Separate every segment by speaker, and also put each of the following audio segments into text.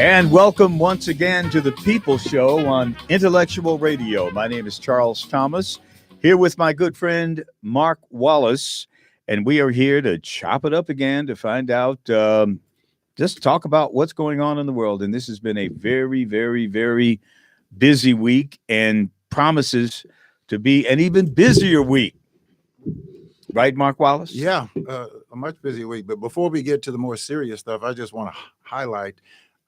Speaker 1: And welcome once again to the People Show on Intellectual Radio. My name is Charles Thomas, here with my good friend Mark Wallace, and we are here to chop it up again to find out, just talk about what's going on in the world. And this has been a very, very, very busy week and promises to be an even busier week. Right, Mark Wallace?
Speaker 2: Yeah, a much busier week. But before we get to the more serious stuff, I just want to highlight,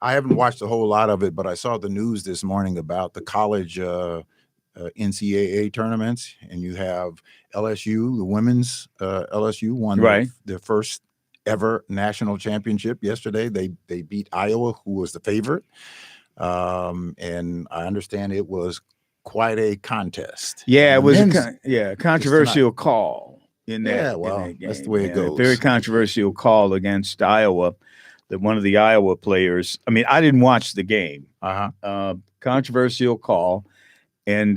Speaker 2: I haven't watched a whole lot of it, but I saw the news this morning about the college NCAA tournaments, and you have LSU, the women's LSU won their first ever national championship yesterday. They beat Iowa, who was the favorite, and I understand it was quite a contest.
Speaker 1: Yeah, it was a controversial call in that.
Speaker 2: Yeah, well,
Speaker 1: in that game.
Speaker 2: That's the way it goes.
Speaker 1: Very controversial call against Iowa. That one of the Iowa players, I mean, I didn't watch the game. Controversial call. And,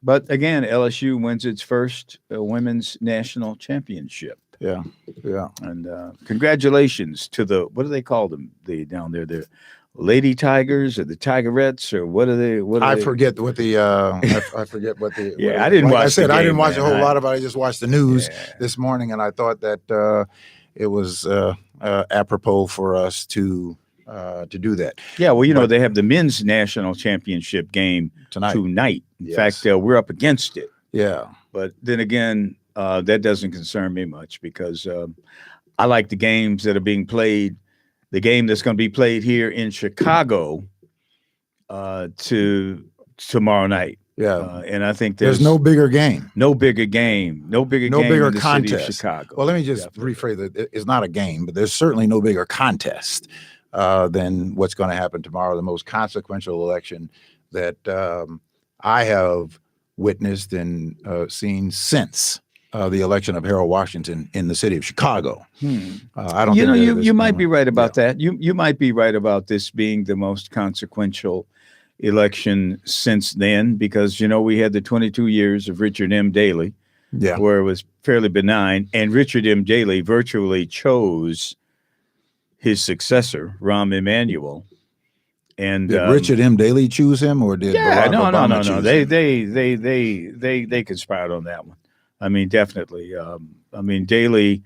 Speaker 1: but again, LSU wins its first women's national championship.
Speaker 2: Yeah.
Speaker 1: And congratulations to the, what do they call them? Down there, the Lady Tigers or the Tigerettes or what are they?
Speaker 2: I forget what the, I forget what the.
Speaker 1: Yeah, I didn't watch.
Speaker 2: I said I didn't watch a whole lot of it. I just watched the news this morning, and I thought that it was apropos for us to do that.
Speaker 1: Yeah, well, they have the men's national championship game tonight. In fact, we're up against it.
Speaker 2: Yeah,
Speaker 1: but then again, that doesn't concern me much because I like the games that are being played. The game that's going to be played here in Chicago to tomorrow night.
Speaker 2: Yeah,
Speaker 1: and I think
Speaker 2: there's no bigger game,
Speaker 1: no bigger contest in Chicago.
Speaker 2: Well, let me just rephrase it. It's not a game, but there's certainly no bigger contest than what's going to happen tomorrow. The most consequential election that I have witnessed and seen since the election of Harold Washington in the city of Chicago. I don't.
Speaker 1: You might be right about that. You might be right about this being the most consequential election since then, because we had the 22 years of Richard M. Daley, where it was fairly benign, and Richard M. Daley virtually chose his successor, Rahm Emanuel. And
Speaker 2: did Richard M. Daley choose him, or did Barack Obama choose him?
Speaker 1: They conspired on that one. I mean, definitely. Daley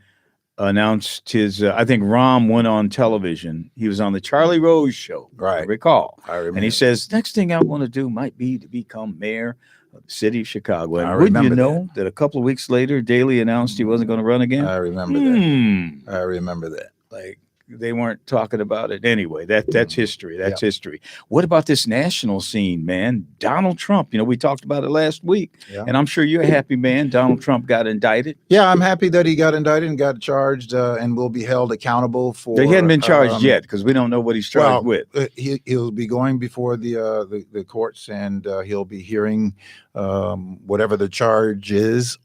Speaker 1: announced his, I think Rahm went on television. He was on the Charlie Rose show.
Speaker 2: Right.
Speaker 1: I recall.
Speaker 2: I remember.
Speaker 1: And he says, next thing I want to do might be to become mayor of the city of Chicago. And wouldn't you know that a couple of weeks later, Daley announced he wasn't going to run again?
Speaker 2: I remember that. I remember that.
Speaker 1: Like, they weren't talking about it anyway. That's history. That's history. What about this national scene, man? Donald Trump. We talked about it last week, and I'm sure you're a happy man. Donald Trump got indicted.
Speaker 2: Yeah, I'm happy that he got indicted and got charged and will be held accountable for.
Speaker 1: He hadn't been charged yet because we don't know what he's charged with.
Speaker 2: He'll be going before the courts, and he'll be hearing whatever the charge is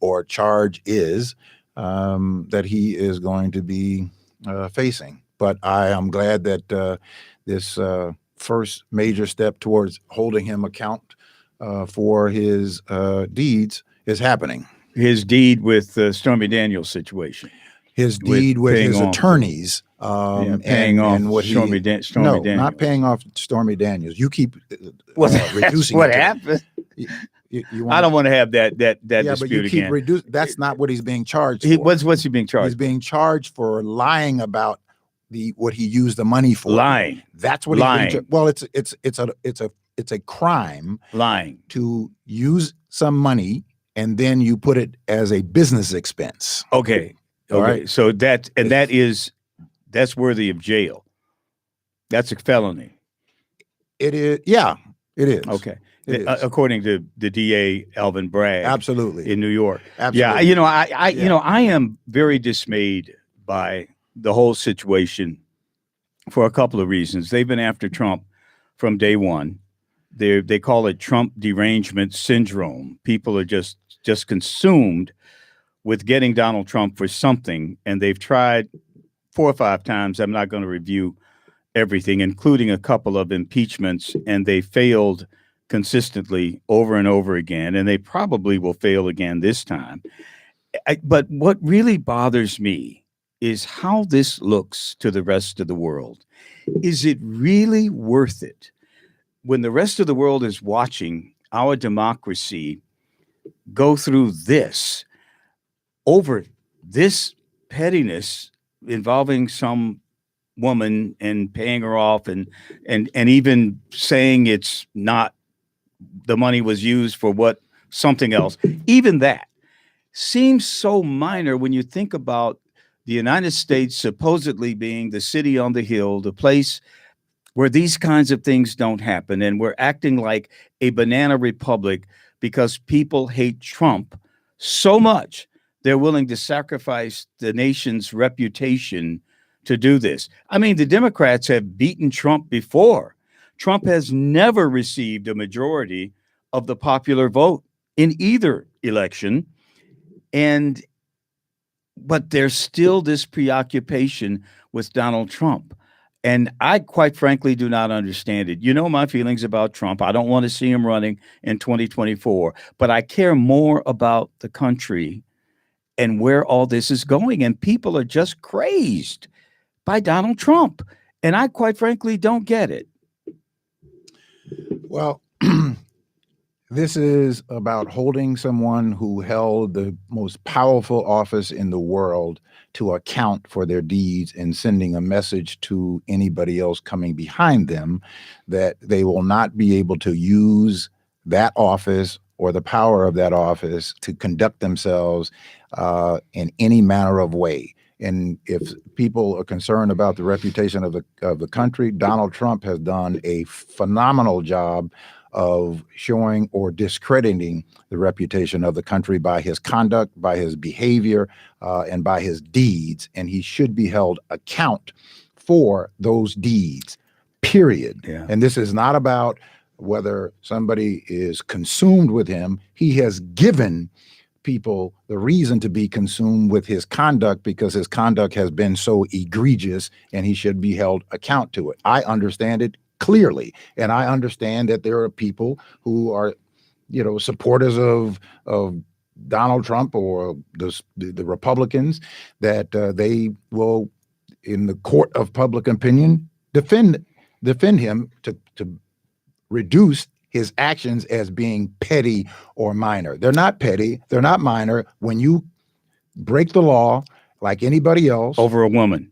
Speaker 2: that he is going to be facing. But I am glad that this first major step towards holding him account for his deeds is happening.
Speaker 1: His deed with the Stormy Daniels situation.
Speaker 2: His deed with his attorneys.
Speaker 1: Paying off Stormy Daniels.
Speaker 2: Not paying off Stormy Daniels. You keep reducing
Speaker 1: what happened. I don't want to have that dispute again.
Speaker 2: That's not what he's being charged for.
Speaker 1: What's he being charged?
Speaker 2: He's being charged for lying about what he used the money for.
Speaker 1: Lying.
Speaker 2: That's what he's being well, it's a crime.
Speaker 1: Lying.
Speaker 2: To use some money and then you put it as a business expense.
Speaker 1: Okay. All right. So that's worthy of jail. That's a felony.
Speaker 2: It is. Yeah, it is.
Speaker 1: Okay. According to the DA Alvin Bragg.
Speaker 2: Absolutely.
Speaker 1: In New York.
Speaker 2: Absolutely.
Speaker 1: Yeah. I am very dismayed by the whole situation for a couple of reasons. They've been after Trump from day one. They call it Trump derangement syndrome. People are just consumed with getting Donald Trump for something, and they've tried 4 or 5 times. I'm not going to review everything, including a couple of impeachments, and they failed consistently over and over again, and they probably will fail again this time. But what really bothers me is how this looks to the rest of the world. Is it really worth it when the rest of the world is watching our democracy go through this over this pettiness involving some woman and paying her off and even saying it's not, the money was used for what, something else. Even that seems so minor when you think about the United States supposedly being the city on the hill, the place where these kinds of things don't happen. And we're acting like a banana republic because people hate Trump so much they're willing to sacrifice the nation's reputation to do this. I mean, the Democrats have beaten Trump before. Trump has never received a majority of the popular vote in either election. But there's still this preoccupation with Donald Trump. And I quite frankly do not understand it. You know my feelings about Trump. I don't want to see him running in 2024, but I care more about the country and where all this is going. And people are just crazed by Donald Trump. And I quite frankly don't get it.
Speaker 2: Well, this is about holding someone who held the most powerful office in the world to account for their deeds and sending a message to anybody else coming behind them that they will not be able to use that office or the power of that office to conduct themselves in any manner of way. And if people are concerned about the reputation of the country, Donald Trump has done a phenomenal job of showing or discrediting the reputation of the country by his conduct, by his behavior, and by his deeds. And he should be held account for those deeds, period.
Speaker 1: Yeah.
Speaker 2: And this is not about whether somebody is consumed with him. He has given people the reason to be consumed with his conduct because his conduct has been so egregious, and he should be held account to it. I understand it clearly, and I understand that there are people who are, supporters of Donald Trump or the Republicans, that they will, in the court of public opinion, defend him to reduce his actions as being petty or minor. They're not petty. They're not minor. When you break the law like anybody else
Speaker 1: over a woman,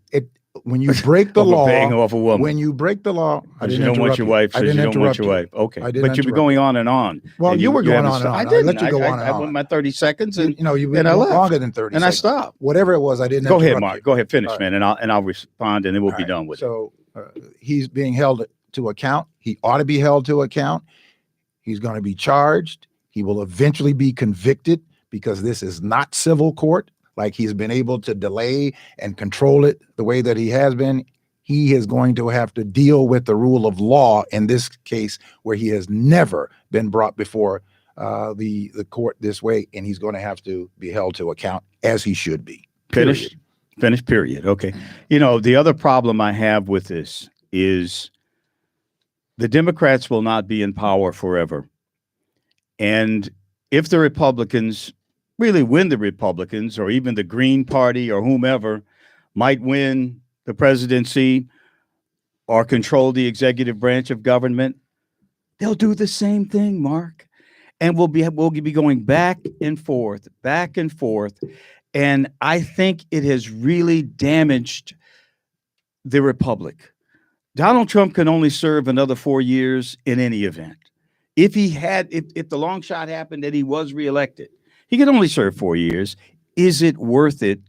Speaker 2: when you break the
Speaker 1: over
Speaker 2: law,
Speaker 1: paying off a woman,
Speaker 2: when you break the law, I
Speaker 1: you
Speaker 2: didn't
Speaker 1: don't want your wife.
Speaker 2: I didn't
Speaker 1: you don't want
Speaker 2: interrupt
Speaker 1: your wife. Okay,
Speaker 2: I didn't
Speaker 1: but you've been
Speaker 2: interrupt
Speaker 1: going on and on.
Speaker 2: Well,
Speaker 1: and
Speaker 2: you were going
Speaker 1: haven't
Speaker 2: on and
Speaker 1: stopped.
Speaker 2: on.
Speaker 1: I didn't.
Speaker 2: let you go on and
Speaker 1: I
Speaker 2: on.
Speaker 1: went my 30 seconds, and
Speaker 2: you
Speaker 1: and I
Speaker 2: went
Speaker 1: left.
Speaker 2: longer than 30
Speaker 1: and
Speaker 2: seconds.
Speaker 1: I stopped.
Speaker 2: Whatever it was, I didn't
Speaker 1: Go ahead,
Speaker 2: interrupt
Speaker 1: Mark.
Speaker 2: you.
Speaker 1: Go ahead, finish,
Speaker 2: All
Speaker 1: man, and I'll respond, and then we'll be done with it.
Speaker 2: So he's being held to account. He ought to be held to account. He's going to be charged. He will eventually be convicted because this is not civil court. Like he's been able to delay and control it the way that he has been. He is going to have to deal with the rule of law in this case, where he has never been brought before the court this way, and he's going to have to be held to account as he should be.
Speaker 1: Finish, period. Okay. The other problem I have with this is the Democrats will not be in power forever. And if the Republicans really win, the Republicans or even the Green Party or whomever might win the presidency or control the executive branch of government, they'll do the same thing, Mark. And we'll be going back and forth. And I think it has really damaged the republic. Donald Trump can only serve another 4 years in any event. If the long shot happened that he was reelected, he could only serve 4 years. Is it worth it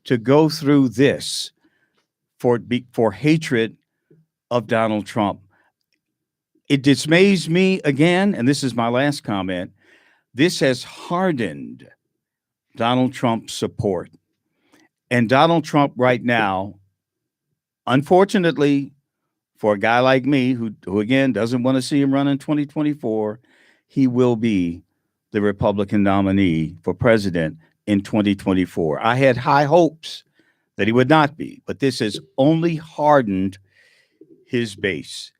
Speaker 1: to go through this for hatred of Donald Trump? It dismays me again, and this is my last comment. This has hardened Donald Trump's support. And Donald Trump right now, unfortunately, for a guy like me who again doesn't want to see him run in 2024, he will be the Republican nominee for president in 2024. I had high hopes that he would not be, but this has only hardened his base.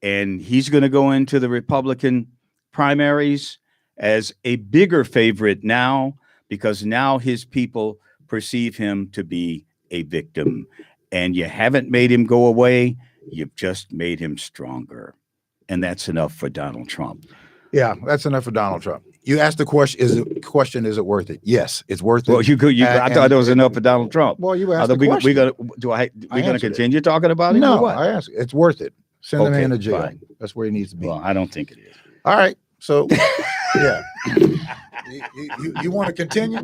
Speaker 1: And he's going to go into the Republican primaries as a bigger favorite now, because now his people perceive him to be a victim, and you haven't made him go away. You've just made him stronger. And that's enough for Donald Trump.
Speaker 2: Yeah, that's enough for Donald Trump. You asked the question, is it worth it? Yes, it's worth it.
Speaker 1: Well, I thought that was enough for Donald Trump.
Speaker 2: Well, you asked the question.
Speaker 1: We're gonna continue talking about him?
Speaker 2: No,
Speaker 1: or what?
Speaker 2: I asked. It's worth it. Send the man to jail.
Speaker 1: Fine.
Speaker 2: That's where he needs to be.
Speaker 1: Well, I don't think it is.
Speaker 2: All right. So, yeah. You want to continue?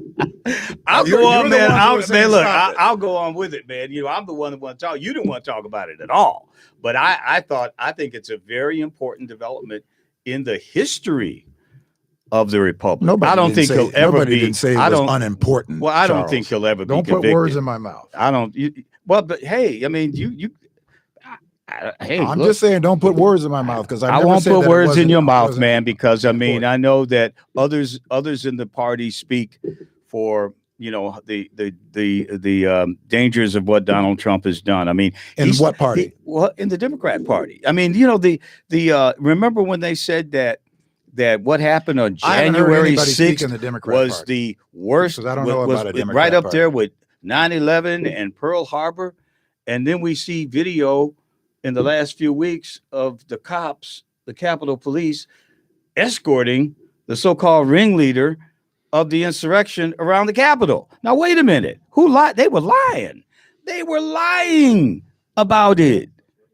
Speaker 1: I'll go on, man.
Speaker 2: I'll
Speaker 1: go on with it, man. I'm the one that want to talk. You didn't want to talk about it at all. But I think it's a very important development in the history of the Republic. I don't think he'll ever
Speaker 2: nobody
Speaker 1: be.
Speaker 2: Didn't say it was unimportant.
Speaker 1: Well, I don't
Speaker 2: Charles.
Speaker 1: think he'll ever
Speaker 2: don't
Speaker 1: be convicted.
Speaker 2: Put words in my mouth.
Speaker 1: I don't. But hey, I mean, hey,
Speaker 2: I'm just saying, don't put words in my mouth because
Speaker 1: I won't put words in your mouth, man. Because I mean, I know that others in the party speak for the dangers of what Donald Trump has done. I mean,
Speaker 2: in what party?
Speaker 1: In the Democrat Party. I mean, remember when they said that what happened on January 6th was the worst.
Speaker 2: I don't know about a Democrat
Speaker 1: right up
Speaker 2: party.
Speaker 1: there with 9/11 and Pearl Harbor, and then we see video in the last few weeks of the cops, the Capitol Police, escorting the so-called ringleader of the insurrection around the Capitol. Now, wait a minute. Who lied? They were lying. They were lying about it.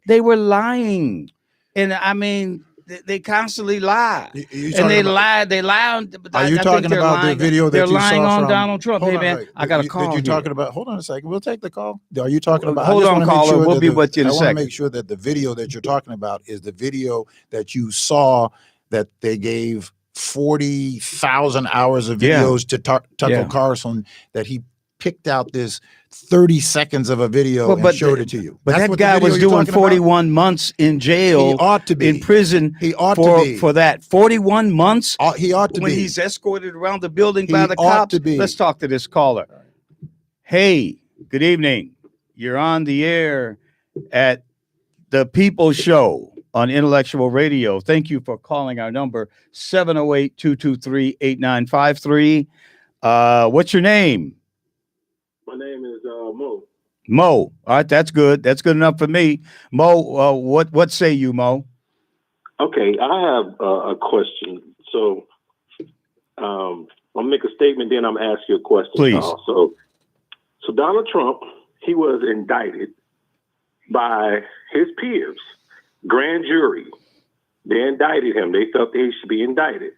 Speaker 1: They were lying. And I mean, they constantly lie. And they lie. They lie.
Speaker 2: Are you talking about the video that
Speaker 1: they're
Speaker 2: you
Speaker 1: lying
Speaker 2: saw
Speaker 1: on
Speaker 2: from
Speaker 1: Donald Trump? Hey, man, I got a call.
Speaker 2: Did you talking about? Hold on a second. We'll take the call. Are you talking about?
Speaker 1: Hold on, caller. We'll be with you in a second.
Speaker 2: I want to make sure that the video that you're talking about is the video that you saw that they gave 40,000 hours of videos to Tucker Carlson, that he picked out this 30 seconds of a video and showed it to you.
Speaker 1: But that guy was doing 41 months in jail.
Speaker 2: He ought to be
Speaker 1: in prison.
Speaker 2: He ought to be
Speaker 1: for that 41 months.
Speaker 2: He ought to
Speaker 1: when
Speaker 2: be
Speaker 1: he's escorted around the building by the cops.
Speaker 2: To be.
Speaker 1: Let's talk to this caller. Hey, good evening. You're on the air at the People Show on Intellectual Radio. Thank you for calling our number 708-223-8953. What's your name?
Speaker 3: My name is Mo.
Speaker 1: Mo. All right, that's good. That's good enough for me. Mo, what say you, Mo?
Speaker 3: Okay, I have a question. So I'll make a statement, then I'm going to ask you a question.
Speaker 1: Please.
Speaker 3: So Donald Trump, he was indicted by his peers, grand jury. They indicted him. They felt that he should be indicted.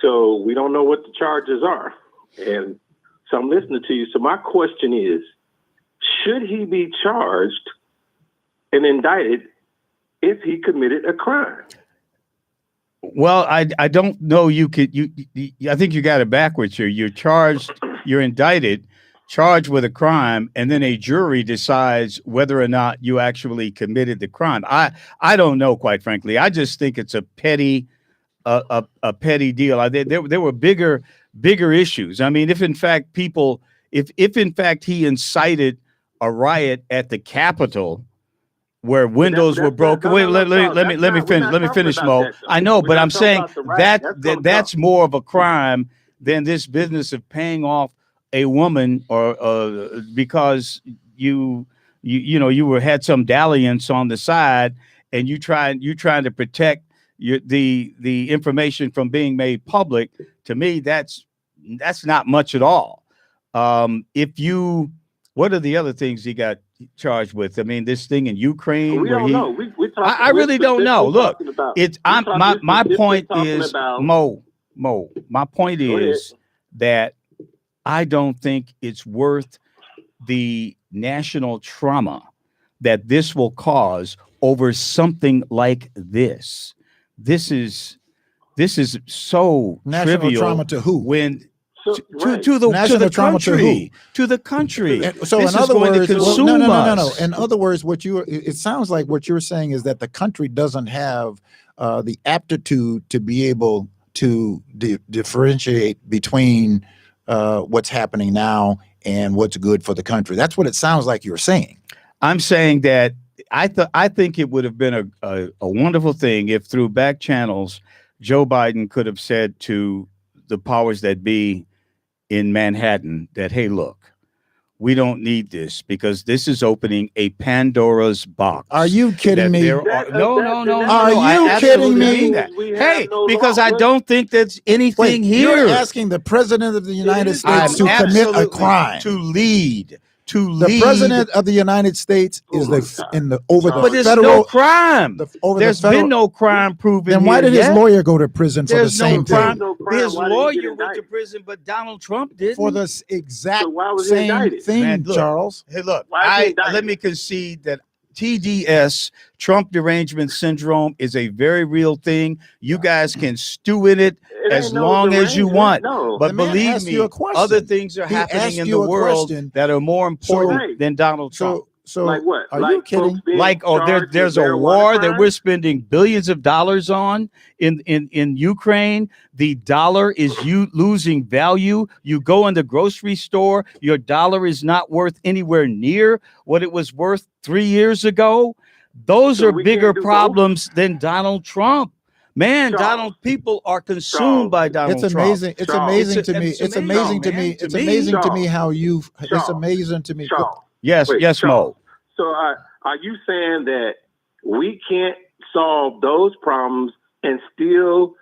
Speaker 3: So we don't know what the charges are. And so I'm listening to you. So my question is, should he be charged and indicted if he committed a crime?
Speaker 1: Well, I don't know. I think you got it backwards here. You're charged, you're indicted, charged with a crime, and then a jury decides whether or not you actually committed the crime. I don't know, quite frankly. I just think it's a petty deal. There were bigger issues. I mean, if in fact he incited a riot at the Capitol where windows were broken. Wait, let me finish, Mo. I know, but I'm saying that's more of a crime than this business of paying off a woman or because you had some dalliance on the side and you trying to protect the information from being made public. To me, that's not much at all. What are the other things he got charged with? I mean, this thing in Ukraine.
Speaker 3: We don't know.
Speaker 1: I really don't know. Look, my point is, Mo. My point is that I don't think it's worth the national trauma that this will cause over something like this. This is so
Speaker 2: national
Speaker 1: trivial.
Speaker 2: Trauma to who?
Speaker 1: When
Speaker 3: to
Speaker 1: the country. To the country.
Speaker 2: So
Speaker 1: this
Speaker 2: in other words,
Speaker 1: consume
Speaker 2: us. In other words, it sounds like what you're saying is that the country doesn't have the aptitude to be able to differentiate between what's happening now and what's good for the country. That's what it sounds like you're saying.
Speaker 1: I'm saying that I think it would have been a wonderful thing if through back channels, Joe Biden could have said to the powers that be in Manhattan that, hey, look, we don't need this because this is opening a Pandora's box.
Speaker 2: Are you kidding
Speaker 1: That
Speaker 2: me?
Speaker 1: there are- No.
Speaker 2: Are
Speaker 1: I
Speaker 2: you
Speaker 1: absolutely
Speaker 2: kidding me?
Speaker 1: mean that.
Speaker 3: We have
Speaker 1: Hey,
Speaker 3: no
Speaker 1: because
Speaker 3: law.
Speaker 1: I don't think that's anything
Speaker 2: Wait,
Speaker 1: here.
Speaker 2: you're asking the president of the United
Speaker 1: I'm
Speaker 2: States to commit a
Speaker 1: absolutely-
Speaker 2: crime.
Speaker 1: to lead.
Speaker 2: The president of the United States is over the
Speaker 1: But there's
Speaker 2: federal.
Speaker 1: no crime. There's
Speaker 2: federal,
Speaker 1: been no crime proven.
Speaker 2: Then why
Speaker 1: here
Speaker 2: did his
Speaker 1: yet.
Speaker 2: lawyer go to prison for the
Speaker 1: There's
Speaker 2: same
Speaker 1: no crime.
Speaker 2: thing?
Speaker 3: No crime.
Speaker 1: His
Speaker 3: Why did he
Speaker 1: lawyer
Speaker 3: get
Speaker 1: went to
Speaker 3: indicted?
Speaker 1: prison, but Donald Trump didn't.
Speaker 2: For the exact
Speaker 3: So why was he
Speaker 2: same
Speaker 3: indicted?
Speaker 2: thing,
Speaker 1: Man, look.
Speaker 2: Charles.
Speaker 1: Hey, look,
Speaker 3: Why is he indicted?
Speaker 1: let me concede that TDS, Trump derangement syndrome, is a very real thing. You guys can stew in it
Speaker 3: It
Speaker 1: as
Speaker 3: ain't no
Speaker 1: long as you
Speaker 3: derangement,
Speaker 1: want.
Speaker 3: No.
Speaker 1: But
Speaker 2: The man
Speaker 1: believe
Speaker 2: asked
Speaker 1: me,
Speaker 2: you a question.
Speaker 1: other things are
Speaker 2: He
Speaker 1: happening
Speaker 2: asked
Speaker 1: in
Speaker 2: you
Speaker 1: the
Speaker 2: a
Speaker 1: world
Speaker 2: question.
Speaker 1: that are more important
Speaker 3: Right.
Speaker 1: than Donald Trump.
Speaker 2: So
Speaker 3: like what?
Speaker 2: Are
Speaker 3: like
Speaker 2: you kidding?
Speaker 3: folks being
Speaker 1: Like,
Speaker 3: charged
Speaker 1: there's
Speaker 3: with
Speaker 1: a
Speaker 3: marijuana
Speaker 1: war that
Speaker 3: crimes?
Speaker 1: we're spending billions of dollars on in Ukraine. The dollar is losing value. You go in the grocery store, your dollar is not worth anywhere near what it was worth 3 years ago. Those
Speaker 3: So
Speaker 1: are
Speaker 3: we
Speaker 1: bigger
Speaker 3: can't do both?
Speaker 1: problems than Donald Trump. Man,
Speaker 3: Charles.
Speaker 1: people are consumed
Speaker 3: Charles.
Speaker 1: by Donald
Speaker 2: it's
Speaker 1: Trump.
Speaker 2: amazing. It's
Speaker 3: Charles.
Speaker 2: amazing
Speaker 1: It's
Speaker 2: to me.
Speaker 1: it's
Speaker 2: It's
Speaker 1: amazing,
Speaker 2: amazing to
Speaker 1: man.
Speaker 2: me.
Speaker 1: To
Speaker 2: It's
Speaker 1: me,
Speaker 2: amazing to me
Speaker 3: Charles.
Speaker 2: how you've. It's
Speaker 3: Charles.
Speaker 2: amazing to me.
Speaker 3: Charles.
Speaker 1: Yes,
Speaker 3: Wait,
Speaker 1: yes,
Speaker 3: Charles.
Speaker 1: Mo.
Speaker 3: So are you saying that we can't solve those problems and still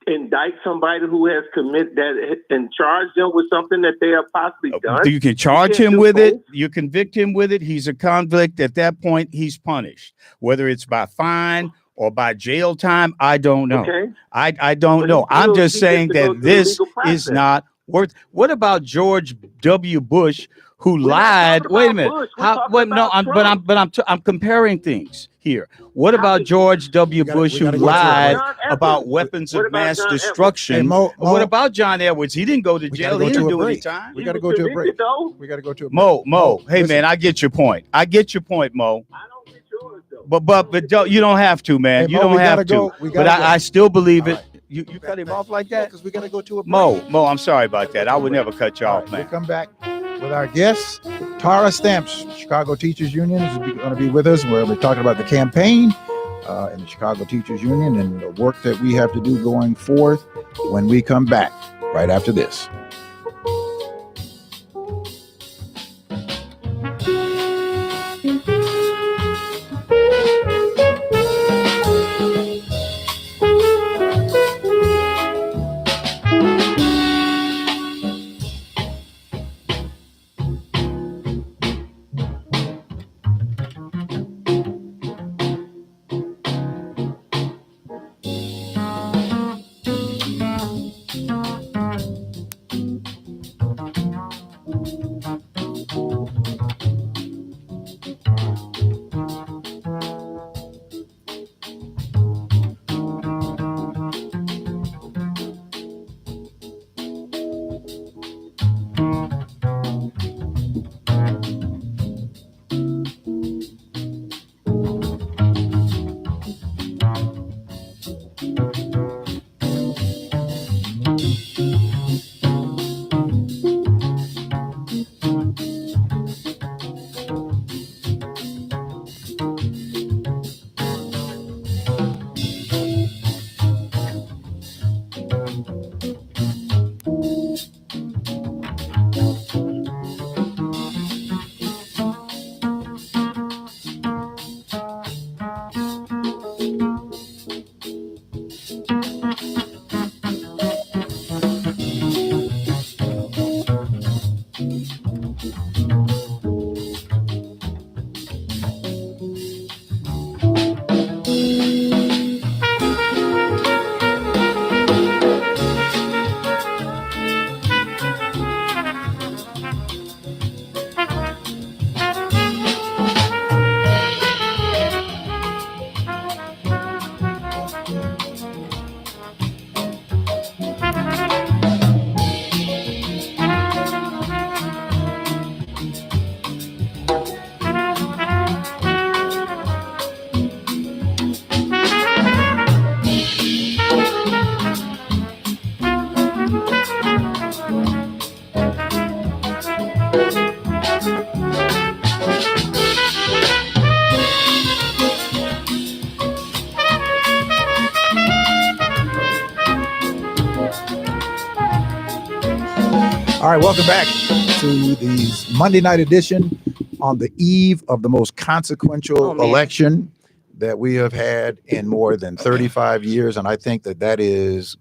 Speaker 3: indict somebody who has committed that and charge them with something that they have possibly done?
Speaker 1: You can charge
Speaker 3: can't
Speaker 1: him
Speaker 3: do
Speaker 1: with it.
Speaker 3: both?
Speaker 1: You convict him with it. He's a convict. At that point, he's punished. Whether it's by fine or by jail time, I don't know.
Speaker 3: Okay.
Speaker 1: I don't
Speaker 3: But
Speaker 1: know.
Speaker 3: he
Speaker 1: I'm
Speaker 3: still-
Speaker 1: just
Speaker 3: he gets
Speaker 1: saying
Speaker 3: to go
Speaker 1: that
Speaker 3: through the
Speaker 1: this
Speaker 3: legal
Speaker 1: is
Speaker 3: process.
Speaker 1: not worth. What about George W. Bush, who
Speaker 3: We're not
Speaker 1: lied?
Speaker 3: talking
Speaker 1: Wait a
Speaker 3: about
Speaker 1: minute.
Speaker 3: Bush. We're talking
Speaker 1: Wait, no,
Speaker 3: about Trump.
Speaker 1: I'm comparing things here. What
Speaker 3: How
Speaker 1: about
Speaker 3: did-
Speaker 1: George W. Bush,
Speaker 2: we
Speaker 1: who
Speaker 2: gotta go to it.
Speaker 1: lied
Speaker 3: John
Speaker 1: about
Speaker 3: Edwards.
Speaker 1: weapons
Speaker 3: What
Speaker 1: of
Speaker 3: about
Speaker 1: mass
Speaker 3: John Edwards?
Speaker 1: destruction?
Speaker 2: Hey, Mo,
Speaker 1: What about John Edwards? He didn't go to
Speaker 2: We
Speaker 1: jail.
Speaker 2: gotta
Speaker 1: He
Speaker 2: go
Speaker 1: didn't
Speaker 2: to a
Speaker 1: do any
Speaker 2: break.
Speaker 1: time.
Speaker 2: We
Speaker 3: He
Speaker 2: got to
Speaker 3: was
Speaker 2: go to a break.
Speaker 3: convicted, though.
Speaker 2: We got to go to a break.
Speaker 1: Mo, hey
Speaker 2: listen.
Speaker 1: man, I get your point. I get your point, Mo.
Speaker 3: I don't get yours, though.
Speaker 1: But you don't have to, man.
Speaker 2: Hey,
Speaker 1: You
Speaker 2: Mo,
Speaker 1: don't
Speaker 2: we
Speaker 1: have
Speaker 2: gotta
Speaker 1: to.
Speaker 2: go. We
Speaker 1: But
Speaker 2: gotta go.
Speaker 1: I still believe it.
Speaker 2: All right.
Speaker 1: You cut him off like that,
Speaker 2: because we got to go to a break.
Speaker 1: Mo. I'm sorry about that. I would never cut you
Speaker 2: All
Speaker 1: off,
Speaker 2: right,
Speaker 1: man.
Speaker 2: we'll come back with our guest, Tara Stamps, Chicago Teachers Union, is going to be with us. We're going to be talking about the campaign in the Chicago Teachers Union and the work that we have to do going forth when we come back right after this. All right, welcome back to the Monday night edition on the eve of the most consequential election that we have had in more than 35 years. And I think that is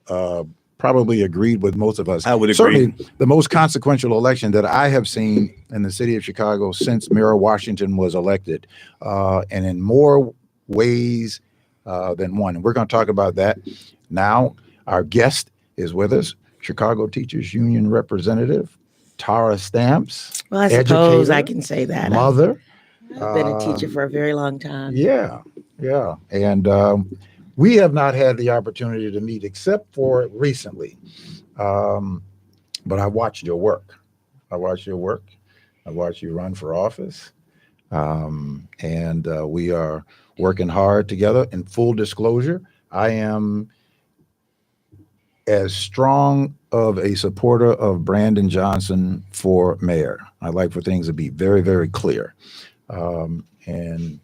Speaker 2: probably agreed with most of us.
Speaker 1: I would agree.
Speaker 2: Certainly the most consequential election that I have seen in the city of Chicago since Mayor Washington was elected, and in more ways than one. And we're going to talk about that now. Our guest is with us, Chicago Teachers Union representative Tara Stamps.
Speaker 4: Well, I suppose I can say that.
Speaker 2: Mother.
Speaker 4: I've been a teacher for a very long time.
Speaker 2: Yeah. And we have not had the opportunity to meet except for recently. But I watched your work. I watched you run for office. And we are working hard together. In full disclosure, I am as strong of a supporter of Brandon Johnson for mayor. I like for things to be very, very clear. And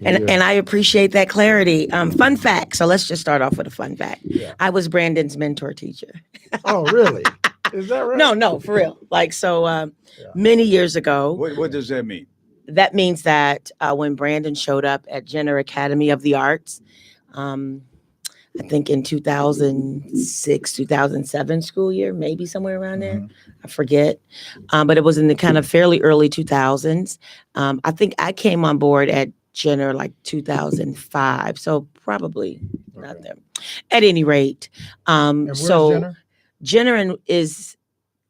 Speaker 4: I appreciate that clarity. Fun fact. So let's just start off with a fun fact.
Speaker 2: Yeah.
Speaker 4: I was Brandon's mentor teacher.
Speaker 2: Oh, really? Is that right?
Speaker 4: No, for real. Many years ago.
Speaker 1: What does that mean?
Speaker 4: That means that when Brandon showed up at Jenner Academy of the Arts, I think in 2006, 2007 school year, maybe somewhere around there. I forget. But it was in the kind of fairly early 2000s. I think I came on board at Jenner like 2005. So probably not there. At any rate.
Speaker 2: And where's Jenner?
Speaker 4: Jenner is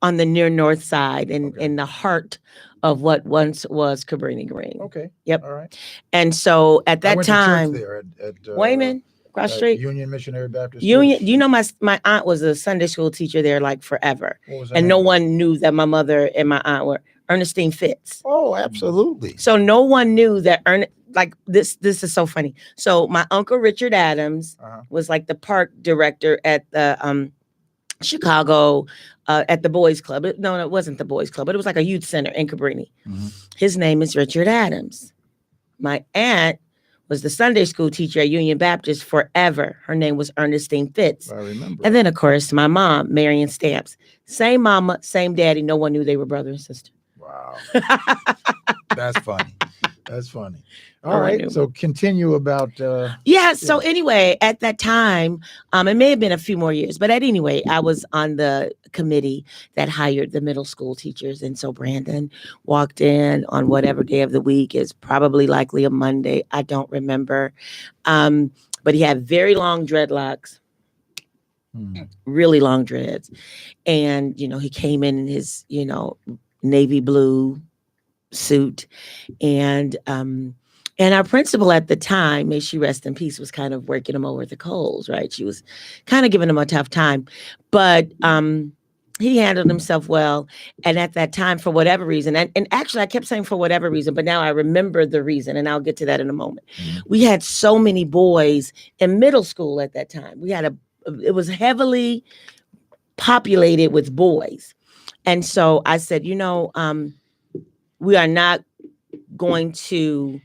Speaker 4: on the near north side in the heart of what once was Cabrini Green.
Speaker 2: Okay.
Speaker 4: Yep.
Speaker 2: All right.
Speaker 4: And so at that
Speaker 2: I went
Speaker 4: time,
Speaker 2: to church there at
Speaker 4: Wayman, cross street.
Speaker 2: Union Missionary Baptist
Speaker 4: Union,
Speaker 2: Church.
Speaker 4: you know, my aunt was a Sunday school teacher there like forever.
Speaker 2: What was her
Speaker 4: And
Speaker 2: name?
Speaker 4: no one knew that my mother and my aunt were Ernestine Fitz.
Speaker 2: Oh, absolutely.
Speaker 4: So no one knew that this is so funny. So my uncle Richard Adams was like the park director at the Chicago at the Boys Club. No, it wasn't the Boys Club, but it was like a youth center in Cabrini. His name is Richard Adams. My aunt was the Sunday school teacher at Union Baptist forever. Her name was Ernestine Fitz.
Speaker 2: I remember.
Speaker 4: And then, of course, my mom, Marion Stamps. Same mama, same daddy. No one knew they were brother and sister.
Speaker 2: Wow. That's funny. That's funny. All right. So continue about.
Speaker 4: So anyway, at that time, it may have been a few more years, but at any rate, I was on the committee that hired the middle school teachers. And so Brandon walked in on whatever day of the week is probably likely a Monday. I don't remember. But he had very long dreadlocks, really long dreads. And, he came in his, navy blue suit. And our principal at the time, may she rest in peace, was kind of working him over the coals, right? She was kind of giving him a tough time, but he handled himself well. And at that time, for whatever reason, and actually I kept saying for whatever reason, but now I remember the reason, and I'll get to that in a moment. We had so many boys in middle school at that time. It was heavily populated with boys. And so I said, we are not going to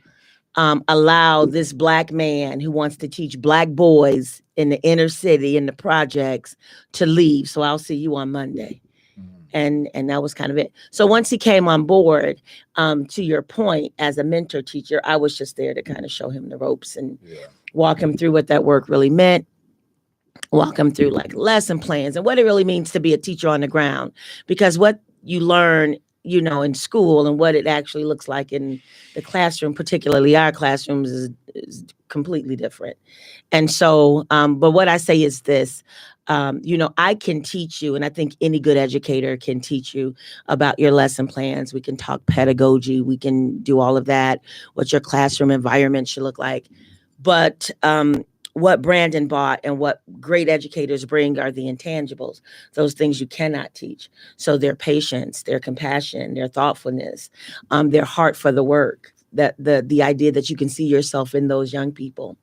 Speaker 4: allow this Black man who wants to teach Black boys in the inner city, in the projects, to leave. So I'll see you on Monday. And that was kind of it. So once he came on board, to your point, as a mentor teacher, I was just there to kind of show him the ropes and walk him through what that work really meant. Walk him through like lesson plans and what it really means to be a teacher on the ground. Because what you learn in school and what it actually looks like in the classroom, particularly our classrooms, is completely different. And so, but what I say is this, I can teach you, and I think any good educator can teach you about your lesson plans. We can talk pedagogy. We can do all of that, what your classroom environment should look like. But what Brandon bought and what great educators bring are the intangibles, those things you cannot teach. So their patience, their compassion, their thoughtfulness, their heart for the work, that the idea that you can see yourself in those young people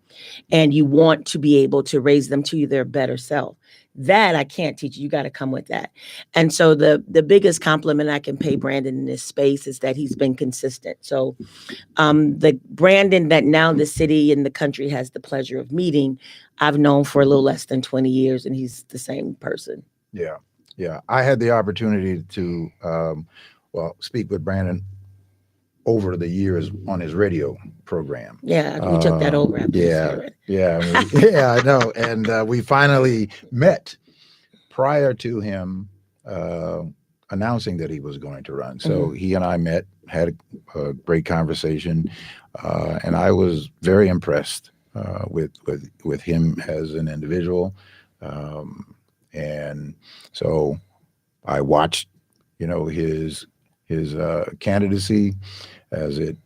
Speaker 4: and you want to be able to raise them to their better self. That I can't teach you. You got to come with that. And so the biggest compliment I can pay Brandon in this space is that he's been consistent. So the Brandon that now the city and the country has the pleasure of meeting, I've known for a little less than 20 years, and he's the same person.
Speaker 2: Yeah. Yeah, I had the opportunity to, speak with Brandon over the years on his radio program.
Speaker 4: Yeah, we took that over after you
Speaker 2: Yeah,
Speaker 4: said it.
Speaker 2: yeah, I know. And we finally met prior to him announcing that he was going to run. So he and I met, had a great conversation, and I was very impressed with him as an individual. And so I watched, his candidacy as it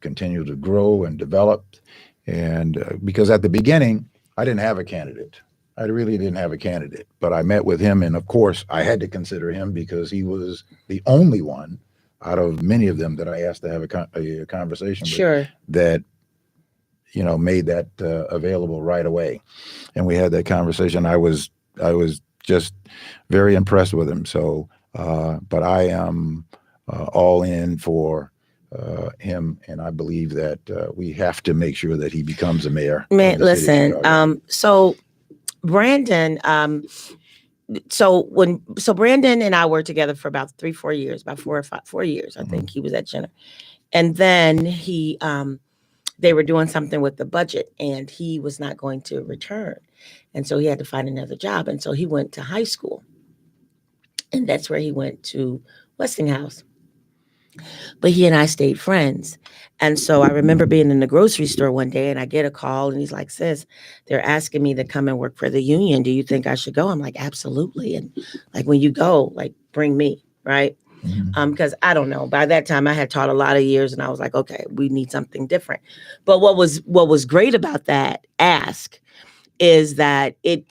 Speaker 2: continued to grow and develop. And because at the beginning, I didn't have a candidate. I really didn't have a candidate, but I met with him, and of course, I had to consider him because he was the only one out of many of them that I asked to have a conversation with that, made that available right away. And we had that conversation. I was just very impressed with him. So, but I am all in for him, and I believe that we have to make sure that he becomes a mayor.
Speaker 4: Man, listen. So Brandon, so Brandon and I worked together for about 4 years, about 4 years. I think he was at Jenner, and then they were doing something with the budget, and he was not going to return, and so he had to find another job, and so he went to high school, and that's where he went to Westinghouse. But he and I stayed friends. And so I remember being in the grocery store one day, and I get a call, and he's like, "Sis, they're asking me to come and work for the union. Do you think I should go?" I'm like, "Absolutely." And like, when you go, like, bring me, right? Because I don't know. By that time, I had taught a lot of years, and I was like, okay, we need something different. But what was great about that ask is that it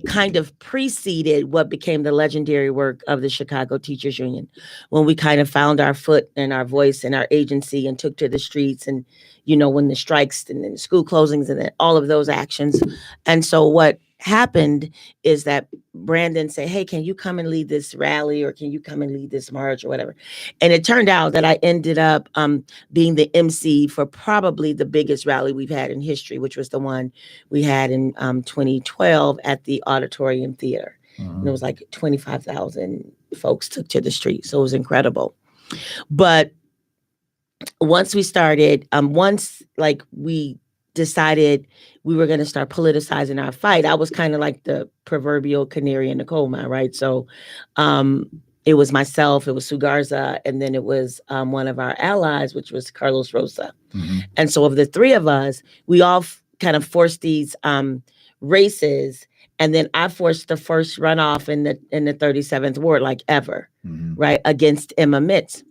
Speaker 4: kind of preceded what became the legendary work of the Chicago Teachers Union, when we kind of found our foot and our voice and our agency and took to the streets, and, when the strikes and then school closings and then all of those actions. And so what happened is that Brandon said, "Hey, can you come and lead this rally, or can you come and lead this march or whatever?" And it turned out that I ended up being the MC for probably the biggest rally we've had in history, which was the one we had in 2012 at the Auditorium Theater. And it was like 25,000 folks took to the street. So it was incredible. But once we started, we decided we were going to start politicizing our fight, I was kind of like the proverbial canary in the coal mine, right? So it was myself, it was Sue Garza, and then it was one of our allies, which was Carlos Rosa. And so of the three of us, we all kind of forced these races. And then I forced the first runoff in the 37th ward, like ever, right, against Emma Mitz.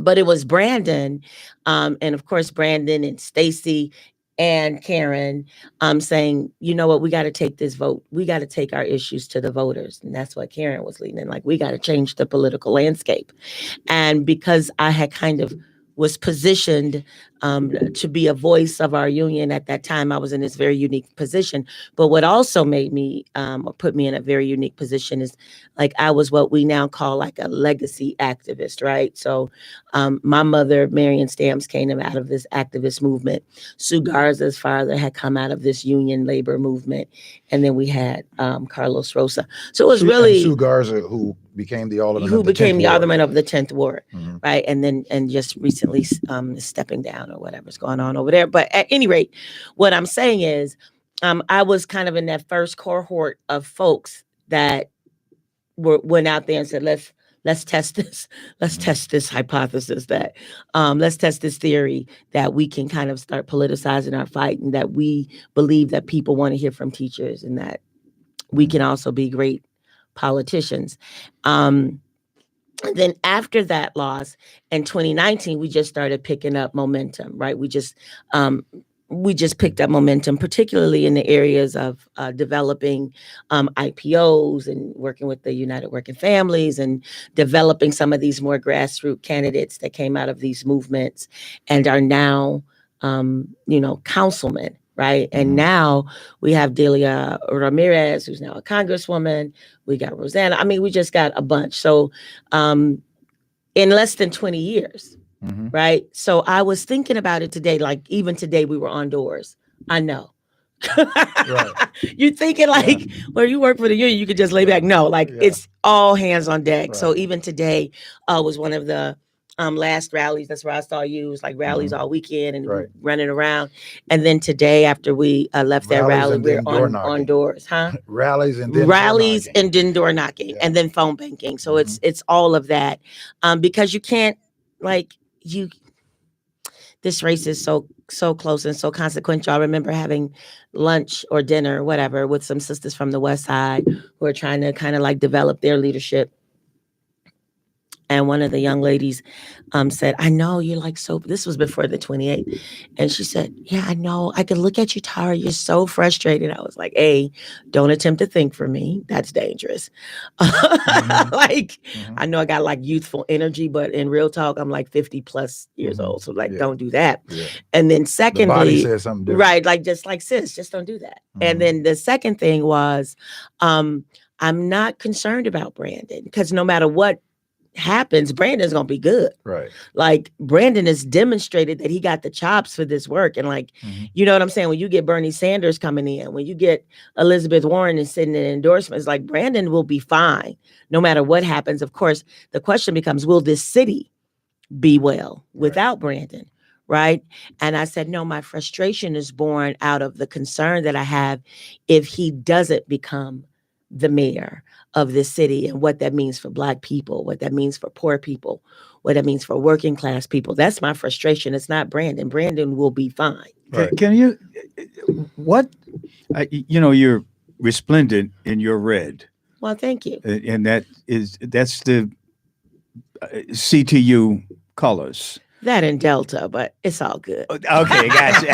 Speaker 4: But it was Brandon, and of course Brandon and Stacy and Karen saying, "You know what, we got to take this vote. We got to take our issues to the voters." And that's what Karen was leading. Like, we got to change the political landscape. And because I had kind of was positioned to be a voice of our union at that time, I was in this very unique position. But what also made me or put me in a very unique position is, like, I was what we now call like a legacy activist, right? So my mother, Marion Stamps, came out of this activist movement. Sue Garza's father had come out of this union labor movement. And then we had Carlos Rosa. So it was really
Speaker 2: Sue Garza, who became the alderman
Speaker 4: who
Speaker 2: of the
Speaker 4: became
Speaker 2: 10th
Speaker 4: the
Speaker 2: ward.
Speaker 4: alderman of the 10th ward, right? And then just recently stepping down or whatever's going on over there. But at any rate, what I'm saying is I was kind of in that first cohort of folks that went out there and said, let's test this. Let's test this hypothesis that let's test this theory that we can kind of start politicizing our fight, and that we believe that people want to hear from teachers, and that we can also be great politicians. And then after that loss in 2019, we just started picking up momentum, right? We just picked up momentum, particularly in the areas of developing IPOs and working with the United Working Families, and developing some of these more grassroots candidates that came out of these movements and are now, councilmen. Right. And now we have Delia Ramirez, who's now a congresswoman. We got Rosanna. I mean, we just got a bunch. So in less than 20 years. Right. So I was thinking about it today, like even today we were on doors. I know.
Speaker 2: Right.
Speaker 4: You're thinking like, where you work for the union, you could just lay back. No, like it's all hands on deck. So even today was one of the last rallies. That's where I saw you. It was like rallies all weekend and running around. And then today, after we left that rally, we're on doors, huh?
Speaker 2: Rallies and
Speaker 4: then door knocking and then phone banking. So it's all of that, because you can't this race is so close and so consequential. I remember having lunch or dinner, whatever, with some sisters from the West Side who are trying to kind of like develop their leadership. And one of the young ladies said, I know you're like so, this was before the 28th. And she said, yeah, I know. I can look at you, Tara. You're so frustrated. I was like, hey, don't attempt to think for me. That's dangerous. I know I got like youthful energy, but in real talk, I'm like 50 plus years old. So like, don't do that. Yeah. And then secondly, the body says something different. Right. Like, just like sis, just don't do that. And then the second thing was, I'm not concerned about Brandon because no matter what happens, Brandon's gonna be good. Right. Like Brandon has demonstrated that he got the chops for this work. And like, you know what I'm saying? When you get Bernie Sanders coming in, when you get Elizabeth Warren and sitting in endorsements, like Brandon will be fine no matter what happens. Of course, the question becomes, will this city be well without Brandon? Right. And I said, no, my frustration is born out of the concern that I have if he doesn't become the mayor of this city and what that means for Black people, what that means for poor people, what that means for working class people. That's my frustration. It's not Brandon. Brandon will be fine.
Speaker 1: Right. Can you, you're resplendent in your red.
Speaker 4: Well, thank you.
Speaker 1: And that's the CTU colors.
Speaker 4: That and Delta, but it's all good.
Speaker 1: Okay, gotcha.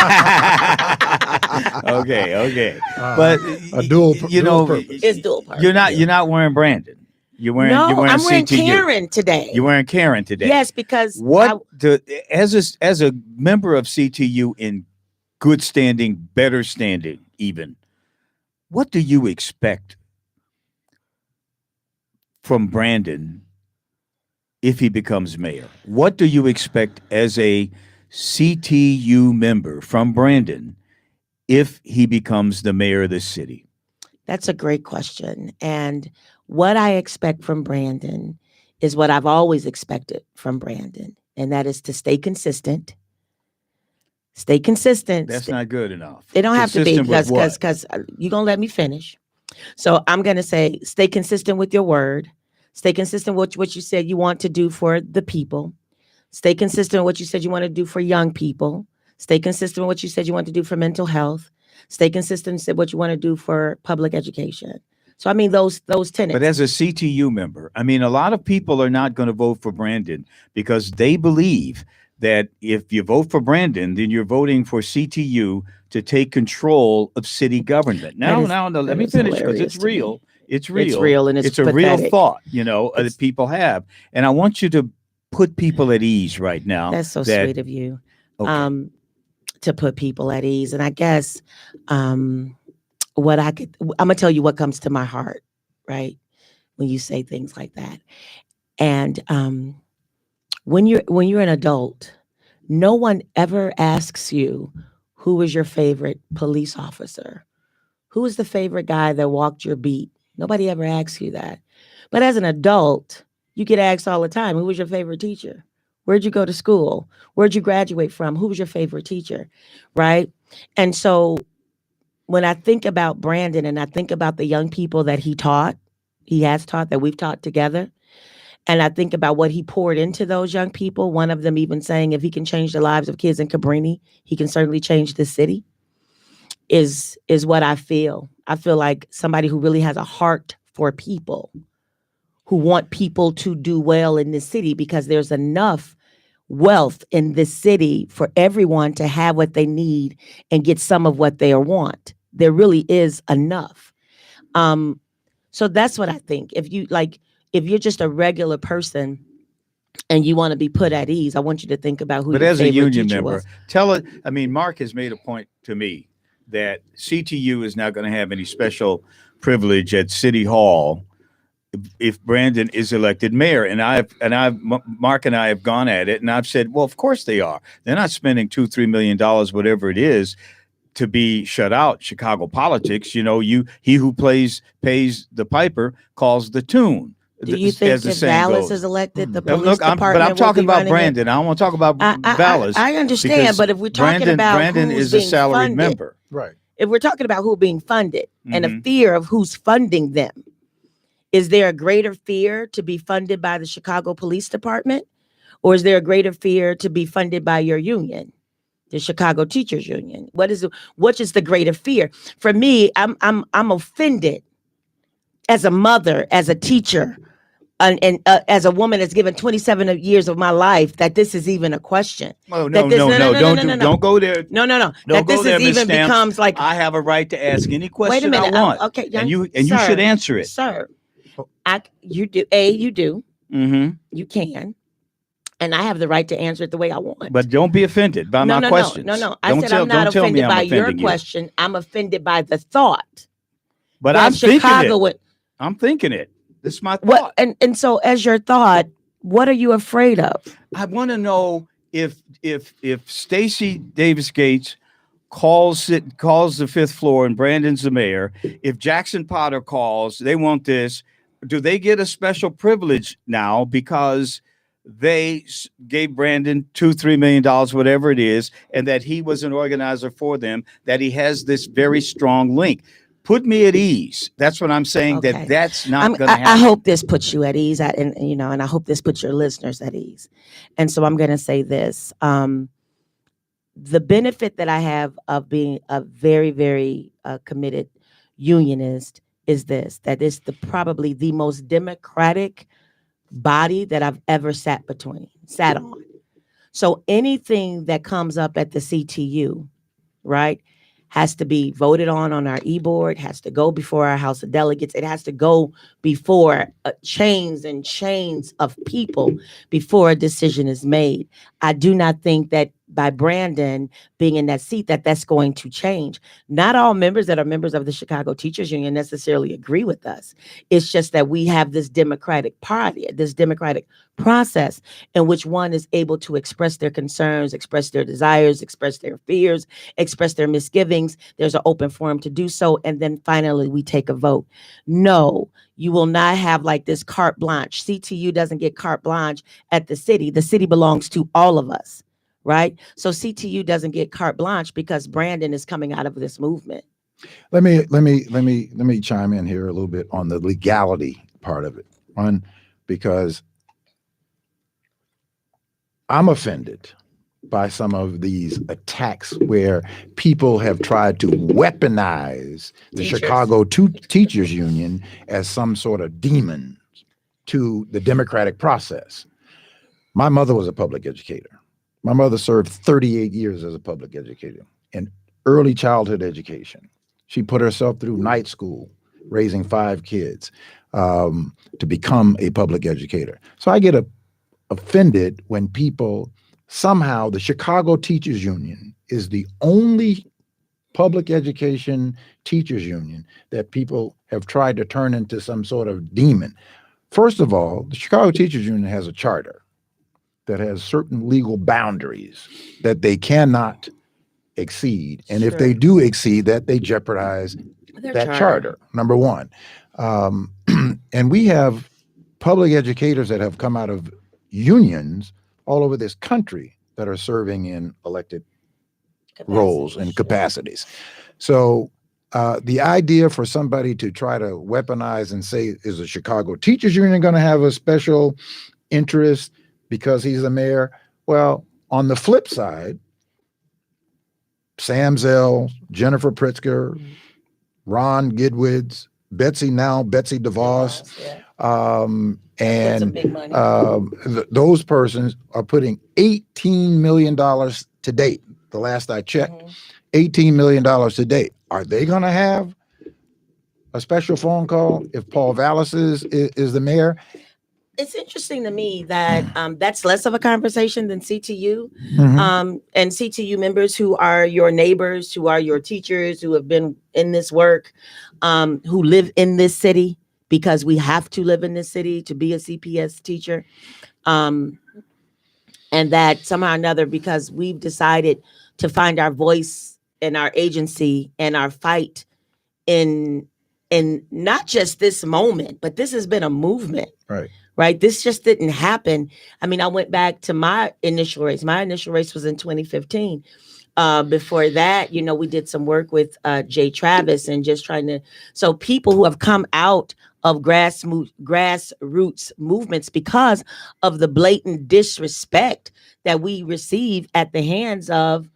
Speaker 1: Okay. But
Speaker 2: a dual purpose.
Speaker 4: It's dual purpose.
Speaker 1: You're not wearing Brandon. You're wearing
Speaker 4: I'm wearing
Speaker 1: CTU.
Speaker 4: Karen today.
Speaker 1: You're wearing Karen today.
Speaker 4: Yes, because
Speaker 1: as a member of CTU in good standing, better standing, even, what do you expect from Brandon if he becomes mayor? What do you expect as a CTU member from Brandon if he becomes the mayor of the city?
Speaker 4: That's a great question. And what I expect from Brandon is what I've always expected from Brandon, and that is to stay consistent. Stay consistent.
Speaker 1: That's not good enough.
Speaker 4: It don't have to be because you're going to let me finish. So I'm going to say stay consistent with your word. Stay consistent with what you said you want to do for the people. Stay consistent with what you said you want to do for young people. Stay consistent with what you said you want to do for mental health. Stay consistent with what you want to do for public education. So, I mean, those tenets.
Speaker 1: But as a CTU member, I mean, a lot of people are not going to vote for Brandon because they believe that if you vote for Brandon, then you're voting for CTU to take control of city government. Now, let me finish because it's real. It's real and it's a real thought, that people have. And I want you to put people at ease right now.
Speaker 4: That's so sweet of you. Okay. To put people at ease. And I guess I'm going to tell you what comes to my heart, right? When you say things like that. And when you're an adult, no one ever asks you, who was your favorite police officer? Who was the favorite guy that walked your beat? Nobody ever asks you that. But as an adult, you get asked all the time, who was your favorite teacher? Where'd you go to school? Where'd you graduate from? Who was your favorite teacher? Right? And so when I think about Brandon and I think about the young people that he has taught, that we've taught together, and I think about what he poured into those young people, one of them even saying if he can change the lives of kids in Cabrini, he can certainly change the city, is what I feel. I feel like somebody who really has a heart for people, who want people to do well in this city because there's enough wealth in this city for everyone to have what they need and get some of what they want. There really is enough. So that's what I think. If you're just a regular person and you want to be put at ease, I want you to think about who your favorite teacher was. But as a union member,
Speaker 1: Mark has made a point to me that CTU is not going to have any special privilege at City Hall if Brandon is elected mayor. And Mark and I have gone at it and I've said, well, of course they are. They're not spending $2-3 million, whatever it is, to be shut out. Chicago politics, he who pays the piper calls the tune.
Speaker 4: Do you think if Vallis is elected, the police
Speaker 1: but I'm
Speaker 4: department
Speaker 1: talking
Speaker 4: will be
Speaker 1: about Brandon. I don't want to talk about Vallis.
Speaker 4: I understand, but if we're talking about
Speaker 1: Brandon
Speaker 4: who's
Speaker 1: is a
Speaker 4: being
Speaker 1: salaried
Speaker 4: funded,
Speaker 1: member.
Speaker 2: Right.
Speaker 4: if we're talking about who being funded and a
Speaker 1: Mhm.
Speaker 4: fear of who's funding them, is there a greater fear to be funded by the Chicago Police Department, or is there a greater fear to be funded by your union, the Chicago Teachers Union? Which is the greater fear? For me, I'm offended as a mother, as a teacher, and as a woman that's given 27 years of my life, that this is even a question.
Speaker 1: Oh,
Speaker 4: That
Speaker 1: no,
Speaker 4: this-
Speaker 1: no,
Speaker 4: no,
Speaker 1: no,
Speaker 4: no,
Speaker 1: don't
Speaker 4: no,
Speaker 1: do-
Speaker 4: no, no.
Speaker 1: don't go there.
Speaker 4: No.
Speaker 1: Don't
Speaker 4: That
Speaker 1: go
Speaker 4: this
Speaker 1: there,
Speaker 4: is
Speaker 1: Ms.
Speaker 4: even
Speaker 1: Stamps.
Speaker 4: becomes like,
Speaker 1: I have a right to ask any
Speaker 4: wait a
Speaker 1: question
Speaker 4: minute.
Speaker 1: I want.
Speaker 4: Okay,
Speaker 1: and you should answer it.
Speaker 4: sir. You do. You do.
Speaker 1: Mm-hmm.
Speaker 4: You can, and I have the right to answer it the way I want.
Speaker 1: But don't be offended by my questions.
Speaker 4: No. I
Speaker 1: Don't
Speaker 4: said
Speaker 1: tell-
Speaker 4: I'm not
Speaker 1: don't tell me
Speaker 4: offended
Speaker 1: I'm
Speaker 4: by your
Speaker 1: offending you.
Speaker 4: question. I'm offended by the thought.
Speaker 1: But
Speaker 4: that
Speaker 1: I'm thinking
Speaker 4: Chicago
Speaker 1: it.
Speaker 4: would.
Speaker 1: I'm thinking it. This is my thought.
Speaker 4: What and so as your thought, what are you afraid of?
Speaker 1: I want to know if Stacey Davis Gates calls the fifth floor and Brandon's the mayor. If Jackson Potter calls, they want this. Do they get a special privilege now because they gave Brandon $2-3 million, whatever it is, and that he was an organizer for them, that he has this very strong link? Put me at ease. That's what I'm saying.
Speaker 4: Okay.
Speaker 1: That's not going to happen.
Speaker 4: I hope this puts you at ease, and I hope this puts your listeners at ease. And so I'm going to say this: the benefit that I have of being a very, very committed unionist is that it's probably the most democratic body that I've ever sat on. So anything that comes up at the CTU, right, has to be voted on our e-board, has to go before our House of Delegates. It has to go before chains and chains of people before a decision is made. I do not think that by Brandon being in that seat, that's going to change. Not all members that are members of the Chicago Teachers Union necessarily agree with us. It's just that we have this democratic party, this democratic process in which one is able to express their concerns, express their desires, express their fears, express their misgivings. There's an open forum to do so. And then finally, we take a vote. No, you will not have like this carte blanche. CTU doesn't get carte blanche at the city. The city belongs to all of us, right? So CTU doesn't get carte blanche because Brandon is coming out of this movement.
Speaker 2: Let me chime in here a little bit on the legality part of it. One, because I'm offended by some of these attacks where people have tried to weaponize the Chicago Teachers Union as some sort of demon to the democratic process. My mother was a public educator. My mother served 38 years as a public educator in early childhood education. She put herself through night school, raising 5 kids, to become a public educator. So I get offended when people somehow, the Chicago Teachers Union is the only public education teachers union that people have tried to turn into some sort of demon. First of all, the Chicago Teachers Union has a charter that has certain legal boundaries that they cannot exceed. And if they do exceed that, they jeopardize that charter, number one. And we have public educators that have come out of unions all over this country that are serving in elected roles and capacities. So the idea for somebody to try to weaponize and say, is the Chicago Teachers Union going to have a special interest because he's the mayor? Well, on the flip side, Sam Zell, Jennifer Pritzker, Ron Gidwitz, Betsy DeVos, those persons are putting $18 million to date. The last I checked, $18 million to date. Are they going to have a special phone call if Paul Vallis is the mayor?
Speaker 4: It's interesting to me that that's less of a conversation than CTU. And CTU members who are your neighbors, who are your teachers, who have been in this work, who live in this city, because we have to live in this city to be a CPS teacher. And that somehow or another, because we've decided to find our voice and our agency and our fight in not just this moment, but this has been a movement. Right. This just didn't happen. I mean, I went back to my initial race. My initial race was in 2015. Before that, we did some work with Jay Travis and just trying to, so people who have come out of grassroots movements because of the blatant disrespect that we receive at the hands of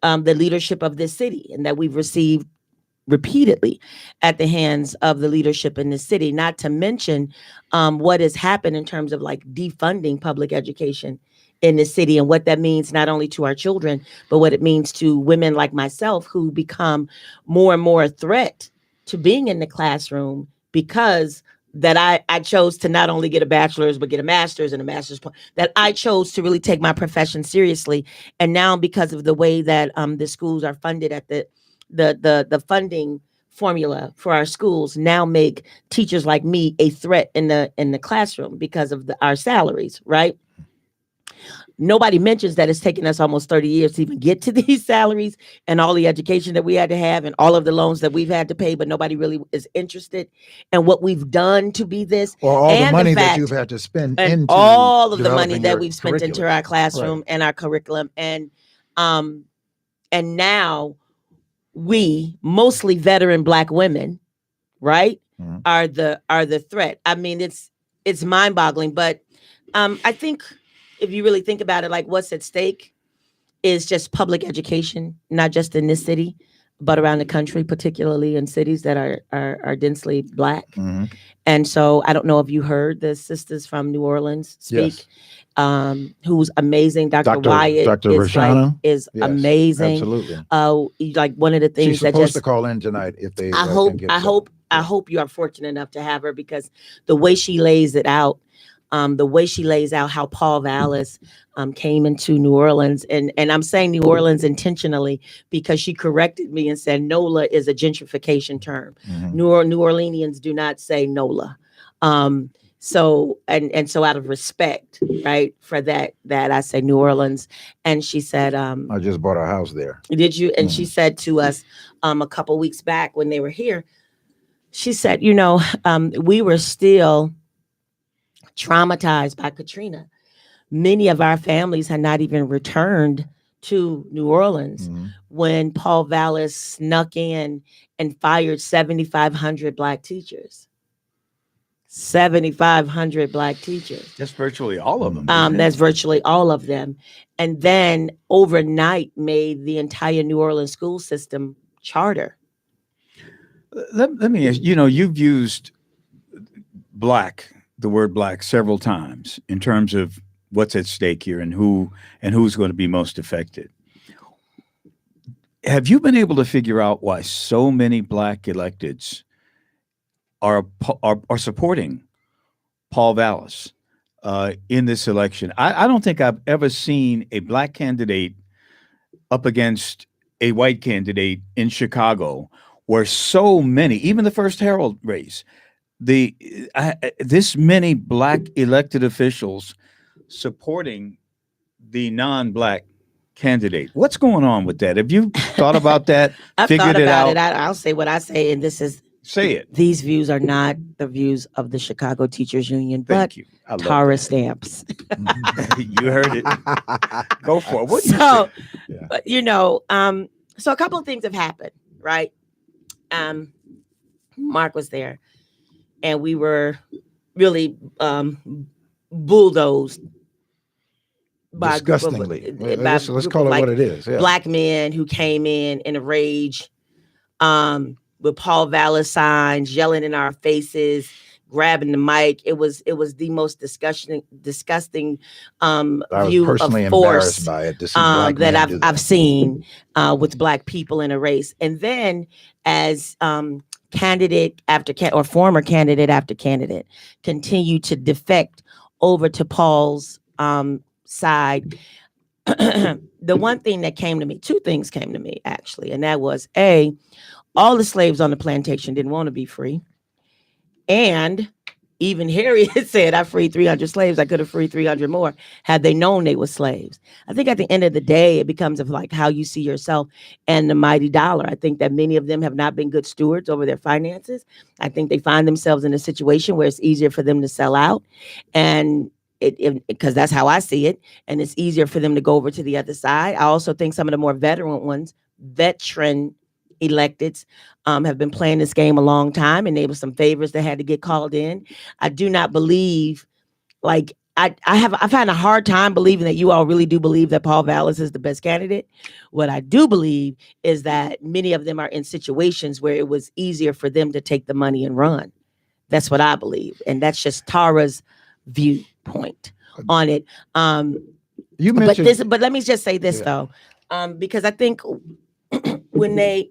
Speaker 4: the leadership of this city, and that we've received repeatedly at the hands of the leadership in this city, not to mention what has happened in terms of like defunding public education in the city, and what that means not only to our children, but what it means to women like myself who become more and more a threat to being in the classroom, because that I chose to not only get a bachelor's, but get a master's and a master's, that I chose to really take my profession seriously. And now, because of the way that the schools are funded at the funding formula for our schools now make teachers like me a threat in the classroom because of our salaries, right? Nobody mentions that it's taken us almost 30 years to even get to these salaries and all the education that we had to have and all of the loans that we've had to pay, but nobody really is interested in what we've done to be this.
Speaker 2: Or all the
Speaker 4: and
Speaker 2: money
Speaker 4: fact,
Speaker 2: that you've had to spend
Speaker 4: and
Speaker 2: into
Speaker 4: all of the money
Speaker 2: developing
Speaker 4: that
Speaker 2: your
Speaker 4: we've spent into
Speaker 2: curriculum.
Speaker 4: our classroom and our curriculum. And now we, mostly veteran Black women, right, are the threat. I mean, it's mind-boggling, but I think if you really think about it, like what's at stake is just public education, not just in this city, but around the country, particularly in cities that are densely Black. And so I don't know if you heard the sisters from New Orleans speak, who's amazing. Dr. Wyatt is amazing.
Speaker 2: Absolutely.
Speaker 4: Like one of the things
Speaker 2: she's supposed to call in tonight if they. I
Speaker 4: hope you are fortunate enough to have her, because the way she lays it out, how Paul Vallis came into New Orleans, and I'm saying New Orleans intentionally because she corrected me and said NOLA is a gentrification term. New Orleanians do not say NOLA. So out of respect, right, for that I say New Orleans. And she said,
Speaker 2: I just bought a house there.
Speaker 4: Did you? And she said to us a couple weeks back when they were here, she said, we were still traumatized by Katrina. Many of our families had not even returned to New Orleans when Paul Vallis snuck in and fired 7,500 Black teachers. 7,500 Black teachers.
Speaker 1: That's virtually all of them.
Speaker 4: That's virtually all of them. And then overnight made the entire New Orleans school system charter.
Speaker 1: Let me ask, you've used the word Black several times in terms of what's at stake here and who's going to be most affected. Have you been able to figure out why so many Black electeds are supporting Paul Vallis in this election? I don't think I've ever seen a Black candidate up against a white candidate in Chicago where so many, even the first Herald race, this many Black elected officials supporting the non-Black candidate. What's going on with that? Have you thought about that?
Speaker 4: I've thought about it. I'll say what I say, and this is
Speaker 1: say it.
Speaker 4: These views are not the views of the Chicago Teachers Union, but Tara Stamps.
Speaker 1: You heard it. Go for it. What
Speaker 4: you say? So a couple of things have happened, right? Mark was there, and we were really bulldozed by
Speaker 2: disgustingly. Let's call it what it is. Yeah.
Speaker 4: Black men who came in a rage, with Paul Vallis signs, yelling in our faces, grabbing the mic. It was the most disgusting view of force
Speaker 2: by it,
Speaker 4: that I've seen with Black people in a race. And then as candidate or former candidate after candidate continue to defect over to Paul's side, the one thing that came to me, two things came to me actually, and that was all the slaves on the plantation didn't want to be free, and Even Harriet said, I freed 300 slaves. I could have freed 300 more had they known they were slaves. I think at the end of the day, it becomes of like how you see yourself and the mighty dollar. I think that many of them have not been good stewards over their finances. I think they find themselves in a situation where it's easier for them to sell out. And because that's how I see it. And it's easier for them to go over to the other side. I also think some of the more veteran electeds have been playing this game a long time, and there were some favors that had to get called in. I do not believe, like, I've had a hard time believing that you all really do believe that Paul Vallis is the best candidate. What I do believe is that many of them are in situations where it was easier for them to take the money and run. That's what I believe. And that's just Tara's viewpoint on it.
Speaker 2: You mentioned,
Speaker 4: But let me just say this though, because I think when they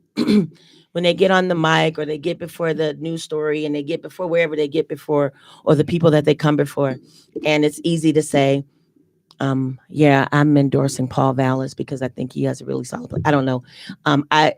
Speaker 4: get on the mic or they get before the news story and they get before wherever they get before, or the people that they come before, and it's easy to say, yeah, I'm endorsing Paul Vallis because I think he has a really solid plan. I don't know.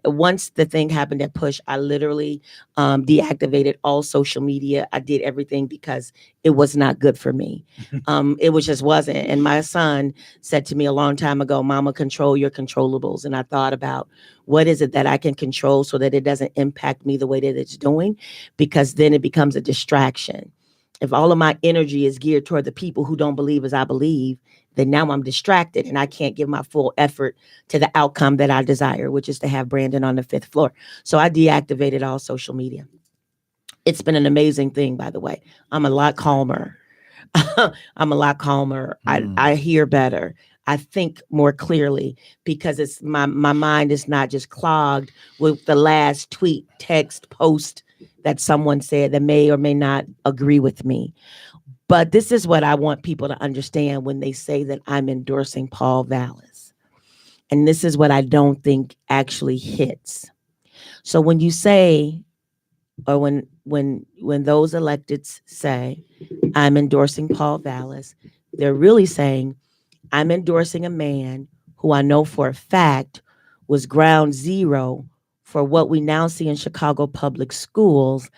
Speaker 4: Once the thing happened at Push, I literally deactivated all social media. I did everything because it was not good for me. It just wasn't. And my son said to me a long time ago, Mama, control your controllables. And I thought about what is it that I can control so that it doesn't impact me the way that it's doing, because then it becomes a distraction. If all of my energy is geared toward the people who don't believe as I believe, then now I'm distracted and I can't give my full effort to the outcome that I desire, which is to have Brandon on the 5th floor. So I deactivated all social media. It's been an amazing thing, by the way. I'm a lot calmer. I hear better. I think more clearly because it's my mind is not just clogged with the last tweet, text, post that someone said that may or may not agree with me. But this is what I want people to understand when they say that I'm endorsing Paul Vallis. And this is what I don't think actually hits. So when you say, or when those electeds say, I'm endorsing Paul Vallis, they're really saying, I'm endorsing a man who I know for a fact was ground zero for what we now see in Chicago public schools,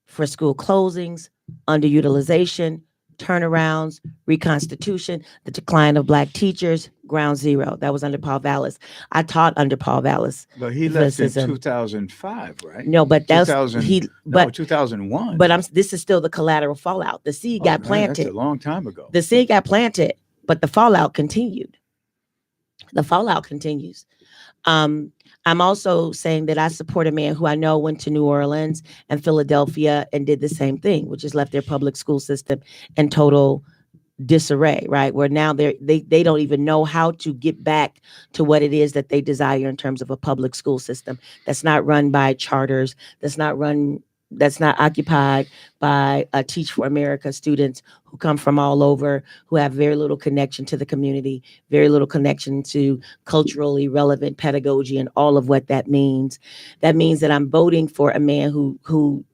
Speaker 4: for school closings, underutilization, turnarounds, reconstitution, the decline of Black teachers, ground zero. That was under Paul Vallis. I taught under Paul Vallis.
Speaker 1: But he left in 2005, right?
Speaker 4: No, but that's
Speaker 1: 2001.
Speaker 4: But this is still the collateral fallout. The seed got planted.
Speaker 1: That's a long time ago.
Speaker 4: The seed got planted, but the fallout continued. The fallout continues. I'm also saying that I support a man who I know went to New Orleans and Philadelphia and did the same thing, which has left their public school system in total disarray, right? Where now they don't even know how to get back to what it is that they desire in terms of a public school system that's not run by charters, that's not occupied by Teach for America students who come from all over, who have very little connection to the community, very little connection to culturally relevant pedagogy and all of what that means. That means that I'm voting for a man who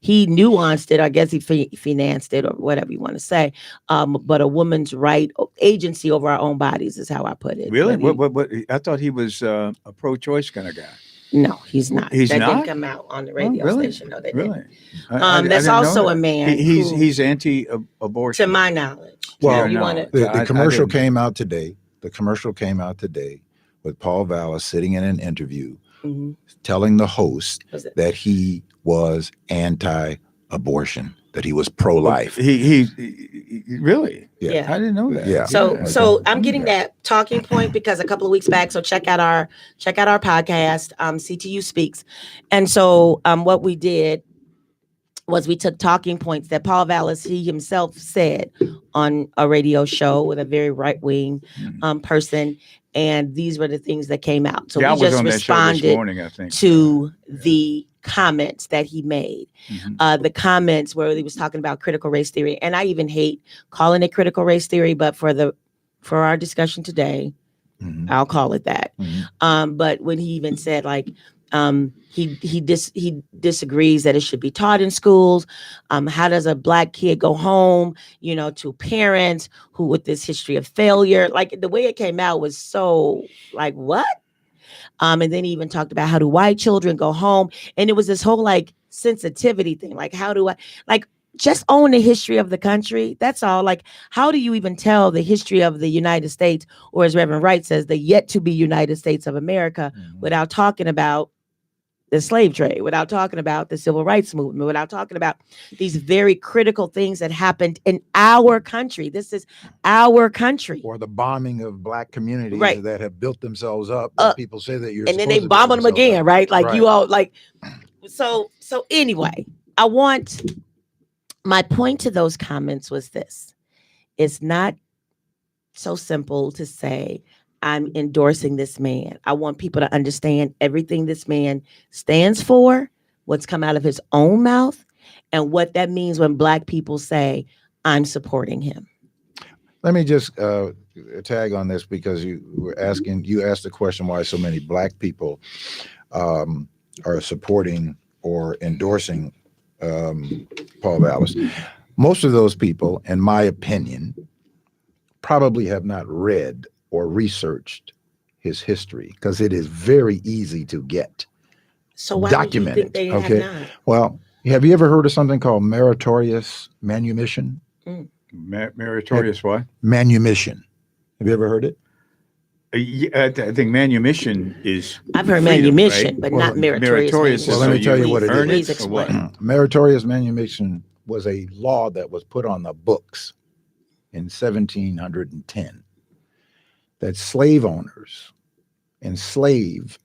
Speaker 4: he nuanced it, I guess he financed it, or whatever you want to say, but a woman's right agency over our own bodies is how I put it.
Speaker 1: Really? What? I thought he was a pro-choice kind of guy.
Speaker 4: No, he's not.
Speaker 1: He's
Speaker 4: that
Speaker 1: not?
Speaker 4: didn't come out on the radio station. No, they
Speaker 1: really?
Speaker 4: didn't. That's also a man.
Speaker 1: He's anti-abortion.
Speaker 4: To my knowledge.
Speaker 2: Well,
Speaker 1: no.
Speaker 2: The commercial came out today. The commercial came out today with Paul Vallis sitting in an interview, telling the host that he was anti-abortion, that he was pro-life.
Speaker 1: He really?
Speaker 2: Yeah.
Speaker 1: I didn't know that.
Speaker 2: Yeah.
Speaker 4: So I'm getting that talking point because a couple of weeks back, so check out our podcast, CTU Speaks. And so what we did was we took talking points that Paul Vallis, he himself said on a radio show with a very right-wing person. And these were the things that came out. So we just responded
Speaker 1: this morning, I think,
Speaker 4: to the comments that he made. The comments where he was talking about critical race theory. And I even hate calling it critical race theory, but for our discussion today, I'll call it that. But when he even said like, he disagrees that it should be taught in schools. How does a Black kid go home, to parents who with this history of failure? Like the way it came out was so like, what? And then he even talked about how do white children go home? And it was this whole like sensitivity thing. Like, how do I, like, just own the history of the country? That's all. Like, how do you even tell the history of the United States, or as Reverend Wright says, the yet to be United States of America, without talking about the slave trade, without talking about the civil rights movement, without talking about these very critical things that happened in our country? This is our country.
Speaker 2: Or the bombing of Black communities
Speaker 4: Right.
Speaker 2: that have built themselves up. That people say that you're
Speaker 4: And then they
Speaker 2: supposed to
Speaker 4: bomb
Speaker 2: build
Speaker 4: them again,
Speaker 2: themselves
Speaker 4: right?
Speaker 2: up.
Speaker 4: Like
Speaker 2: Right.
Speaker 4: you all like. So anyway, my point to those comments was this: it's not so simple to say I'm endorsing this man. I want people to understand everything this man stands for, what's come out of his own mouth, and what that means when Black people say I'm supporting him.
Speaker 2: Let me just tag on this, because you asked the question why so many Black people are supporting or endorsing Paul Vallis. Most of those people, in my opinion, probably have not read or researched his history, because it is very easy to get.
Speaker 4: So why
Speaker 2: documented.
Speaker 4: would you think they
Speaker 2: Okay.
Speaker 4: have not?
Speaker 2: Well, have you ever heard of something called meritorious manumission?
Speaker 1: Meritorious what?
Speaker 2: Manumission. Have you ever heard it?
Speaker 1: I think manumission is.
Speaker 4: I've heard
Speaker 1: freedom,
Speaker 4: manumission,
Speaker 1: right?
Speaker 4: but
Speaker 2: Well,
Speaker 4: not meritorious.
Speaker 1: meritorious is
Speaker 2: Well,
Speaker 1: so
Speaker 2: let me tell you what it
Speaker 1: earn
Speaker 4: Please
Speaker 1: it or what?
Speaker 4: explain.
Speaker 2: Meritorious manumission was a law that was put on the books in 1710 that slave owners, enslaved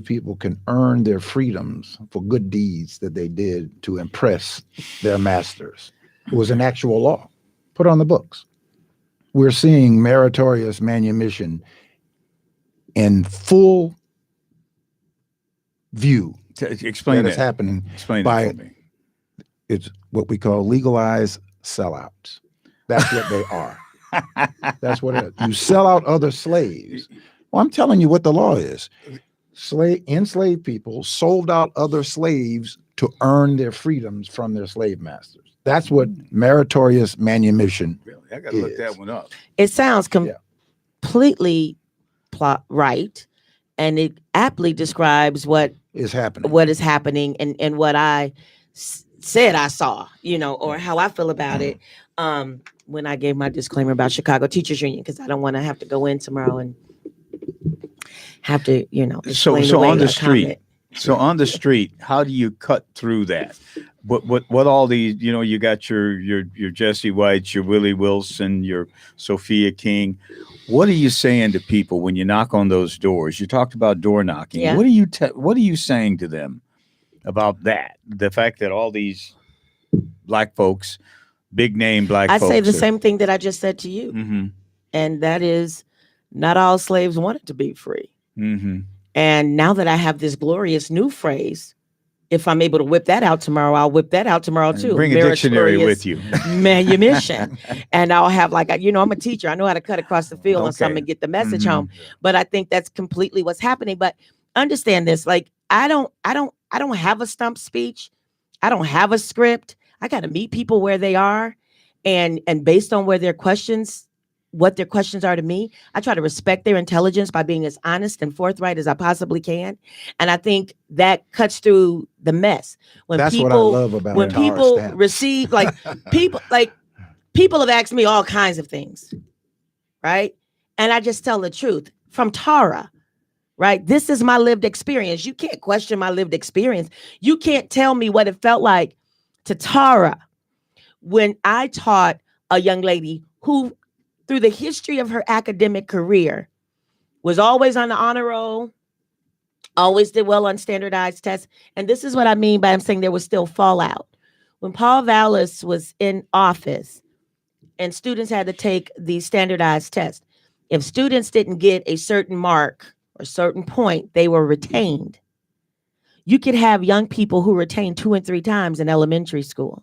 Speaker 2: people can earn their freedoms for good deeds that they did to impress their masters. It was an actual law put on the books. We're seeing meritorious manumission in full view.
Speaker 1: Explain
Speaker 2: that is
Speaker 1: that.
Speaker 2: happening.
Speaker 1: Explain
Speaker 2: by-
Speaker 1: that for me.
Speaker 2: It's what we call legalized sellouts. That's what they are. That's what it is. You sell out other slaves. Well, I'm telling you what the law is. Enslaved people sold out other slaves to earn their freedoms from their slave masters. That's what meritorious manumission.
Speaker 1: Really? I got to look that one up.
Speaker 4: It sounds completely right, and it aptly describes what
Speaker 2: is happening.
Speaker 4: is happening, and what I said I saw, or how I feel about it. When I gave my disclaimer about Chicago Teachers Union, because I don't want to have to go in tomorrow and have to, explain
Speaker 1: So
Speaker 4: away
Speaker 1: on the
Speaker 4: a
Speaker 1: street.
Speaker 4: comment.
Speaker 1: So on the street, how do you cut through that? What all these, you got your Jesse Whites, your Willie Wilson, your Sophia King. What are you saying to people when you knock on those doors? You talked about door knocking.
Speaker 4: Yeah.
Speaker 1: What are you saying to them about that? The fact that all these Black folks, big name Black folks.
Speaker 4: I say the same thing that I just said to you.
Speaker 1: Mm-hmm.
Speaker 4: And that is, not all slaves wanted to be free.
Speaker 1: Mm-hmm.
Speaker 4: And now that I have this glorious new phrase, if I'm able to whip that out tomorrow, I'll whip that out tomorrow too.
Speaker 1: Bring a dictionary with you.
Speaker 4: Manumission. And I'll have I'm a teacher. I know how to cut across the field on something and get the message home. But I think that's completely what's happening. But understand this, like, I don't have a stump speech. I don't have a script. I got to meet people where they are, and based on what their questions are to me, I try to respect their intelligence by being as honest and forthright as I possibly can. And I think that cuts through the mess.
Speaker 2: That's what I love about
Speaker 4: when
Speaker 2: Tara
Speaker 4: people
Speaker 2: Stamps.
Speaker 4: receive, people have asked me all kinds of things, right? And I just tell the truth from Tara. Right? This is my lived experience. You can't question my lived experience. You can't tell me what it felt like to Tara when I taught a young lady who, through the history of her academic career, was always on the honor roll, always did well on standardized tests. And this is what I mean by I'm saying there was still fallout. When Paul Vallis was in office and students had to take the standardized test, if students didn't get a certain mark or a certain point, they were retained. You could have young people who retain 2 and 3 times in elementary school.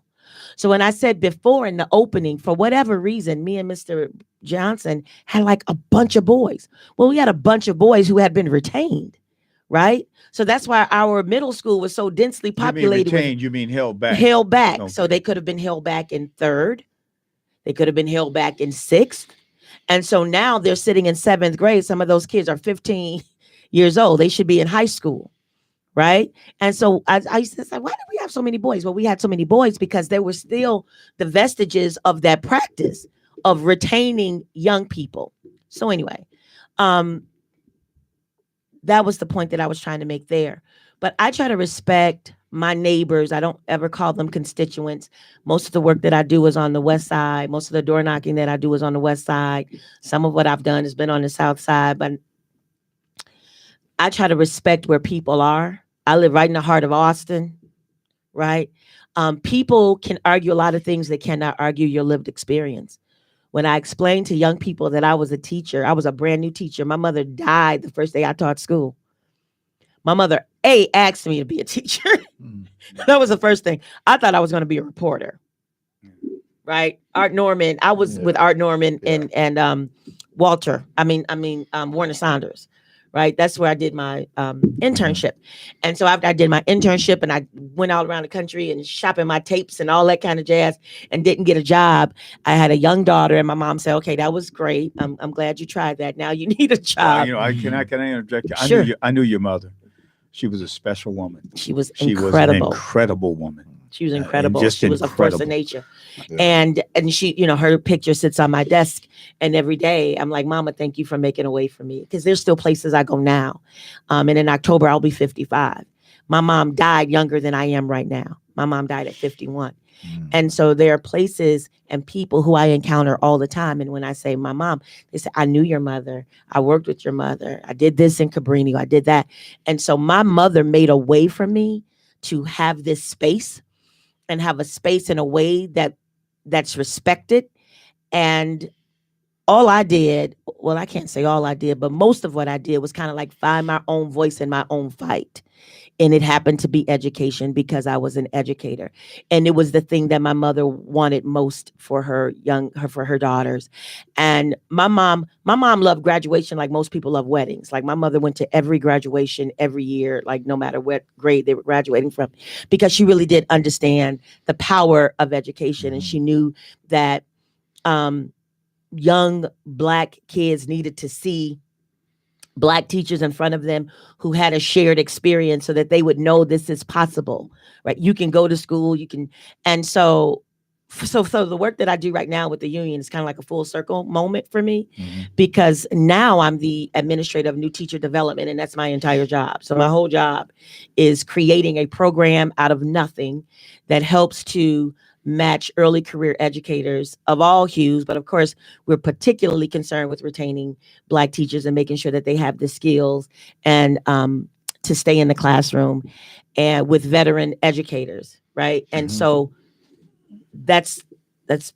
Speaker 4: So when I said before in the opening, for whatever reason, me and Mr. Johnson had like a bunch of boys. Well, we had a bunch of boys who had been retained, right? So that's why our middle school was so densely populated.
Speaker 1: You mean retained, you mean held back.
Speaker 4: Held back.
Speaker 1: Okay.
Speaker 4: So they could have been held back in 3rd. They could have been held back in 6th. And so now they're sitting in 7th grade. Some of those kids are 15 years old. They should be in high school, right? And so I used to say, why do we have so many boys? Well, we had so many boys because there were still the vestiges of that practice of retaining young people. So anyway, that was the point that I was trying to make there. But I try to respect my neighbors. I don't ever call them constituents. Most of the work that I do is on the west side. Most of the door knocking that I do is on the west side. Some of what I've done has been on the south side, but I try to respect where people are. I live right in the heart of Austin, right? People can argue a lot of things. They cannot argue your lived experience. When I explained to young people that I was a teacher, I was a brand new teacher. My mother died the first day I taught school. My mother, asked me to be a teacher. That was the first thing. I thought I was going to be a reporter, right? Art Norman. I was with Art Norman and Walter. Warner Saunders, right? That's where I did my internship. And so after I did my internship and I went all around the country and shopping my tapes and all that kind of jazz and didn't get a job, I had a young daughter and my mom said, okay, that was great. I'm glad you tried that. Now you need a job.
Speaker 1: Can I interject?
Speaker 4: Sure.
Speaker 1: I knew your mother. She was a special woman.
Speaker 4: She was
Speaker 1: incredible.
Speaker 4: incredible.
Speaker 1: Was an incredible woman.
Speaker 4: She was incredible.
Speaker 1: Just
Speaker 4: she was a force of nature. Yeah. And she, her picture sits on my desk. And every day I'm like, Mama, thank you for making a way for me. Because there's still places I go now. And in October, I'll be 55. My mom died younger than I am right now. My mom died at 51. And so there are places and people who I encounter all the time. And when I say my mom, they say, I knew your mother. I worked with your mother. I did this in Cabrini. I did that. And so my mother made a way for me to have this space and have a space in a way that's respected. And all I did, well, I can't say all I did, but most of what I did was kind of like find my own voice in my own fight. And it happened to be education because I was an educator. And it was the thing that my mother wanted most for her daughters. And my mom loved graduation like most people love weddings. Like my mother went to every graduation every year, like no matter what grade they were graduating from, because she really did understand the power of education. And she knew that young Black kids needed to see Black teachers in front of them who had a shared experience so that they would know this is possible, right? You can go to school, you can. And so the work that I do right now with the union is kind of like a full circle moment for me, because now I'm the administrator of new teacher development, and that's my entire job. So my whole job is creating a program out of nothing that helps to match early career educators of all hues. But of course, we're particularly concerned with retaining Black teachers and making sure that they have the skills and to stay in the classroom, and with veteran educators, right? And so that's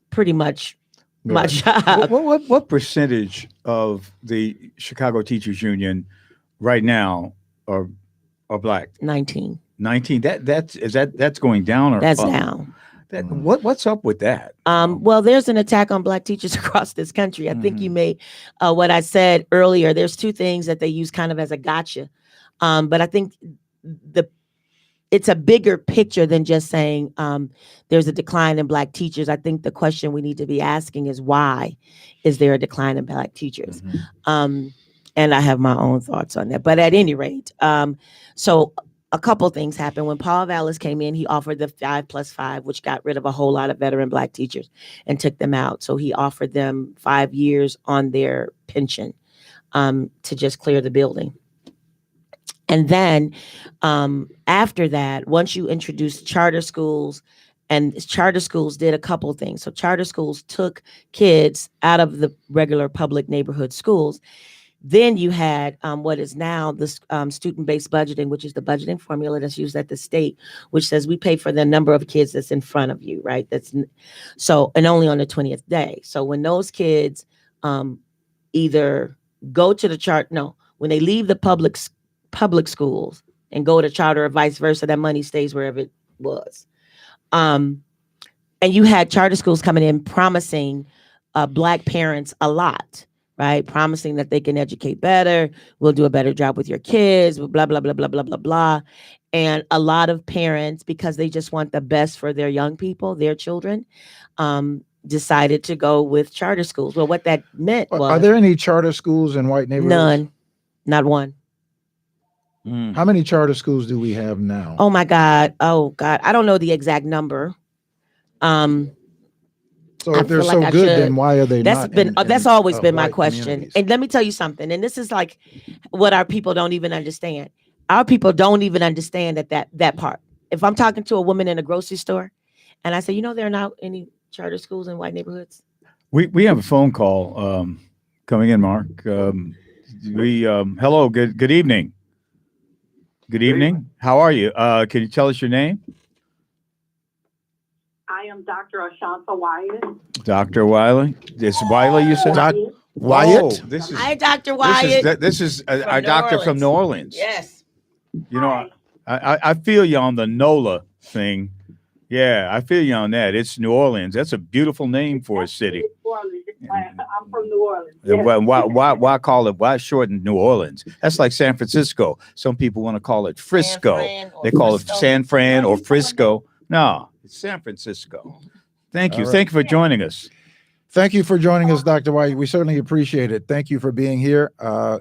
Speaker 4: pretty much my job.
Speaker 1: What percentage of the Chicago Teachers Union right now are Black?
Speaker 4: 19.
Speaker 1: 19. That's going down or
Speaker 4: that's
Speaker 1: up?
Speaker 4: Down.
Speaker 1: What's up with that?
Speaker 4: Well, there's an attack on Black teachers across this country. I think you may, what I said earlier, there's two things that they use kind of as a gotcha. But I think it's a bigger picture than just saying there's a decline in Black teachers. I think the question we need to be asking is, why is there a decline in Black teachers? And I have my own thoughts on that. But at any rate, so a couple things happened. When Paul Vallis came in, he offered the 5+5, which got rid of a whole lot of veteran Black teachers and took them out. So he offered them 5 years on their pension to just clear the building. And then after that, once you introduce charter schools, and charter schools did a couple things. So charter schools took kids out of the regular public neighborhood schools. Then you had what is now the student-based budgeting, which is the budgeting formula that's used at the state, which says we pay for the number of kids that's in front of you, right? So, and only on the 20th day. So when those kids either go to when they leave the public schools and go to charter or vice versa, that money stays wherever it was. And you had charter schools coming in promising Black parents a lot. Right, promising that they can educate better, we'll do a better job with your kids, blah, blah, blah, blah, blah, blah, blah. And a lot of parents, because they just want the best for their young people, their children, decided to go with charter schools. Well, what that meant was...
Speaker 2: Are there any charter schools in white neighborhoods?
Speaker 4: None, not one.
Speaker 2: How many charter schools do we have now?
Speaker 4: Oh my God. I don't know the exact number.
Speaker 2: So
Speaker 4: I
Speaker 2: if they're
Speaker 4: feel
Speaker 2: so
Speaker 4: like I
Speaker 2: good,
Speaker 4: should.
Speaker 2: then why are they
Speaker 4: That's
Speaker 2: not?
Speaker 4: been that's always been my
Speaker 2: white
Speaker 4: question.
Speaker 2: communities?
Speaker 4: And let me tell you something. And this is like what our people don't even understand. Our people don't even understand that part. If I'm talking to a woman in a grocery store, and I say, there are not any charter schools in white neighborhoods.
Speaker 1: We have a phone call coming in, Mark. Hello, good evening. Good evening. How are you? Can you tell us your name?
Speaker 5: I am Dr. Ashanta Wyatt.
Speaker 1: Dr. Wiley. It's Wiley, you said?
Speaker 2: Wyatt?
Speaker 1: Oh, this is
Speaker 4: Hi, Dr. Wyatt.
Speaker 1: This is
Speaker 4: From
Speaker 1: our
Speaker 4: New
Speaker 1: doctor from
Speaker 4: Orleans.
Speaker 1: New Orleans.
Speaker 4: Yes.
Speaker 1: I feel you on the NOLA thing. Yeah, I feel you on that. It's New Orleans. That's a beautiful name for a city.
Speaker 5: New Orleans. I'm from New Orleans.
Speaker 1: And why call it? Why shorten New Orleans? That's like San Francisco. Some people want to call it Frisco. They call it San Fran or Frisco. No, it's San Francisco. Thank you.
Speaker 2: All right.
Speaker 1: Thank you for joining us.
Speaker 2: Thank you for joining us, Dr. White. We certainly appreciate it. Thank you for being here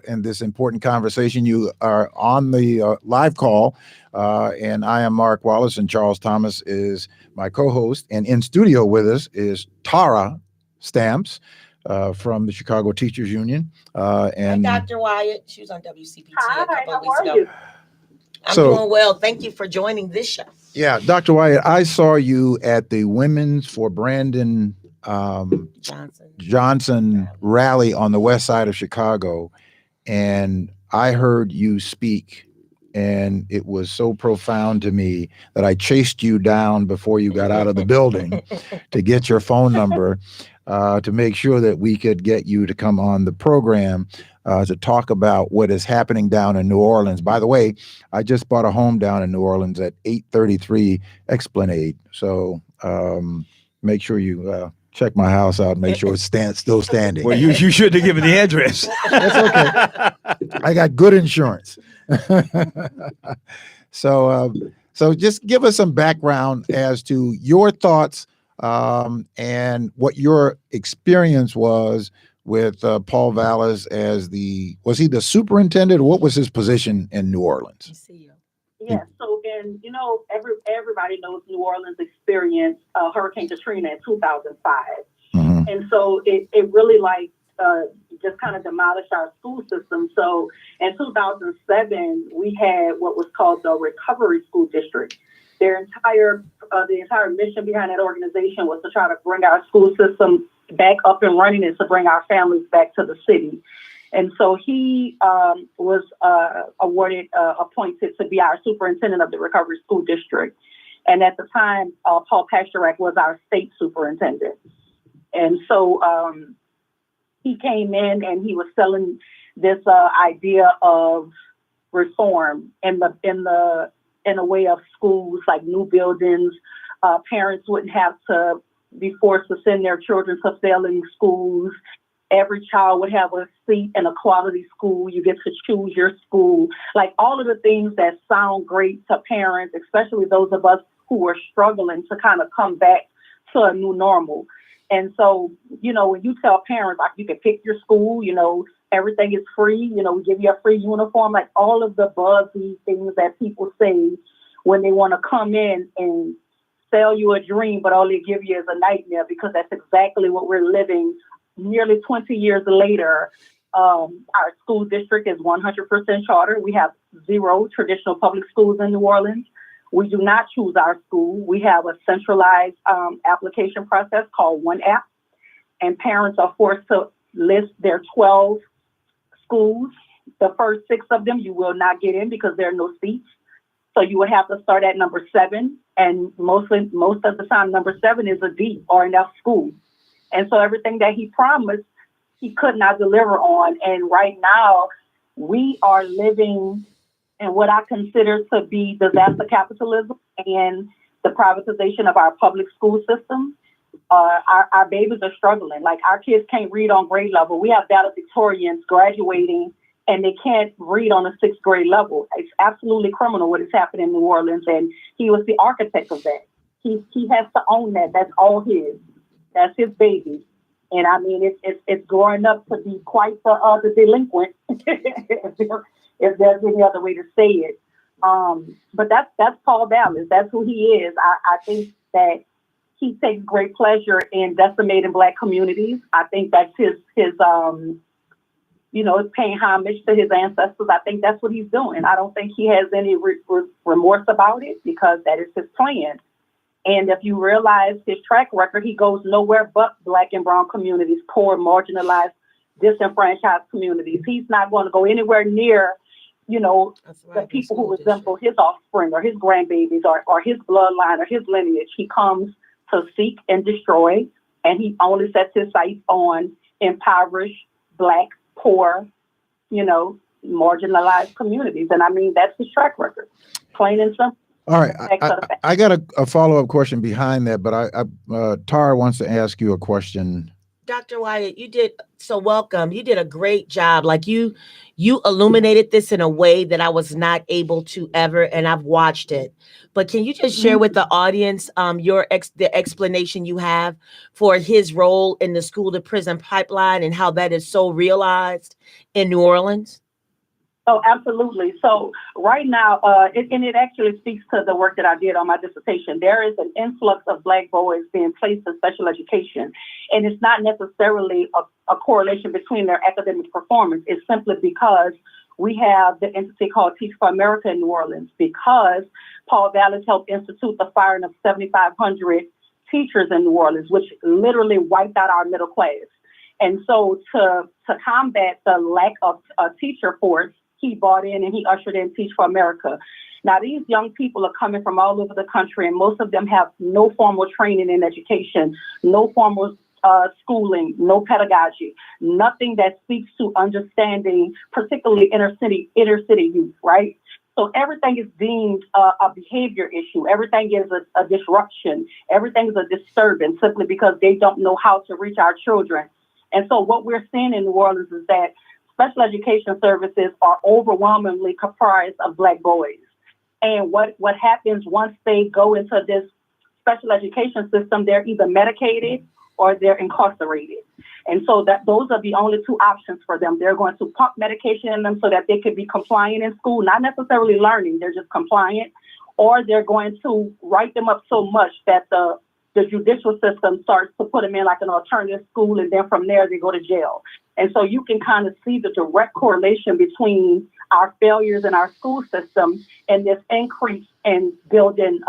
Speaker 2: in this important conversation. You are on the live call, and I am Mark Wallace, and Charles Thomas is my co-host. And in studio with us is Tara Stamps from the Chicago Teachers Union. And
Speaker 4: Dr. Wyatt. She was on WCPT
Speaker 5: Hi,
Speaker 4: a couple of
Speaker 5: how
Speaker 4: weeks
Speaker 5: are
Speaker 4: ago.
Speaker 5: you?
Speaker 4: I'm
Speaker 2: So-
Speaker 4: doing well. Thank you for joining this show.
Speaker 2: yeah, Dr. Wyatt, I saw you at the Women's for Brandon Johnson rally on the west side of Chicago, and I heard you speak, and it was so profound to me that I chased you down before you got out of the building to get your phone number to make sure that we could get you to come on the program to talk about what is happening down in New Orleans. By the way, I just bought a home down in New Orleans at 833 Esplanade, so make sure you check my house out and make sure it's still standing.
Speaker 1: Well, you should have given the address.
Speaker 2: That's okay. I got good insurance. So just give us some background as to your thoughts and what your experience was with Paul Vallis was he the superintendent, or what was his position in New Orleans?
Speaker 5: Yeah, so and everybody knows New Orleans experienced Hurricane Katrina in 2005,
Speaker 2: Mhm.
Speaker 5: and so it really just kind of demolished our school system. So in 2007, we had what was called the Recovery School District. The entire mission behind that organization was to try to bring our school system back up and running and to bring our families back to the city. And so he was appointed to be our superintendent of the Recovery School District. And at the time, Paul Pasterak was our state superintendent. And so he came in and he was selling this idea of reform in a way of schools, like new buildings. Parents wouldn't have to be forced to send their children to failing schools. Every child would have a seat in a quality school. You get to choose your school. Like all of the things that sound great to parents, especially those of us who are struggling to kind of come back to a new normal. And so, when you tell parents, like, you can pick your school, everything is free, we give you a free uniform, like all of the buzzy things that people say when they want to come in and sell you a dream, but all they give you is a nightmare, because that's exactly what we're living nearly 20 years later. Our school district is 100% charter. We have 0 traditional public schools in New Orleans. We do not choose our school. We have a centralized application process called One App, and parents are forced to list their 12 schools. The first 6 of them you will not get in because there are no seats. So you would have to start at number 7, and most of the time, number 7 is a D or an F school. And so everything that he promised, he could not deliver on. And right now, we are living in what I consider to be disaster capitalism and the privatization of our public school system. Our babies are struggling. Like, our kids can't read on grade level. We have valedictorians graduating and they can't read on a 6th grade level. It's absolutely criminal what is happening in New Orleans. And he was the architect of that. He has to own that. That's all his. That's his baby. And I mean, it's growing up to be quite the delinquent, if there's any other way to say it. But that's Paul Dallas. That's who he is. I think that he takes great pleasure in decimating Black communities. I think that's his is paying homage to his ancestors. I think that's what he's doing. I don't think he has any remorse about it, because that is his plan. And if you realize his track record, he goes nowhere but Black and brown communities, poor, marginalized, disenfranchised communities. He's not going to go anywhere near, the people who resemble his offspring or his grandbabies or his bloodline or his lineage. He comes to seek and destroy, and he only sets his sights on impoverished, Black, poor, marginalized communities. And I mean, that's his track record, plain and simple.
Speaker 2: All right, I got a follow-up question behind that, but Tara wants to ask you a question.
Speaker 4: Dr. Wyatt, welcome. You did a great job. Like you illuminated this in a way that I was not able to ever, and I've watched it. But can you just share with the audience the explanation you have for his role in the school to prison pipeline and how that is so realized in New Orleans?
Speaker 5: Oh, absolutely. So right now, it actually speaks to the work that I did on my dissertation. There is an influx of Black boys being placed in special education, and it's not necessarily a correlation between their academic performance. It's simply because we have the entity called Teach for America in New Orleans, because Paul Dallas helped institute the firing of 7,500 teachers in New Orleans, which literally wiped out our middle class. And so to combat the lack of a teacher force, he bought in and he ushered in Teach for America. Now, these young people are coming from all over the country, and most of them have no formal training in education, no formal schooling, no pedagogy, nothing that speaks to understanding, particularly inner city youth, right? So everything is deemed a behavior issue. Everything is a disruption. Everything is a disturbance simply because they don't know how to reach our children. And so what we're seeing in New Orleans is that special education services are overwhelmingly comprised of Black boys. And what happens once they go into this special education system, they're either medicated or they're incarcerated. And so those are the only two options for them. They're going to pump medication in them so that they can be compliant in school, not necessarily learning, they're just compliant, or they're going to write them up so much that the judicial system starts to put them in like an alternative school, and then from there they go to jail. And so you can kind of see the direct correlation between our failures in our school system and this increase in building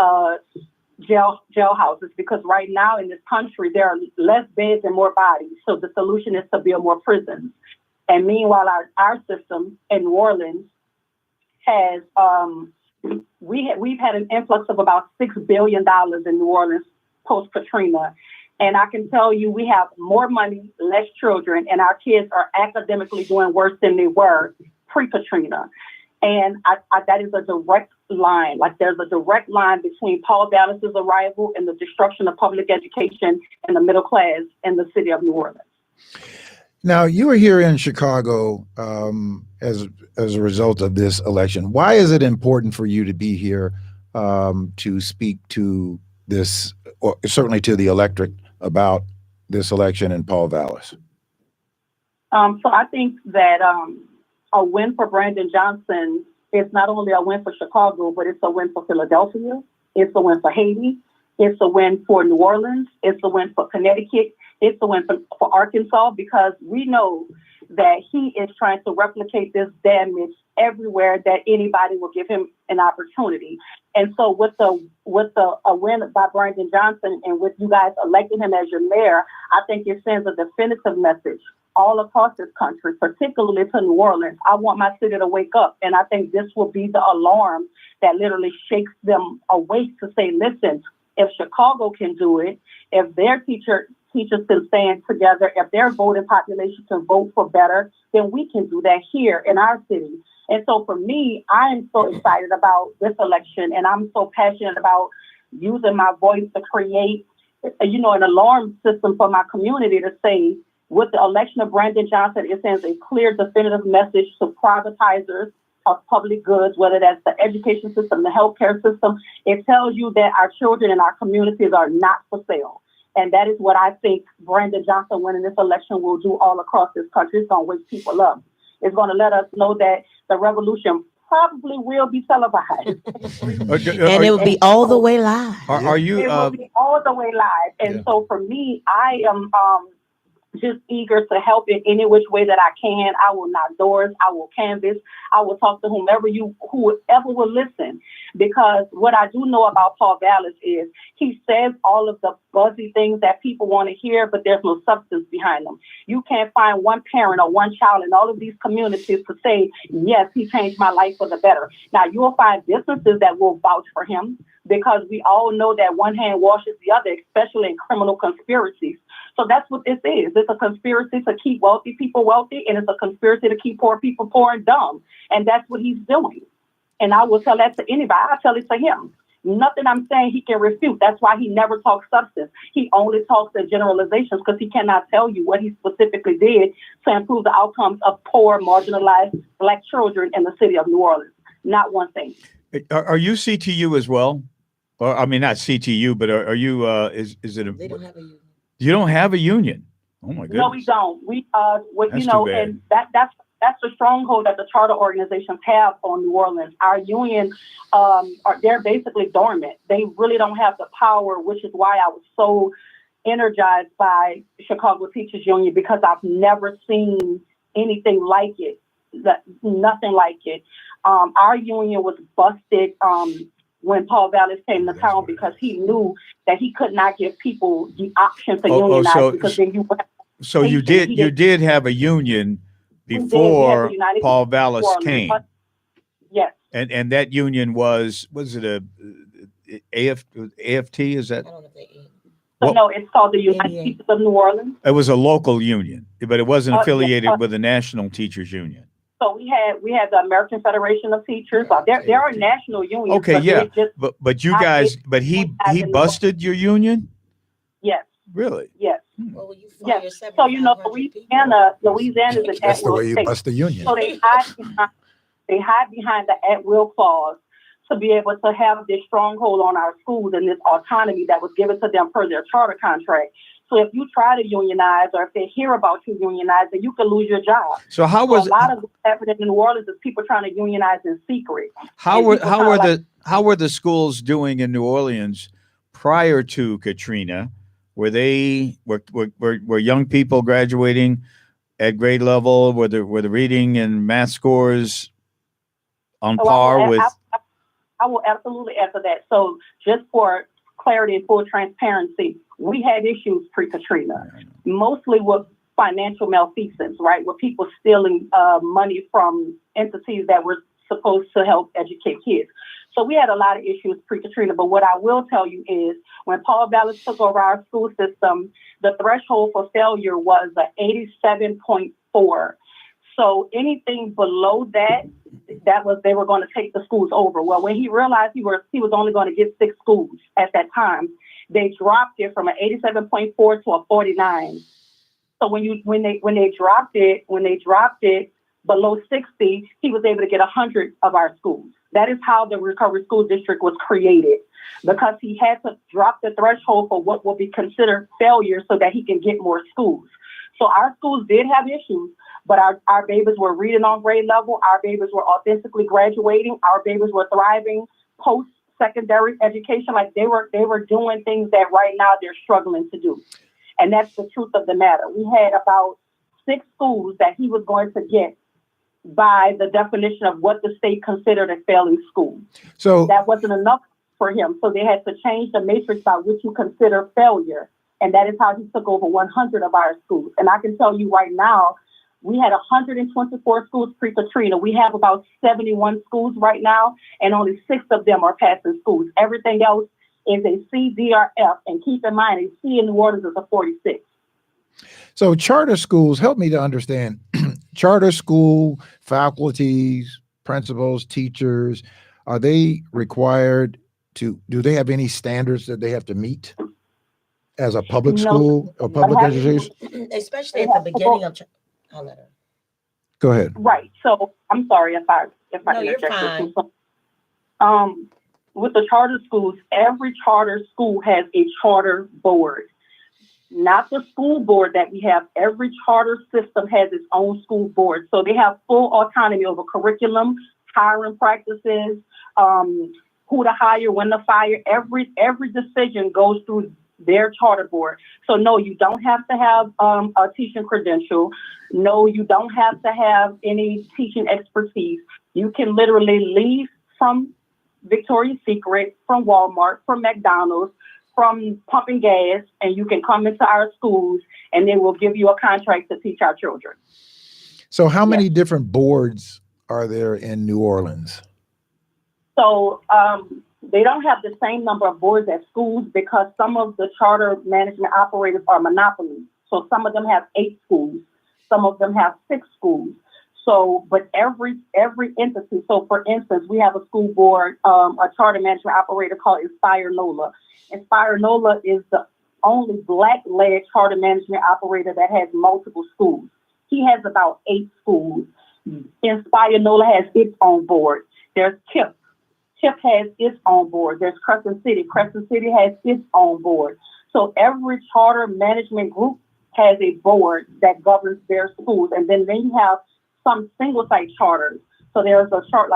Speaker 5: jailhouses, because right now in this country, there are less beds and more bodies. So the solution is to build more prisons. And meanwhile, our system in New Orleans has, we've had an influx of about $6 billion in New Orleans post-Katrina. And I can tell you, we have more money, less children, and our kids are academically doing worse than they were pre-Katrina. And that is a direct line. Like, there's a direct line between Paul Dallas's arrival and the destruction of public education and the middle class in the city of New Orleans.
Speaker 2: Now, you are here in Chicago as a result of this election. Why is it important for you to be here to speak to this, or certainly to the electorate, about this election and Paul Dallas?
Speaker 5: So I think that a win for Brandon Johnson is not only a win for Chicago, but it's a win for Philadelphia. It's a win for Haiti. It's a win for New Orleans. It's a win for Connecticut. It's a win for Arkansas, because we know that he is trying to replicate this damage everywhere that anybody will give him an opportunity. And so with a win by Brandon Johnson, and with you guys electing him as your mayor, I think it sends a definitive message all across this country, particularly to New Orleans. I want my city to wake up. And I think this will be the alarm that literally shakes them awake to say, listen, if Chicago can do it, if their teachers can stand together, if their voting population can vote for better, then we can do that here in our city. And so for me, I am so excited about this election, and I'm so passionate about using my voice to create, an alarm system for my community to say, with the election of Brandon Johnson, it sends a clear, definitive message to privatizers of public goods, whether that's the education system, the healthcare system. It tells you that our children and our communities are not for sale. And that is what I think Brandon Johnson winning this election will do all across this country. It's going to wake people up. It's going to let us know that the revolution probably will be televised.
Speaker 4: And it will be all the way live.
Speaker 1: Are you?
Speaker 5: It will be all the way live. And so for me, I am just eager to help in any which way that I can. I will knock doors. I will canvass. I will talk to whoever will listen. Because what I do know about Paul Vallis is he says all of the buzzy things that people want to hear, but there's no substance behind them. You can't find one parent or one child in all of these communities to say, yes, he changed my life for the better. Now, you will find businesses that will vouch for him, because we all know that one hand washes the other, especially in criminal conspiracies. So that's what this is. It's a conspiracy to keep wealthy people wealthy, and it's a conspiracy to keep poor people poor and dumb. And that's what he's doing. And I will tell that to anybody. I'll tell it to him. Nothing I'm saying he can refute. That's why he never talks substance. He only talks in generalizations, because he cannot tell you what he specifically did to improve the outcomes of poor, marginalized Black children in the city of New Orleans. Not one thing.
Speaker 1: Are you CTU as well? Or, I mean, not CTU, but are you? Is it a?
Speaker 4: They don't have a union.
Speaker 1: You don't have a union. Oh my goodness.
Speaker 5: No, we don't. We
Speaker 1: That's too bad.
Speaker 5: and that's the stronghold that the charter organizations have on New Orleans. Our union, they're basically dormant. They really don't have the power, which is why I was so energized by Chicago Teachers Union, because I've never seen anything like it. Nothing like it. Our union was busted when Paul Vallis came to town, because he knew that he could not give people the option to unionize, because then you.
Speaker 1: So you did have a union before Paul Vallis came.
Speaker 5: Yes.
Speaker 1: And that union was it a AFT? Is that?
Speaker 4: I don't know if they
Speaker 5: No, it's called the United Teachers of New Orleans.
Speaker 1: It was a local union, but it wasn't affiliated with the National Teachers Union.
Speaker 5: So we had the American Federation of Teachers. There are national unions.
Speaker 1: Okay, yeah, but you guys, he busted your union?
Speaker 5: Yes.
Speaker 1: Really?
Speaker 5: Yes.
Speaker 4: Well, you
Speaker 5: yes. So Louisiana is an
Speaker 2: That's the
Speaker 5: at-will
Speaker 2: way you
Speaker 5: state.
Speaker 2: bust the union.
Speaker 5: So they hide behind the at-will clause to be able to have this stronghold on our schools and this autonomy that was given to them per their charter contract. So if you try to unionize, or if they hear about you unionizing, you can lose your job.
Speaker 1: So how was
Speaker 5: a lot of what's happening in New Orleans is people trying to unionize in secret.
Speaker 1: How were the schools doing in New Orleans prior to Katrina? Were young people graduating at grade level? Were the reading and math scores on par with?
Speaker 5: I will absolutely answer that. So just for clarity and full transparency, we had issues pre-Katrina, mostly with financial malfeasance, right? With people stealing money from entities that were supposed to help educate kids. So we had a lot of issues pre-Katrina. But what I will tell you is when Paul Vallis took over our school system, the threshold for failure was 87.4. So anything below that they were going to take the schools over. Well, when he realized he was only going to get 6 schools at that time, they dropped it from an 87.4 to a 49. So when they dropped it below 60, he was able to get 100 of our schools. That is how the Recovery School District was created, because he had to drop the threshold for what will be considered failure so that he can get more schools. So our schools did have issues, but our babies were reading on grade level. Our babies were authentically graduating. Our babies were thriving post-secondary education. Like they were doing things that right now they're struggling to do. And that's the truth of the matter. We had about 6 schools that he was going to get by the definition of what the state considered a failing school. So that wasn't enough for him. So they had to change the matrix by which you consider failure. And that is how he took over 100 of our schools. And I can tell you right now, we had 124 schools pre-Katrina. We have about 71 schools right now, and only 6 of them are passing schools. Everything else is a C, D, or F. And keep in mind, a C in New Orleans is a 46.
Speaker 2: So charter schools, help me to understand, charter school faculties, principals, teachers, are they required do they have any standards that they have to meet as a public school or public education?
Speaker 4: Especially at the beginning of, I'll let her.
Speaker 2: Go ahead.
Speaker 5: Right. So I'm sorry if I
Speaker 4: No, you're fine.
Speaker 5: With the charter schools, every charter school has a charter board. not the school board that we have. Every charter system has its own school board. So they have full autonomy over curriculum, hiring practices, who to hire, when to fire. Every decision goes through their charter board. So no, you don't have to have a teaching credential. No, you don't have to have any teaching expertise. You can literally leave from Victoria's Secret, from Walmart, from McDonald's, from pumping gas, and you can come into our schools and they will give you a contract to teach our children.
Speaker 2: So how many different boards are there in New Orleans?
Speaker 5: So they don't have the same number of boards as schools because some of the charter management operators are monopolies. So some of them have 8 schools, some of them have 6 schools. So, but every entity. So, for instance, we have a school board, a charter management operator called Inspire NOLA. Inspire NOLA is the only Black-led charter management operator that has multiple schools. He has about 8 schools. Inspire NOLA has its own board. There's TIP. TIP has its own board. There's Crescent City. Crescent City has its own board. So every charter management group has a board that governs their schools. And then you have some single site charters. So there's a chart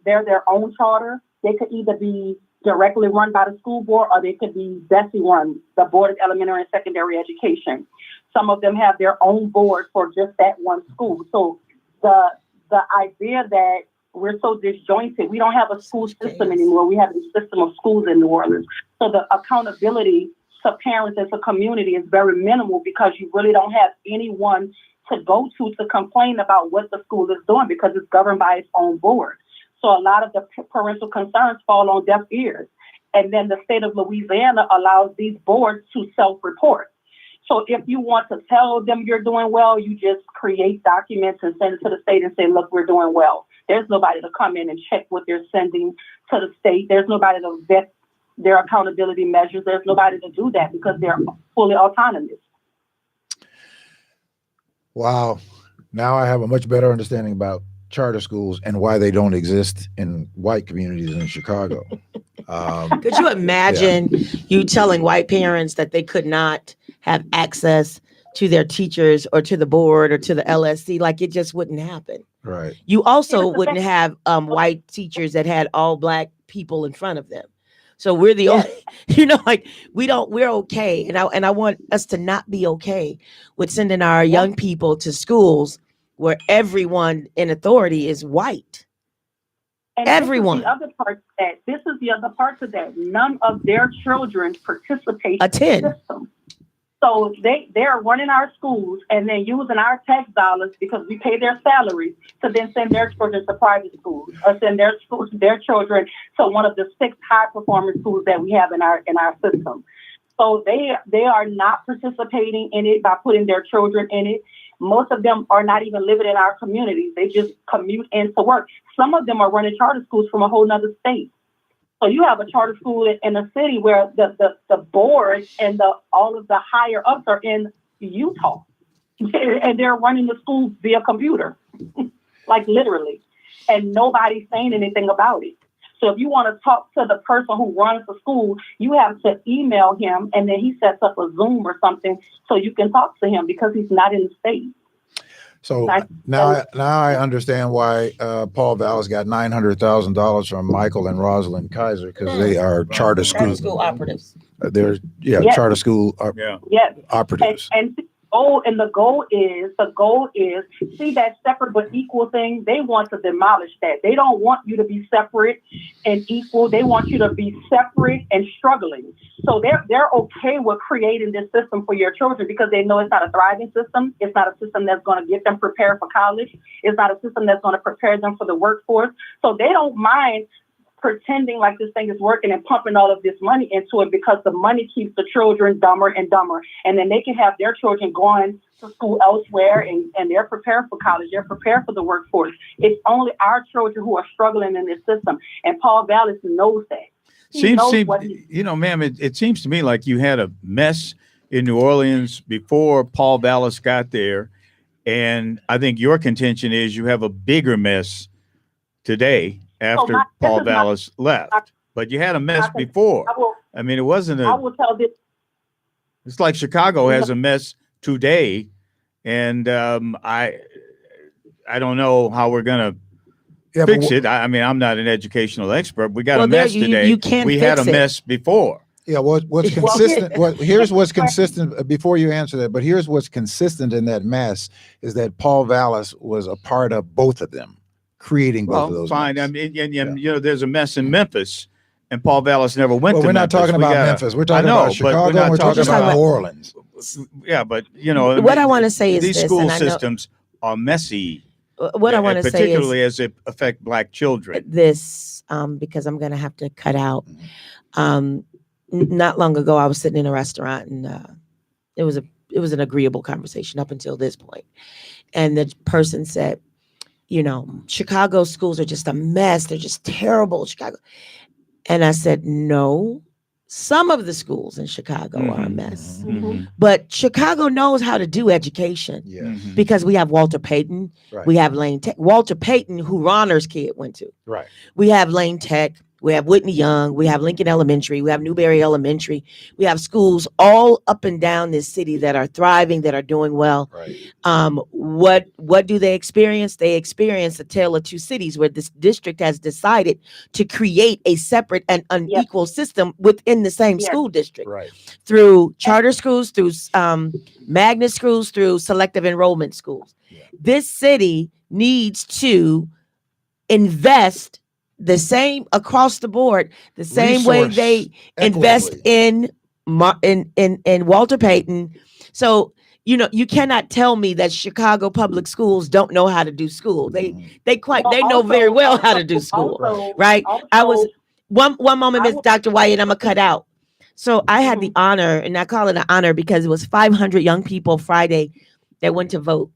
Speaker 5: they're their own charter. They could either be directly run by the school board or they could be DESE run, the Board of Elementary and Secondary Education. Some of them have their own board for just that one school. So the idea that we're so disjointed, we don't have a school system anymore. We have a system of schools in New Orleans. So the accountability to parents as a community is very minimal because you really don't have anyone to go to complain about what the school is doing because it's governed by its own board. So a lot of the parental concerns fall on deaf ears. And then the state of Louisiana allows these boards to self-report. So if you want to tell them you're doing well, you just create documents and send it to the state and say, look, we're doing well. There's nobody to come in and check what they're sending to the state. There's nobody to vet their accountability measures. There's nobody to do that because they're fully autonomous.
Speaker 2: Wow. Now I have a much better understanding about charter schools and why they don't exist in white communities in Chicago.
Speaker 4: Could you imagine you telling white parents that they could not have access to their teachers or to the board or to the LSC? Like it just wouldn't happen.
Speaker 2: Right.
Speaker 4: You also wouldn't have white teachers that had all Black people in front of them. So we're the only, we're okay. And I want us to not be okay with sending our young people to schools where everyone in authority is white.
Speaker 5: And
Speaker 4: everyone.
Speaker 5: This is the other part of that. None of their children participate
Speaker 4: Attend.
Speaker 5: in the system. So they're running our schools and then using our tax dollars because we pay their salaries to then send their children to private schools or send their children to one of the 6 high performing schools that we have in our system. So they are not participating in it by putting their children in it. Most of them are not even living in our communities. They just commute into work. Some of them are running charter schools from a whole nother state. So you have a charter school in a city where the board and all of the higher ups are in Utah, and they're running the school via computer, like literally, and nobody's saying anything about it. So if you want to talk to the person who runs the school, you have to email him, and then he sets up a Zoom or something so you can talk to him because he's not in the state.
Speaker 2: So now I understand why Paul Vallis got $900,000 from Michael and Rosalind Kaiser because they are charter school
Speaker 4: operatives.
Speaker 2: They're charter school operatives.
Speaker 5: And the goal is see that separate but equal thing. They want to demolish that. They don't want you to be separate and equal. They want you to be separate and struggling. So they're okay with creating this system for your children because they know it's not a thriving system. It's not a system that's going to get them prepared for college. It's not a system that's going to prepare them for the workforce. So they don't mind pretending like this thing is working and pumping all of this money into it because the money keeps the children dumber and dumber. And then they can have their children going to school elsewhere and they're prepared for college. They're prepared for the workforce. It's only our children who are struggling in this system. And Paul Vallis knows that.
Speaker 1: Ma'am, it seems to me like you had a mess in New Orleans before Paul Vallis got there. And I think your contention is you have a bigger mess today after Paul Vallis left. But you had a mess before. It wasn't
Speaker 5: I will tell this.
Speaker 1: It's like Chicago has a mess today, and I don't know how we're gonna fix it. I mean, I'm not an educational expert. We got a mess today.
Speaker 4: You can't
Speaker 1: we
Speaker 4: fix
Speaker 1: had a
Speaker 4: it.
Speaker 1: mess before.
Speaker 2: Yeah, what's consistent? Here's what's consistent. Before you answer that, but here's what's consistent in that mess is that Paul Vallis was a part of both of them, creating both of those.
Speaker 1: Fine.
Speaker 2: Mess.
Speaker 1: I mean, and you know, there's a mess in Memphis, and Paul Vallis never went to
Speaker 2: we're not
Speaker 1: Memphis.
Speaker 2: talking about Memphis. We're talking about Chicago. And we're talking about New Orleans.
Speaker 1: Yeah, but you know,
Speaker 4: what I want to say is
Speaker 1: these
Speaker 4: this,
Speaker 1: school
Speaker 4: and I know-
Speaker 1: systems are messy.
Speaker 4: What I want to say is,
Speaker 1: particularly as it affect Black children.
Speaker 4: This, because I'm going to have to cut out. Not long ago, I was sitting in a restaurant, and it was an agreeable conversation up until this point. And the person said, you know, Chicago schools are just a mess. They're just terrible, Chicago. And I said, no, some of the schools in Chicago are a mess. But Chicago knows how to do education because we have Walter Payton.
Speaker 2: Right.
Speaker 4: We have Lane Tech. Walter Payton, who Ronner's kid went to.
Speaker 2: Right.
Speaker 4: We have Lane Tech. We have Whitney Young. We have Lincoln Elementary. We have Newberry Elementary. We have schools all up and down this city that are thriving, that are doing well.
Speaker 2: Right.
Speaker 4: What do they experience? They experience a tale of two cities, where this district has decided to create a separate and unequal system within the same school district.
Speaker 2: Right.
Speaker 4: Through charter schools, through magnet schools, through selective enrollment schools.
Speaker 2: Yeah.
Speaker 4: This city needs to invest the same across the board, the same way they invest in Walter Payton. So, you know, you cannot tell me that Chicago public schools don't know how to do school. They know very well how to do school, right? I was one moment, Miss Dr. Wyatt, I'm gonna cut out. So I had the honor, and I call it an honor because it was 500 young people Friday that went to vote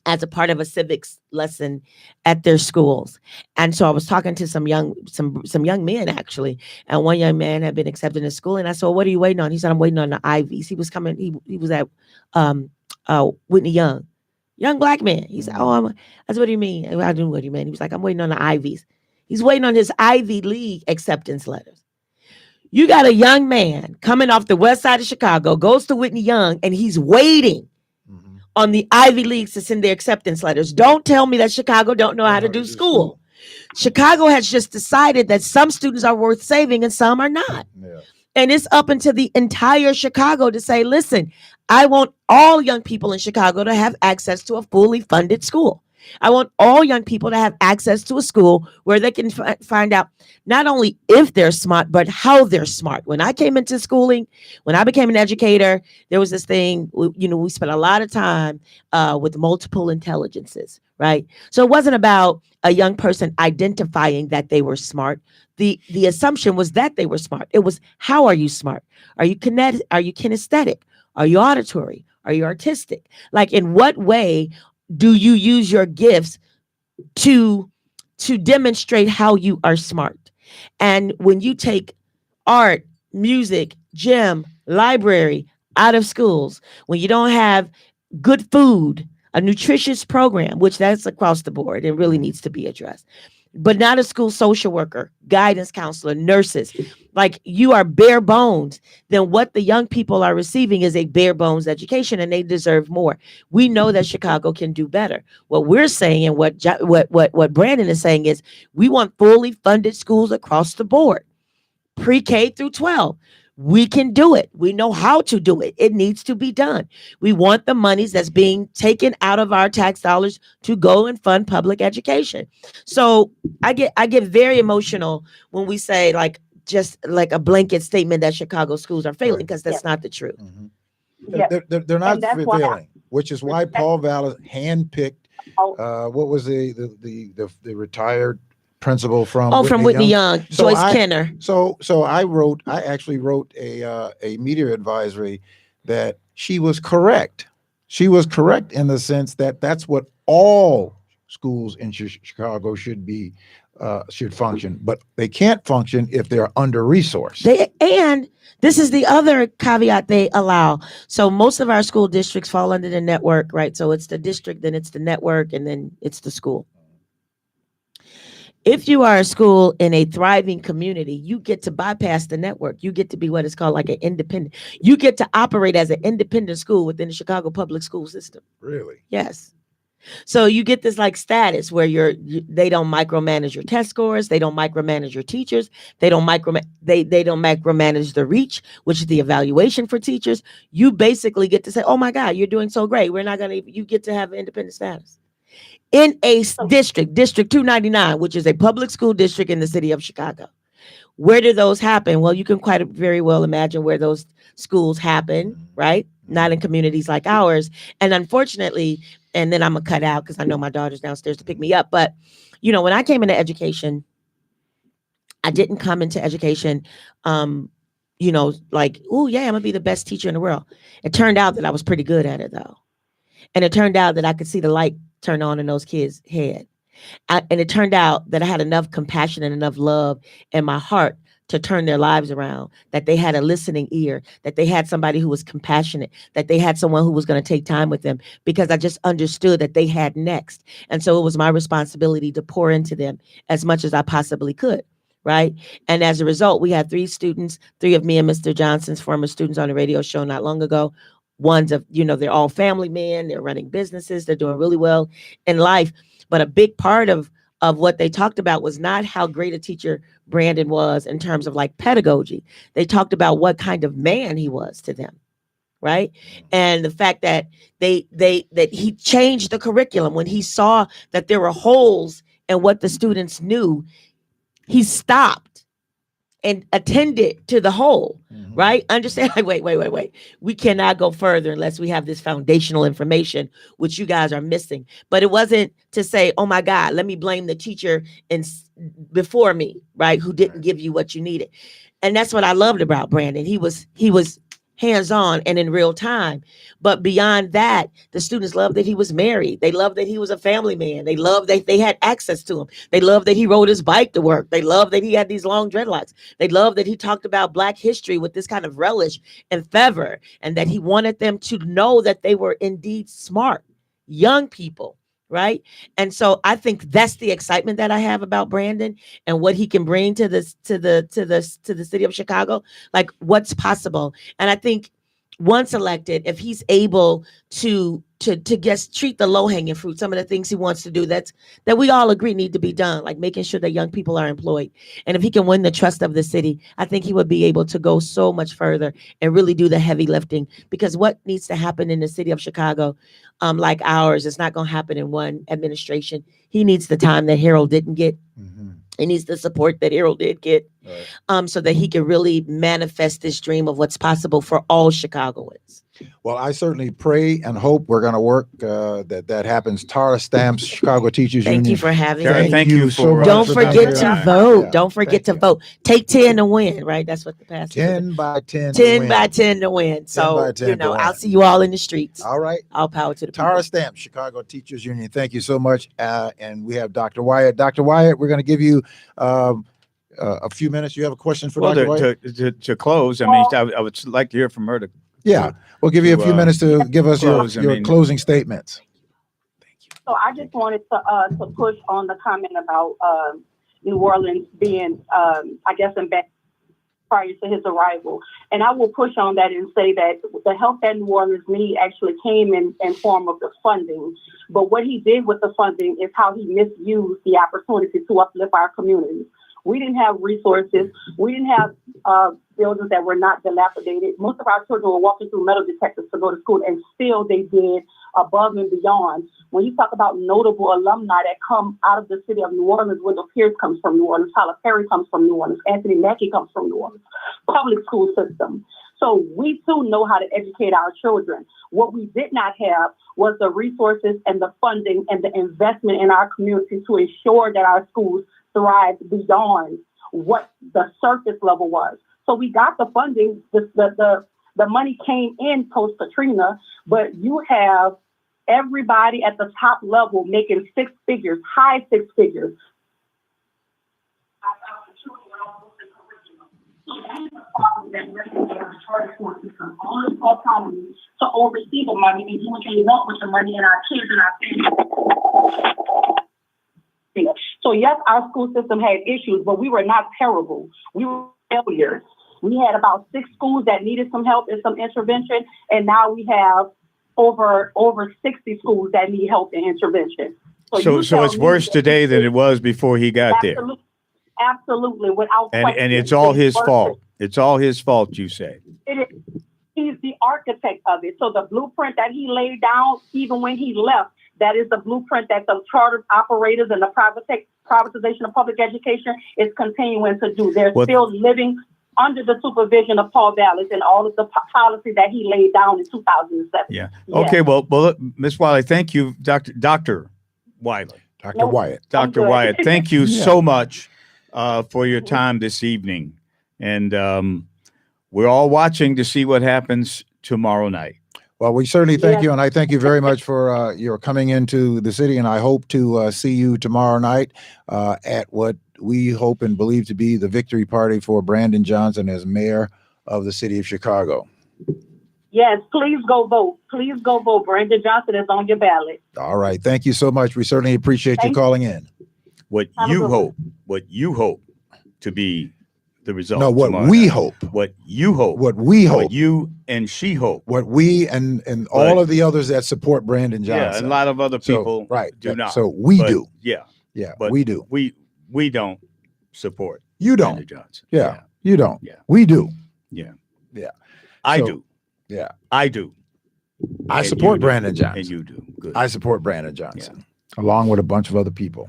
Speaker 4: as a part of a civics lesson at their schools. And so I was talking to some young men, actually, and one young man had been accepted in school, and I said, well, what are you waiting on? He said, I'm waiting on the Ivies. He was coming, he was at Whitney Young Black man. He said, I said, what do you mean? I don't know what you mean. He was like, I'm waiting on the Ivies. He's waiting on his Ivy League acceptance letters. You got a young man coming off the west side of Chicago, goes to Whitney Young, and he's waiting on the Ivy Leagues to send their acceptance letters. Don't tell me that Chicago don't know how to do school. Chicago has just decided that some students are worth saving and some are not.
Speaker 2: Yeah.
Speaker 4: And it's up into the entire Chicago to say, listen, I want all young people in Chicago to have access to a fully funded school. I want all young people to have access to a school where they can find out not only if they're smart, but how they're smart. When I came into schooling, when I became an educator, there was this thing, you know, we spent a lot of time with multiple intelligences, right? So it wasn't about a young person identifying that they were smart. The assumption was that they were smart. It was, how are you smart? Are you kinetic? Are you kinesthetic? Are you auditory? Are you artistic? Like, in what way do you use your gifts to demonstrate how you are smart? And when you take art, music, gym, library out of schools, when you don't have good food, a nutritious program, which that's across the board, it really needs to be addressed, but not a school social worker, guidance counselor, nurses, like, you are bare bones, then what the young people are receiving is a bare bones education, and they deserve more. We know that Chicago can do better. What we're saying, and what Brandon is saying, is we want fully funded schools across the board, pre-K through 12. We can do it. We know how to do it. It needs to be done. We want the monies that's being taken out of our tax dollars to go and fund public education. So I get very emotional when we say, like, just like a blanket statement that Chicago schools are failing, because that's not the truth.
Speaker 2: They're not failing, which is why Paul Vallis handpicked what was the retired principal from
Speaker 4: Whitney Young, Joyce Kenner.
Speaker 2: So I actually wrote a media advisory that she was correct. She was correct in the sense that that's what all schools in Chicago should function, but they can't function if they're under-resourced. And this is the other caveat they allow. So most of our school districts fall under the network, right? So it's the district, then it's the network, and then it's the school.
Speaker 4: If you are a school in a thriving community, you get to bypass the network. You get to be what is called like an independent. You get to operate as an independent school within the Chicago public school system.
Speaker 2: Really?
Speaker 4: Yes. So you get this like status where they don't micromanage your test scores, they don't micromanage your teachers, they don't micromanage the reach, which is the evaluation for teachers. You basically get to say, "Oh my God, you're doing so great. We're not gonna." You get to have independent status in a district, District 299, which is a public school district in the city of Chicago. Where do those happen? Well, you can quite very well imagine where those schools happen, right? Not in communities like ours. And unfortunately, and then I'm going to cut out because I know my daughter's downstairs to pick me up. But, you know, when I came into education, I didn't come into education, you know, like, oh, yeah, I'm going to be the best teacher in the world. It turned out that I was pretty good at it, though. And it turned out that I could see the light turn on in those kids' head. And it turned out that I had enough compassion and enough love in my heart to turn their lives around, that they had a listening ear, that they had somebody who was compassionate, that they had someone who was going to take time with them, because I just understood that they had next. And so it was my responsibility to pour into them as much as I possibly could. Right. And as a result, we had 3 students, 3 of me and Mr. Johnson's former students on the radio show not long ago. One's of, you know, they're all family men, they're running businesses, they're doing really well in life. But a big part of what they talked about was not how great a teacher Brandon was in terms of like pedagogy. They talked about what kind of man he was to them. Right. And the fact that that he changed the curriculum when he saw that there were holes in what the students knew, he stopped and attended to the whole, right? Understand, like, wait. We cannot go further unless we have this foundational information, which you guys are missing. But it wasn't to say, oh my God, let me blame the teacher before me, right? Who didn't give you what you needed. And that's what I loved about Brandon. He was hands-on and in real time. But beyond that, the students loved that he was married. They loved that he was a family man. They loved that they had access to him. They loved that he rode his bike to work. They loved that he had these long dreadlocks. They loved that he talked about Black history with this kind of relish and fervor, and that he wanted them to know that they were indeed smart, young people. Right. And so I think that's the excitement that I have about Brandon and what he can bring to the city of Chicago, like what's possible. And I think once elected, if he's able to just treat the low-hanging fruit, some of the things he wants to do that we all agree need to be done, like making sure that young people are employed. And if he can win the trust of the city, I think he would be able to go so much further and really do the heavy lifting, because what needs to happen in the city of Chicago, like ours, it's not going to happen in one administration. He needs the time that Harold didn't get. He needs the support that Harold did get, so that he can really manifest this dream of what's possible for all Chicagoans.
Speaker 2: Well, I certainly pray and hope we're going to work that happens. Tara Stamps, Chicago Teachers Union.
Speaker 4: Thank you for having
Speaker 1: Tara,
Speaker 4: me.
Speaker 1: thank you
Speaker 2: so much.
Speaker 4: Don't
Speaker 2: for
Speaker 4: forget
Speaker 2: being
Speaker 4: to
Speaker 2: here.
Speaker 4: vote.
Speaker 2: Yeah,
Speaker 4: Don't forget to
Speaker 2: thank you.
Speaker 4: vote. Take 10 to win, right? That's what the pastor said.
Speaker 2: 10 by 10.
Speaker 4: 10 by 10 to win. So,
Speaker 2: 10 by 10 to win.
Speaker 4: I'll see you all in the streets.
Speaker 2: All right.
Speaker 4: All power to the
Speaker 2: Tara
Speaker 4: people.
Speaker 2: Stamps, Chicago Teachers Union. Thank you so much. And we have Dr. Wyatt. Dr. Wyatt, we're going to give you a few minutes. You have a question for Dr. Wyatt?
Speaker 1: To close, I mean, I would like to hear from her.
Speaker 2: Yeah, we'll give you a few minutes to give us
Speaker 1: close.
Speaker 2: your closing statements.
Speaker 5: So I just wanted to push on the comment about New Orleans being, I guess, in bed prior to his arrival. And I will push on that and say that the help that New Orleans need actually came in form of the funding. But what he did with the funding is how he misused the opportunity to uplift our communities. We didn't have resources. We didn't have buildings that were not dilapidated. Most of our children were walking through metal detectors to go to school, and still they did above and beyond. When you talk about notable alumni that come out of the city of New Orleans, Wendell Pierce comes from New Orleans, Tyler Perry comes from New Orleans, Anthony Mackie comes from New Orleans, public school system. So we too know how to educate our children. What we did not have was the resources and the funding and the investment in our community to ensure that our schools thrived beyond what the surface level was. So we got the funding, the money came in post Katrina, but you have everybody at the top level making 6 figures, high 6 figures. Autonomy to oversee the money and do what they want with the money, and our kids and our families. So yes, our school system had issues, but we were not terrible. We were failures. We had about 6 schools that needed some help and some intervention, and now we have over 60 schools that need help and intervention.
Speaker 1: So it's worse today than it was before he got there.
Speaker 5: Absolutely, without question.
Speaker 1: And it's all his fault. It's all his fault, you say.
Speaker 5: It is. He's the architect of it. So the blueprint that he laid down, even when he left, that is the blueprint that the charter operators and the privatization of public education is continuing to do. They're still living under the supervision of Paul Vallis and all of the policy that he laid down in 2007.
Speaker 1: Yeah. Okay. Well, Ms. Wiley, thank you, Dr. Wiley.
Speaker 2: Dr. Wyatt.
Speaker 1: Dr. Wyatt, thank you so much for your time this evening. And we're all watching to see what happens tomorrow night.
Speaker 2: Well, we certainly thank you, and I thank you very much for your coming into the city, and I hope to see you tomorrow night at what we hope and believe to be the victory party for Brandon Johnson as mayor of the city of Chicago.
Speaker 5: Yes, please go vote. Please go vote. Brandon Johnson is on your ballot.
Speaker 2: All right. Thank you so much. We certainly appreciate you calling in.
Speaker 1: What you hope to be the result.
Speaker 2: No, what we hope.
Speaker 1: What you hope.
Speaker 2: What we hope.
Speaker 1: What you and she hope.
Speaker 2: What we and all of the others that support Brandon Johnson.
Speaker 1: Yeah, and a lot of other people do not.
Speaker 2: So we do.
Speaker 1: Yeah.
Speaker 2: Yeah,
Speaker 1: but
Speaker 2: we do.
Speaker 1: We don't support
Speaker 2: you don't.
Speaker 1: Brandon Johnson.
Speaker 2: Yeah, you don't.
Speaker 1: Yeah.
Speaker 2: We do.
Speaker 1: Yeah.
Speaker 2: Yeah.
Speaker 1: I do.
Speaker 2: Yeah.
Speaker 1: I do.
Speaker 2: I support Brandon Johnson.
Speaker 1: And you do. Good.
Speaker 2: I support Brandon Johnson, along with a bunch of other people.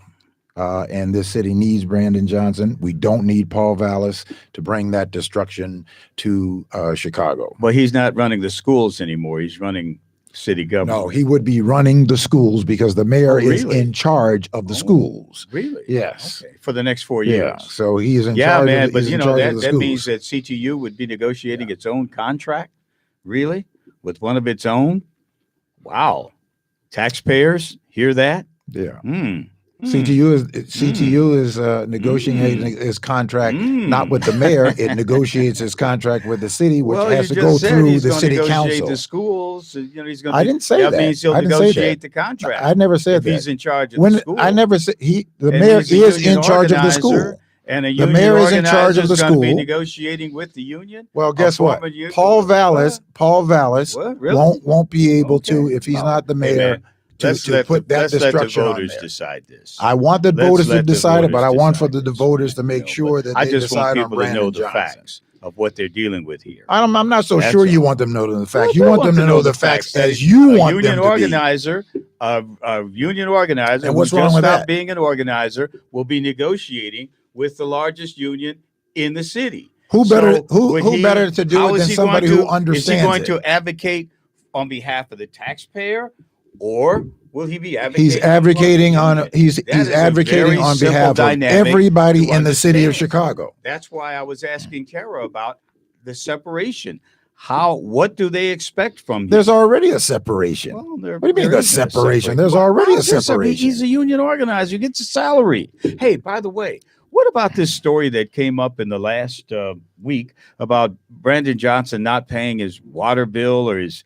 Speaker 2: And this city needs Brandon Johnson. We don't need Paul Vallis to bring that destruction to Chicago.
Speaker 1: But he's not running the schools anymore. He's running city government.
Speaker 2: No, he would be running the schools because the mayor is in charge of the schools.
Speaker 1: Really?
Speaker 2: Yes.
Speaker 1: Okay. For the next 4 years.
Speaker 2: Yeah. So he is in charge.
Speaker 1: Yeah, man. But
Speaker 2: you
Speaker 1: know, that means that CTU would be negotiating its own contract. Really? With one of its own? Wow. Taxpayers hear that?
Speaker 2: Yeah.
Speaker 1: Mm.
Speaker 2: CTU is negotiating his contract not with the mayor. It negotiates his contract with the city, which has to go through the city council.
Speaker 1: The schools, he's going.
Speaker 2: I didn't say that.
Speaker 1: That means he'll negotiate the contract.
Speaker 2: I never said that.
Speaker 1: He's in charge of the school.
Speaker 2: I never said the mayor is in charge of the school.
Speaker 1: And
Speaker 2: the mayor is in charge of the school.
Speaker 1: Be negotiating with the union.
Speaker 2: Well, guess what? Paul Vallis won't be able to if he's not the mayor. To put that destruction on there. Let the voters decide this. I want the voters to decide it, but I want for the voters to make sure that they decide on Brandon Johnson. I just want people to know the facts of what they're dealing with here. I'm not so sure you want them to know the facts. You want them to know the facts as you want them to be. A union organizer, and what's wrong with that? Being an organizer will be negotiating with the largest union in the city. Who better to do it than somebody who understands it? Is he going to advocate on behalf of the taxpayer? Or will he be advocating? He's advocating on behalf of everybody in the city of Chicago. That's why I was asking Tara about the separation. What do they expect from him? There's already a separation. Well, what do you mean there's separation? There's already a separation. He's a union organizer. He gets a salary. Hey, by the way, what about this story that came up in the last week about Brandon Johnson not paying his water bill or his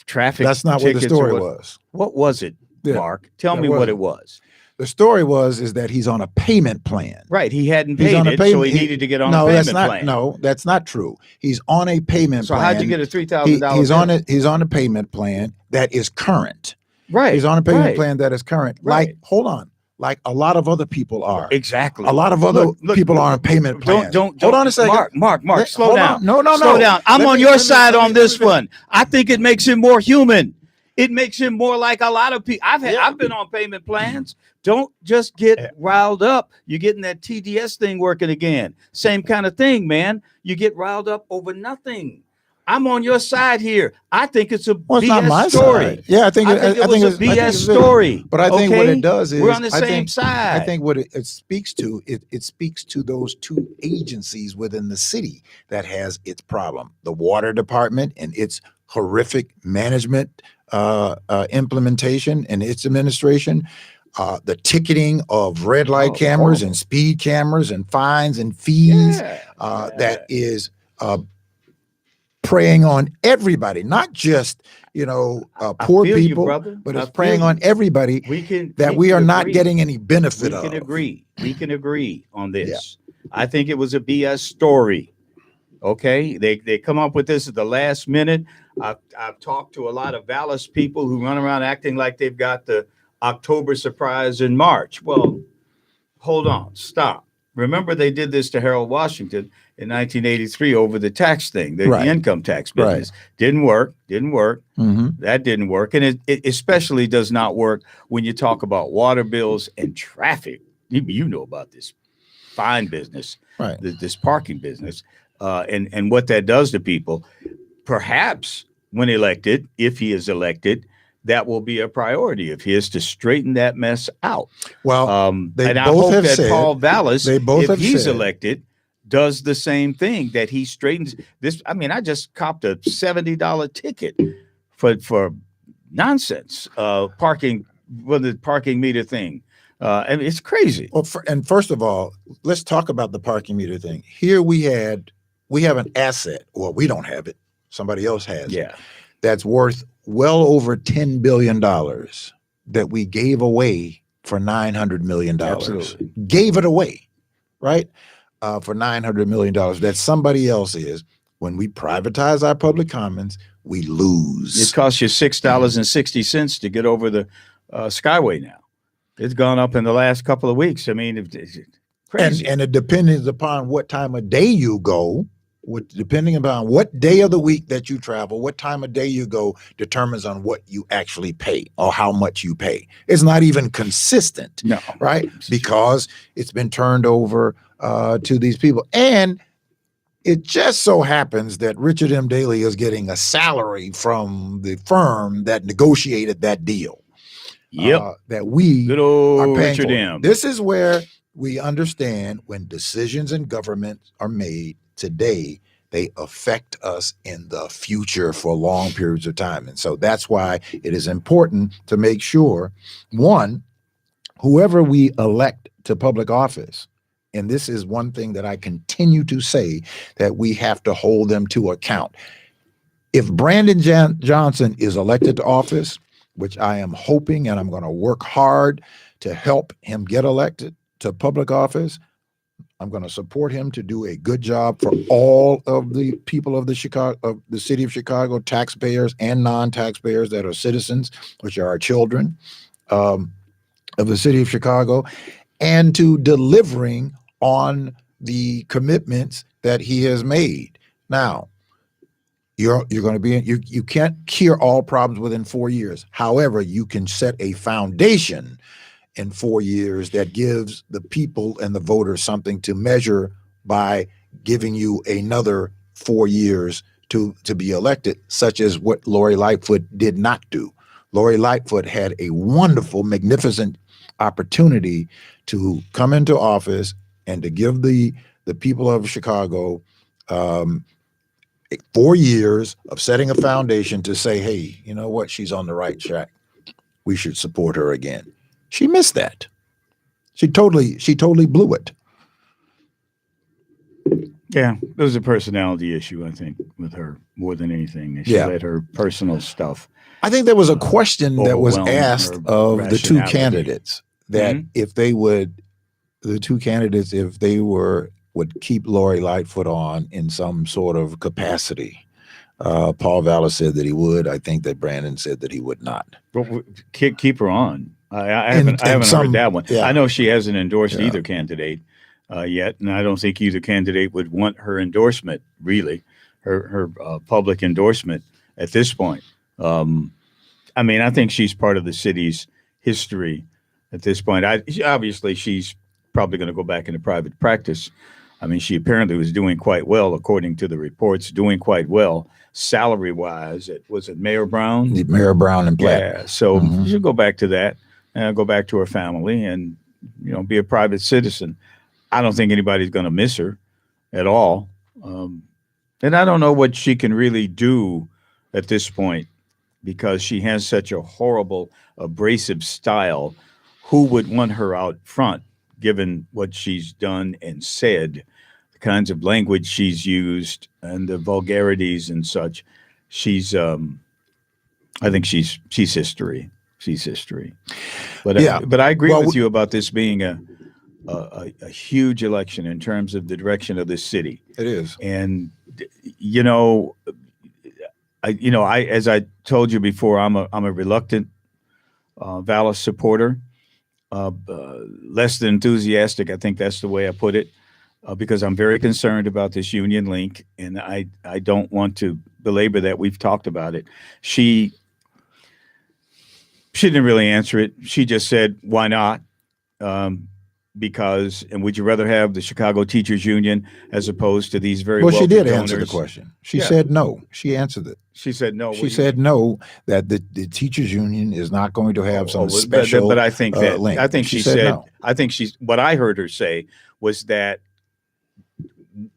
Speaker 2: traffic? That's not what the story was. What was it, Mark? Tell me what it was. The story is that he's on a payment plan. Right. He hadn't paid it, so he needed to get on a payment plan. No, that's not true. He's on a payment plan. So how'd you get a $3,000? He's on a payment plan that is current. Right. He's on a payment plan that is current. Right. Hold on. Like a lot of other people are. Exactly. A lot of other people are on a payment plan. Don't hold on a second. Mark, slow down. No. Slow down. I'm on your side on this one. I think it makes him more human. It makes him more like a lot of people. I've been on payment plans. Don't just get riled up. You're getting that TDS thing working again. Same kind of thing, man. You get riled up over nothing. I'm on your side here. I think it's a BS story. Side. Yeah, I think it was a BS story. But I think what it does is we're on the same side. I think what it speaks to, it speaks to those two agencies within the city that has its problem. The water department and its horrific management implementation and its administration. The ticketing of red light cameras and speed cameras and fines and fees that is preying on everybody, not just poor
Speaker 1: feel you,
Speaker 2: people,
Speaker 1: brother.
Speaker 2: but
Speaker 1: I
Speaker 2: it's
Speaker 1: feel
Speaker 2: preying on
Speaker 1: you.
Speaker 2: everybody
Speaker 1: We
Speaker 2: we are
Speaker 1: can
Speaker 2: not
Speaker 1: agree.
Speaker 2: getting any benefit
Speaker 1: We
Speaker 2: of.
Speaker 1: can agree. We can agree on
Speaker 2: Yeah.
Speaker 1: this. I think it was a BS story. Okay, they come up with this at the last minute. I've talked to a lot of Dallas people who run around acting like they've got the October surprise in March. Well, hold on, stop. Remember, they did this to Harold Washington in 1983 over the tax thing, the
Speaker 2: Right.
Speaker 1: income tax
Speaker 2: Right.
Speaker 1: business. Didn't work.
Speaker 2: Mhm.
Speaker 1: That didn't work. And it especially does not work when you talk about water bills and traffic. You know about this fine business,
Speaker 2: Right.
Speaker 1: this parking business, and what that does to people. Perhaps when elected, if he is elected, that will be a priority of his to straighten that mess out.
Speaker 2: Well, they
Speaker 1: and I
Speaker 2: both
Speaker 1: hope
Speaker 2: have
Speaker 1: that
Speaker 2: said,
Speaker 1: Paul Vallis,
Speaker 2: they both
Speaker 1: if
Speaker 2: have
Speaker 1: he's
Speaker 2: said-
Speaker 1: elected, does the same thing, that he straightens this. I mean, I just copped a $70 ticket for nonsense parking with the parking meter thing. And it's crazy.
Speaker 2: Well, and first of all, let's talk about the parking meter thing. Here we have an asset, or we don't have it. Somebody else has it.
Speaker 1: Yeah.
Speaker 2: That's worth well over $10 billion that we gave away for $900 million.
Speaker 1: Absolutely.
Speaker 2: Gave it away, right? For $900 million that somebody else is. When we privatize our public commons, we lose.
Speaker 1: It costs you $6.60 to get over the Skyway now. It's gone up in the last couple of weeks. I mean, it's crazy.
Speaker 2: And it depends upon what time of day you go. Depending upon what day of the week that you travel, what time of day you go determines on what you actually pay or how much you pay. It's not even consistent,
Speaker 1: No.
Speaker 2: right? Because it's been turned over to these people. And it just so happens that Richard M. Daley is getting a salary from the firm that negotiated that deal.
Speaker 1: Yep.
Speaker 2: That we
Speaker 1: Good old
Speaker 2: are paying
Speaker 1: Richard
Speaker 2: for.
Speaker 1: M.
Speaker 2: This is where we understand when decisions in government are made today, they affect us in the future for long periods of time. And so that's why it is important to make sure, one, whoever we elect to public office, and this is one thing that I continue to say, that we have to hold them to account. If Brandon Johnson is elected to office, which I am hoping, and I'm going to work hard to help him get elected to public office, I'm going to support him to do a good job for all of the people of the city of Chicago, taxpayers and non-taxpayers that are citizens, which are our children of the city of Chicago, and to delivering on the commitments that he has made. Now, you're going to be you can't cure all problems within 4 years. However, you can set a foundation in 4 years that gives the people and the voters something to measure by giving you another 4 years to be elected, such as what Lori Lightfoot did not do. Lori Lightfoot had a wonderful, magnificent opportunity to come into office and to give the people of Chicago 4 years of setting a foundation to say, hey, you know what? She's on the right track. We should support her again. She missed that. She totally blew it.
Speaker 1: Yeah, it was a personality issue, I think, with her more than anything. She let her personal stuff.
Speaker 2: I think there was a question that was
Speaker 1: overwhelm
Speaker 2: asked
Speaker 1: her
Speaker 2: of the two
Speaker 1: rationality.
Speaker 2: candidates that if they would keep Lori Lightfoot on in some sort of capacity. Paul Vallis said that he would. I think that Brandon said that he would not.
Speaker 1: But keep her on. I haven't heard that one.
Speaker 2: Yeah.
Speaker 1: I know she hasn't endorsed either candidate yet, and I don't think either candidate would want her endorsement, really, her public endorsement at this point. I mean, I think she's part of the city's history at this point. Obviously, she's probably going to go back into private practice. I mean, she apparently was doing quite well, according to the reports, doing quite well salary-wise. Was it Mayor Brown?
Speaker 2: Mayor Brown and Platt.
Speaker 1: Yeah, so she'll go back to that, go back to her family, and be a private citizen. I don't think anybody's going to miss her at all, and I don't know what she can really do at this point because she has such a horrible, abrasive style. Who would want her out front, given what she's done and said, the kinds of language she's used, and the vulgarities and such? She's I think she's history. She's history. But
Speaker 2: Yeah.
Speaker 1: but I agree
Speaker 2: Well,
Speaker 1: with you about this being a huge election in terms of the direction of this city.
Speaker 2: It is.
Speaker 1: And you know, I as I told you before, I'm a reluctant Vallis supporter, less than enthusiastic. I think that's the way I put it, because I'm very concerned about this union link, and I don't want to belabor that. We've talked about it. She didn't really answer it. She just said, "Why not?" Because, and would you rather have the Chicago Teachers Union as opposed to these very
Speaker 2: Well, she
Speaker 1: wealthy
Speaker 2: did
Speaker 1: donors?
Speaker 2: answer the question. She
Speaker 1: Yeah.
Speaker 2: said no. She answered it.
Speaker 1: She said no.
Speaker 2: She said no, that the teachers union is not going to have some special
Speaker 1: But I think that
Speaker 2: link.
Speaker 1: I think she
Speaker 2: said
Speaker 1: said
Speaker 2: no.
Speaker 1: I think she's what I heard her say was that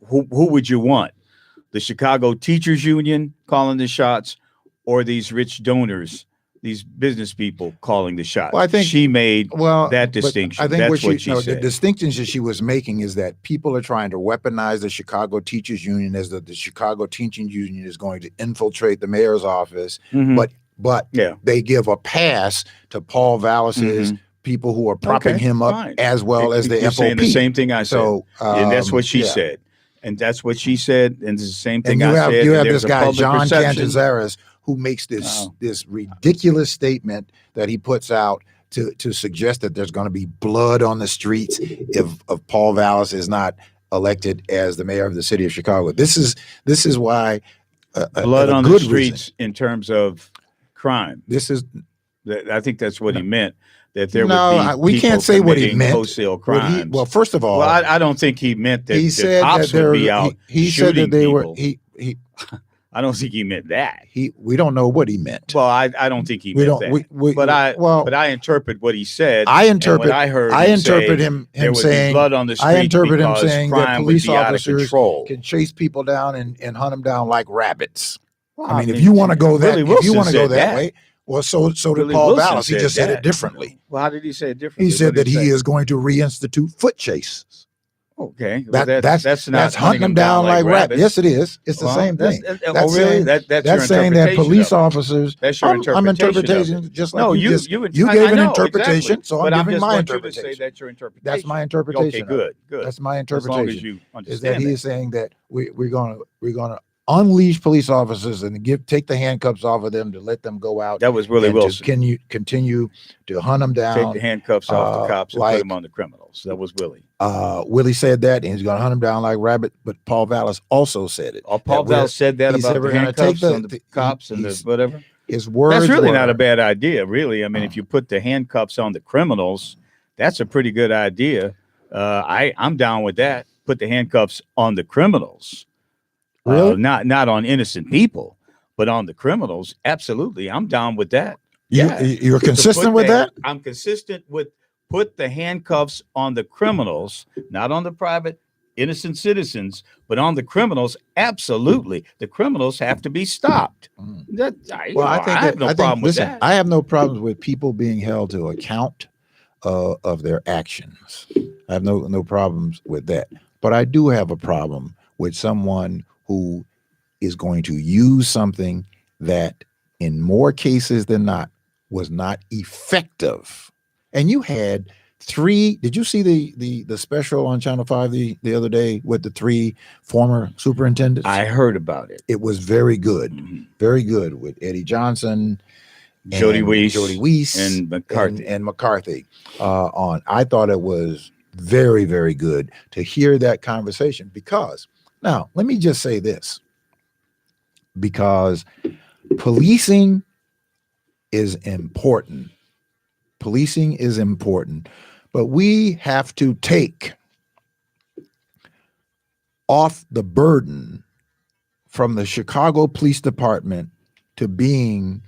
Speaker 1: who would you want? The Chicago Teachers Union calling the shots, or these rich donors, these business people calling the shots?
Speaker 2: Well, I think
Speaker 1: she made that
Speaker 2: but
Speaker 1: distinction.
Speaker 2: I think
Speaker 1: That's what she
Speaker 2: the
Speaker 1: said.
Speaker 2: distinctions that she was making is that people are trying to weaponize the Chicago Teachers Union as the Chicago Teaching Union is going to infiltrate the mayor's office,
Speaker 1: Mhm.
Speaker 2: but
Speaker 1: Yeah.
Speaker 2: they give a pass to Paul Vallis's people who are propping
Speaker 1: Okay,
Speaker 2: him up,
Speaker 1: fine.
Speaker 2: as well as the
Speaker 1: You're
Speaker 2: FOP.
Speaker 1: saying the same thing I said.
Speaker 2: So
Speaker 1: And that's what she
Speaker 2: yeah.
Speaker 1: said. And that's what she said. And it's the same thing
Speaker 2: And
Speaker 1: I said.
Speaker 2: you
Speaker 1: and
Speaker 2: have
Speaker 1: there's
Speaker 2: this
Speaker 1: a
Speaker 2: guy
Speaker 1: public
Speaker 2: John
Speaker 1: perception.
Speaker 2: Cantazares who makes this ridiculous statement that he puts out to suggest that there's going to be blood on the streets if Paul Vallis is not elected as the mayor of the city of Chicago. This is why
Speaker 1: Blood
Speaker 2: a
Speaker 1: on the
Speaker 2: good
Speaker 1: streets
Speaker 2: reason.
Speaker 1: in terms of crime.
Speaker 2: This is
Speaker 1: I think that's what he meant. That there
Speaker 2: no,
Speaker 1: would be
Speaker 2: we
Speaker 1: people
Speaker 2: can't say what he
Speaker 1: committing
Speaker 2: meant.
Speaker 1: wholesale crimes.
Speaker 2: Well, first of all,
Speaker 1: Well, I don't think he meant that
Speaker 2: he
Speaker 1: the
Speaker 2: said
Speaker 1: cops
Speaker 2: that
Speaker 1: would be out
Speaker 2: he said
Speaker 1: shooting
Speaker 2: that they were
Speaker 1: people. I don't think he meant that.
Speaker 2: we don't know what he meant.
Speaker 1: Well, I don't think he
Speaker 2: We
Speaker 1: meant
Speaker 2: don't-
Speaker 1: that.
Speaker 2: we-
Speaker 1: but I interpret what he said.
Speaker 2: I
Speaker 1: and
Speaker 2: interpret
Speaker 1: what I heard.
Speaker 2: I
Speaker 1: him
Speaker 2: interpret
Speaker 1: say,
Speaker 2: him
Speaker 1: there would
Speaker 2: saying
Speaker 1: be blood on the street.
Speaker 2: I interpret him
Speaker 1: because
Speaker 2: saying that
Speaker 1: crime
Speaker 2: police
Speaker 1: would be out of
Speaker 2: officers
Speaker 1: control.
Speaker 2: can chase people down and hunt them down like rabbits.
Speaker 1: Well,
Speaker 2: I mean, if you want to go that,
Speaker 1: Willie
Speaker 2: if you
Speaker 1: Wilson
Speaker 2: want to go
Speaker 1: said
Speaker 2: that way, well, so did
Speaker 1: Willie
Speaker 2: Paul
Speaker 1: Wilson
Speaker 2: Vallis. He
Speaker 1: said
Speaker 2: just said
Speaker 1: that.
Speaker 2: it differently.
Speaker 1: Well, how did he say it differently?
Speaker 2: He said
Speaker 1: What
Speaker 2: that
Speaker 1: did
Speaker 2: he
Speaker 1: say?
Speaker 2: is going to reinstitute foot chases.
Speaker 1: Okay, well,
Speaker 2: That's
Speaker 1: not
Speaker 2: hunting them down like rabbits. Yes, it is. It's the
Speaker 1: Well,
Speaker 2: same thing.
Speaker 1: That's
Speaker 2: That's
Speaker 1: really?
Speaker 2: saying-
Speaker 1: That's your
Speaker 2: That's saying that
Speaker 1: interpretation
Speaker 2: police
Speaker 1: of it.
Speaker 2: officers.
Speaker 1: That's your
Speaker 2: I'm
Speaker 1: interpretation.
Speaker 2: interpreting just like
Speaker 1: No,
Speaker 2: you
Speaker 1: you
Speaker 2: gave
Speaker 1: I
Speaker 2: an
Speaker 1: know,
Speaker 2: interpretation,
Speaker 1: exactly.
Speaker 2: so
Speaker 1: But
Speaker 2: I'm
Speaker 1: I
Speaker 2: giving
Speaker 1: just
Speaker 2: my
Speaker 1: want you to
Speaker 2: interpretation.
Speaker 1: say that's your interpretation.
Speaker 2: That's my
Speaker 1: Okay,
Speaker 2: interpretation.
Speaker 1: good.
Speaker 2: That's my
Speaker 1: As long as
Speaker 2: interpretation.
Speaker 1: you
Speaker 2: Is
Speaker 1: understand
Speaker 2: that he is saying that we're gonna unleash police officers and take the handcuffs off of them to let them go out.
Speaker 1: That was Willie
Speaker 2: and
Speaker 1: Wilson.
Speaker 2: To continue to hunt them down.
Speaker 1: Take the handcuffs off the cops and
Speaker 2: like-
Speaker 1: put them on the criminals. That was Willie.
Speaker 2: Willie said that, and he's going to hunt them down like rabbit. But Paul Vallis also said it.
Speaker 1: Paul
Speaker 2: that we're-
Speaker 1: Vallis said that
Speaker 2: he said
Speaker 1: about
Speaker 2: we're
Speaker 1: the
Speaker 2: gonna take
Speaker 1: handcuffs
Speaker 2: the-
Speaker 1: on the
Speaker 2: the-
Speaker 1: cops and the
Speaker 2: he's-
Speaker 1: whatever.
Speaker 2: His words.
Speaker 1: That's really
Speaker 2: were,
Speaker 1: not a bad idea, really. I mean, if you put the handcuffs on the criminals, that's a pretty good idea. I'm down with that. Put the handcuffs on the criminals.
Speaker 2: Really?
Speaker 1: Not on innocent people, but on the criminals. Absolutely, I'm down with that. Yeah.
Speaker 2: You're
Speaker 1: To
Speaker 2: consistent
Speaker 1: put
Speaker 2: with that?
Speaker 1: I'm consistent with put the handcuffs on the criminals, not on the private innocent citizens, but on the criminals. Absolutely, the criminals have to be stopped. That, I have no problem with that.
Speaker 2: I have no problems with people being held to account of their actions. I have no problems with that. But I do have a problem with someone who is going to use something that, in more cases than not, was not effective. And you had 3. Did you see the special on Channel 5 the other day with the 3 former superintendents?
Speaker 1: I heard about it.
Speaker 2: It was very good,
Speaker 1: Mhm.
Speaker 2: very good, with Eddie Johnson,
Speaker 1: Jody
Speaker 2: and
Speaker 1: Weiss, and
Speaker 2: McCarthy on. I thought it was very, very good to hear that conversation, because now let me just say this, because policing is important. Policing is important, but we have to take off the burden from the Chicago Police Department to being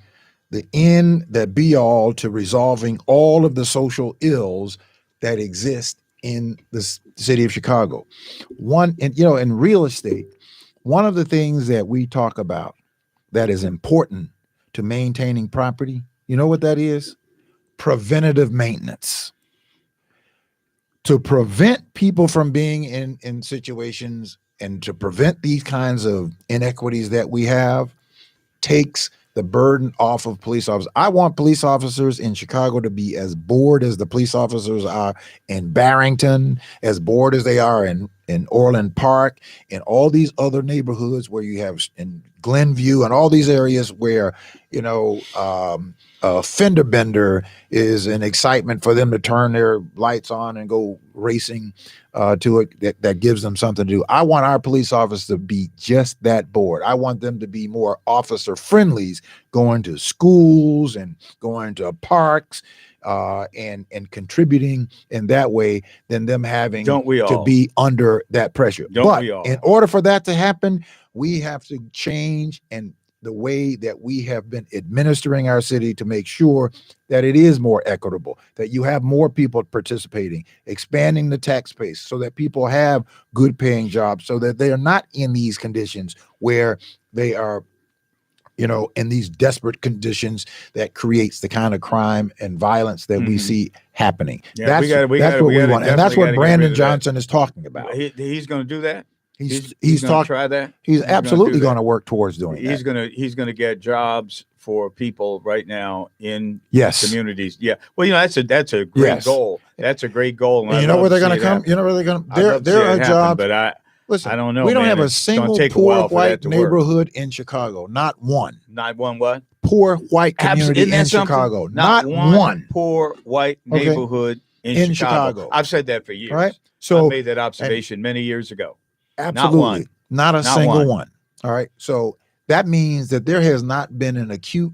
Speaker 2: the end that be all to resolving all of the social ills that exist in the city of Chicago. In real estate, one of the things that we talk about that is important to maintaining property, you know what that is? Preventative maintenance. To prevent people from being in situations and to prevent these kinds of inequities that we have takes the burden off of police officers. I want police officers in Chicago to be as bored as the police officers are in Barrington, as bored as they are in Orland Park, and all these other neighborhoods where you have in Glenview and all these areas where, a fender bender is an excitement for them to turn their lights on and go racing to it. That gives them something to do. I want our police officers to be just that bored. I want them to be more officer friendlies, going to schools and going to parks and contributing in that way than them having to be under that pressure. But in order for that to happen, we have to change the way that we have been administering our city to make sure that it is more equitable, that you have more people participating, expanding the tax base so that people have good paying jobs, so that they are not in these conditions where they are, in these desperate conditions that creates the kind of crime and violence that we see happening.
Speaker 1: Yeah,
Speaker 2: that's what we want. And that's what Brandon Johnson is talking about.
Speaker 1: He's going to do that.
Speaker 2: He's
Speaker 1: talking. Try that.
Speaker 2: He's absolutely going to work towards doing that.
Speaker 1: He's going to get jobs for people right now in
Speaker 2: yes.
Speaker 1: communities. Yeah. Well, that's a great
Speaker 2: yes.
Speaker 1: goal. That's a great goal.
Speaker 2: And you know where they're going to come? You know where they're going to? There are jobs.
Speaker 1: But
Speaker 2: listen,
Speaker 1: I don't know.
Speaker 2: We don't
Speaker 1: man.
Speaker 2: have a single poor white neighborhood in Chicago. Not one.
Speaker 1: Not one what?
Speaker 2: Poor white community in Chicago. Not one
Speaker 1: poor white neighborhood in Chicago. I've said that for years.
Speaker 2: Right. So
Speaker 1: I made that observation many years ago.
Speaker 2: Absolutely. Not a single one. All right. So that means that there has not been an acute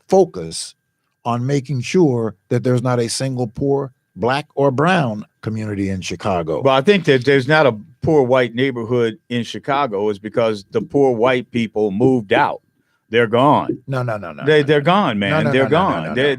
Speaker 2: focus on making sure that there's not a single poor black or brown community in Chicago.
Speaker 1: Well, I think that there's not a poor white neighborhood in Chicago is because the poor white people moved out. They're gone.
Speaker 2: No.
Speaker 1: They're gone, man. They're gone. They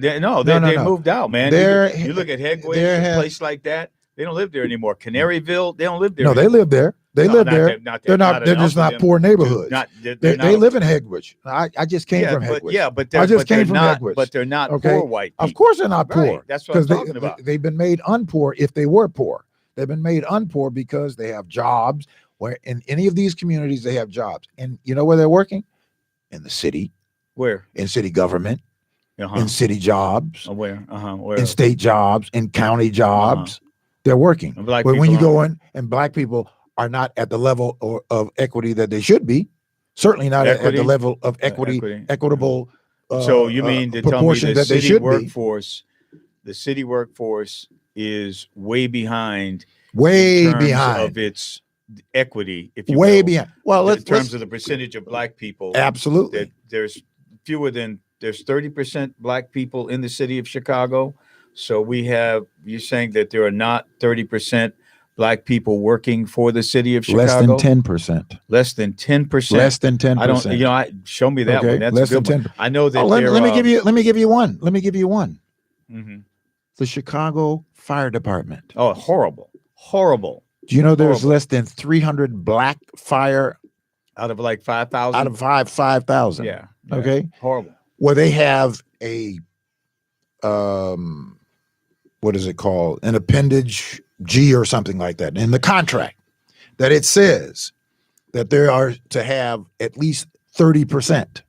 Speaker 1: moved out, man. You look at Headway, a place like that. They don't live there anymore. Canaryville, they don't live there.
Speaker 2: No, they live there. They live there. They're just not poor neighborhoods. They live in Headwich. I just came from Headwich. I just came from Headwich.
Speaker 1: But they're not poor white people.
Speaker 2: Of course they're not poor.
Speaker 1: That's what I'm talking about.
Speaker 2: They've been made unpoor if they were poor. They've been made unpoor because they have jobs. Where in any of these communities they have jobs. And you know where they're working? In the city.
Speaker 1: Where?
Speaker 2: In city government. In city jobs.
Speaker 1: Where? Where?
Speaker 2: In state jobs. In county jobs. They're working. But when you go in and black people are not at the level of equity that they should be, certainly not at the level of equitable.
Speaker 1: So you mean to tell me the city workforce is way behind of its equity, if you will.
Speaker 2: Behind. Well,
Speaker 1: in terms of the percentage of black people.
Speaker 2: Absolutely.
Speaker 1: That there's 30% black people in the city of Chicago. So you're saying that there are not 30% black people working for the city of Chicago?
Speaker 2: Less than 10%.
Speaker 1: Less than 10%.
Speaker 2: Less than 10%.
Speaker 1: I don't, show me that one. That's
Speaker 2: less
Speaker 1: a good
Speaker 2: than 10%.
Speaker 1: One. I know that.
Speaker 2: Let me give you one.
Speaker 1: Mm-hmm.
Speaker 2: The Chicago Fire Department.
Speaker 1: Oh, horrible.
Speaker 2: Do you know there's less than 300 black fire
Speaker 1: out of like 5,000?
Speaker 2: Out of 5,000.
Speaker 1: Yeah.
Speaker 2: Okay.
Speaker 1: Horrible.
Speaker 2: Well, they have a what is it called? An appendage G or something like that in the contract that it says that they are to have at least 30%.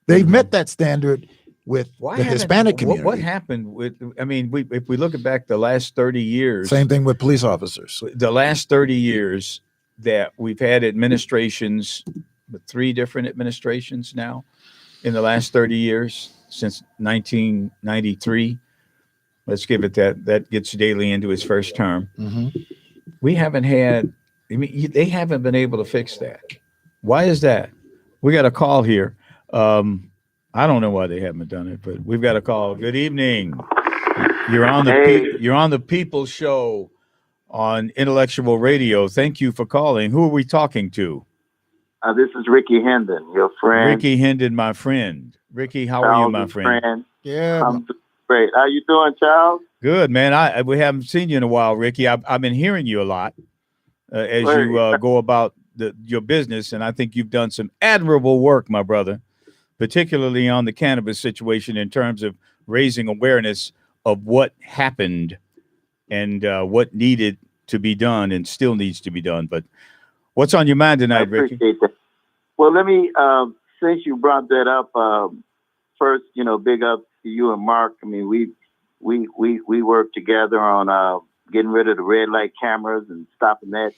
Speaker 2: They've met that standard with the Hispanic community.
Speaker 1: What happened with, if we look back the last 30 years.
Speaker 2: Same thing with police officers.
Speaker 1: The last 30 years that we've had administrations, 3 different administrations now in the last 30 years since 1993. Let's give it that gets Daley into his first term.
Speaker 2: Mm-hmm.
Speaker 1: We haven't had, they haven't been able to fix that. Why is that? We got a call here. I don't know why they haven't done it, but we've got a call. Good evening. You're on the People Show on Intellectual Radio. Thank you for calling. Who are we talking to?
Speaker 6: This is Ricky Hendon, your friend.
Speaker 1: Ricky Hendon, my friend. Ricky, how are you, my friend?
Speaker 2: Yeah.
Speaker 6: I'm great. How you doing, Charles?
Speaker 1: Good, man. We haven't seen you in a while, Ricky. I've been hearing you a lot as you go about your business, and I think you've done some admirable work, my brother, particularly on the cannabis situation in terms of raising awareness of what happened and what needed to be done and still needs to be done. But what's on your mind tonight, Ricky?
Speaker 6: That. Well, let me since you brought that up, first, big up to you and Mark. I mean, we worked together on getting rid of the red light cameras and stopping that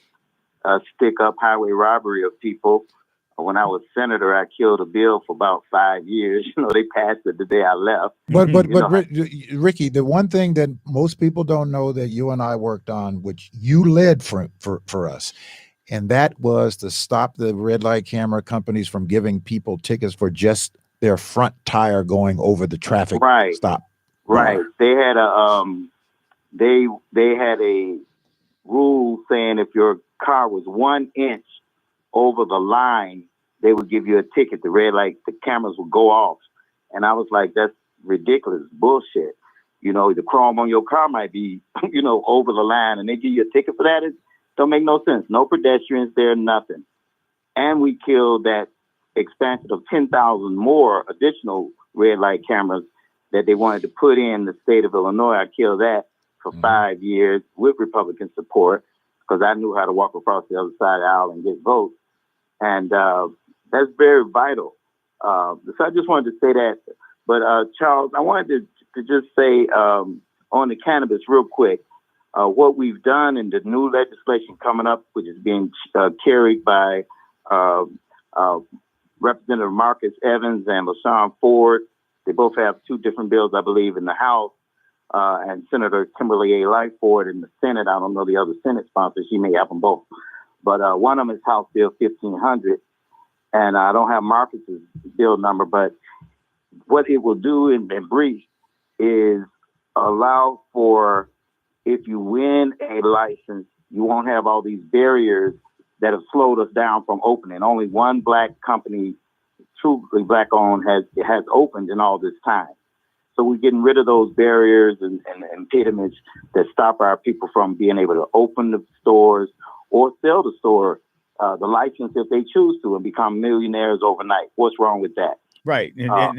Speaker 6: stick up highway robbery of people. When I was senator, I killed a bill for about 5 years. They passed it the day I left.
Speaker 2: But Ricky, the one thing that most people don't know that you and I worked on, which you led for us, and that was to stop the red light camera companies from giving people tickets for just their front tire going over the traffic stop.
Speaker 6: Right. They had a rule saying if your car was 1 inch over the line, they would give you a ticket. The cameras would go off. And I was like, that's ridiculous, bullshit. The chrome on your car might be, over the line, and they give you a ticket for that. It don't make no sense. No pedestrians there, nothing. And we killed that expansion of 10,000 more additional red light cameras that they wanted to put in the state of Illinois. I killed that for 5 years with Republican support because I knew how to walk across the other side of the aisle and get votes. And that's very vital. So I just wanted to say that. But Charles, I wanted to just say on the cannabis real quick, what we've done in the new legislation coming up, which is being carried by Representative Marcus Evans and LaShawn Ford. They both have 2 different bills, I believe, in the House, and Senator Kimberly A. Lightford in the Senate. I don't know the other Senate sponsors. She may have them both. But one of them is House Bill 1500, and I don't have Marcus's bill number, but what it will do in brief is allow for, if you win a license, you won't have all these barriers that have slowed us down from opening. Only one black company, truly black owned, has opened in all this time. So we're getting rid of those barriers and impediments that stop our people from being able to open the stores or sell the store, the license if they choose to, and become millionaires overnight. What's wrong with that?
Speaker 1: Right.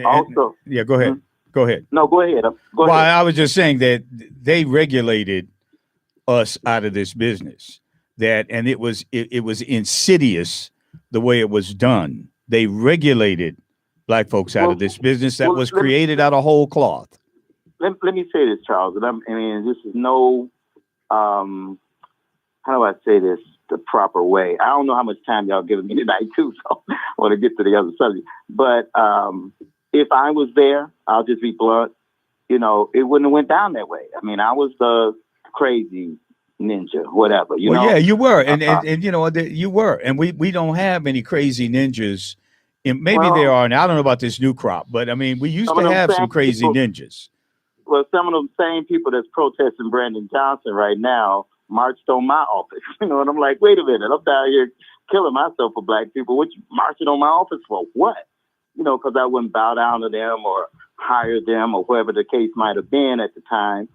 Speaker 6: Also,
Speaker 1: yeah, go ahead. Go ahead.
Speaker 6: No, go ahead. Go ahead.
Speaker 1: I was just saying that they regulated us out of this business. And it was insidious the way it was done. They regulated black folks out of this business that was created out of whole cloth.
Speaker 6: Let me say this, Charles. And this is no, how do I say this the proper way? I don't know how much time y'all giving me tonight, too, so I want to get to the other subject. But if I was there, I'll just be blunt, it wouldn't have went down that way. I mean, I was the crazy ninja, whatever, you know?
Speaker 1: Yeah, you were. And you were. And we don't have any crazy ninjas. And maybe there are. And I don't know about this new crop, but I mean, we used to have some crazy ninjas.
Speaker 6: Well, some of them same people that's protesting Brandon Johnson right now marched on my office, and I'm like, wait a minute, I'm down here killing myself for black people. What you marching on my office for? What? Because I wouldn't bow down to them or hire them or whatever the case might have been at the time.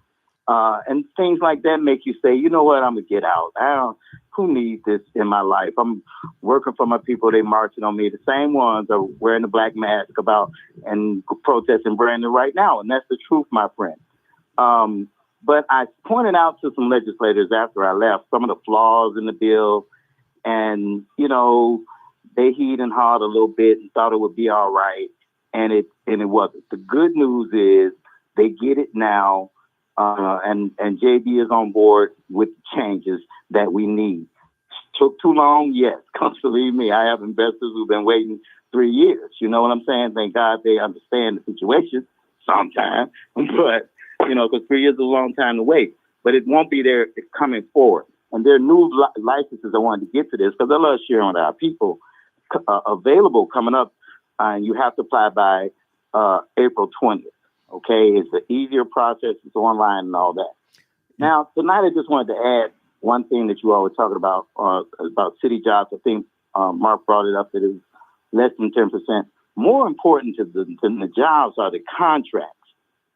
Speaker 6: And things like that make you say, you know what, I'm going to get out. Who needs this in my life? I'm working for my people. They marching on me. The same ones are wearing the black mask and protesting Brandon right now. And that's the truth, my friend. But I pointed out to some legislators after I left some of the flaws in the bill. And, they heed and hawed a little bit and thought it would be all right. And it wasn't. The good news is they get it now. And JB is on board with the changes that we need. Took too long? Yes. Because believe me, I have investors who've been waiting 3 years. You know what I'm saying? Thank God they understand the situation sometime. But, because 3 years is a long time to wait. But it won't be there coming forward. And there are new licenses I wanted to get to this because I love sharing with our people available coming up. And you have to apply by April 20th. Okay, it's an easier process. It's online and all that. Now, tonight I just wanted to add one thing that you all were talking about city jobs. I think Mark brought it up that it was less than 10%. More important than the jobs are the contracts,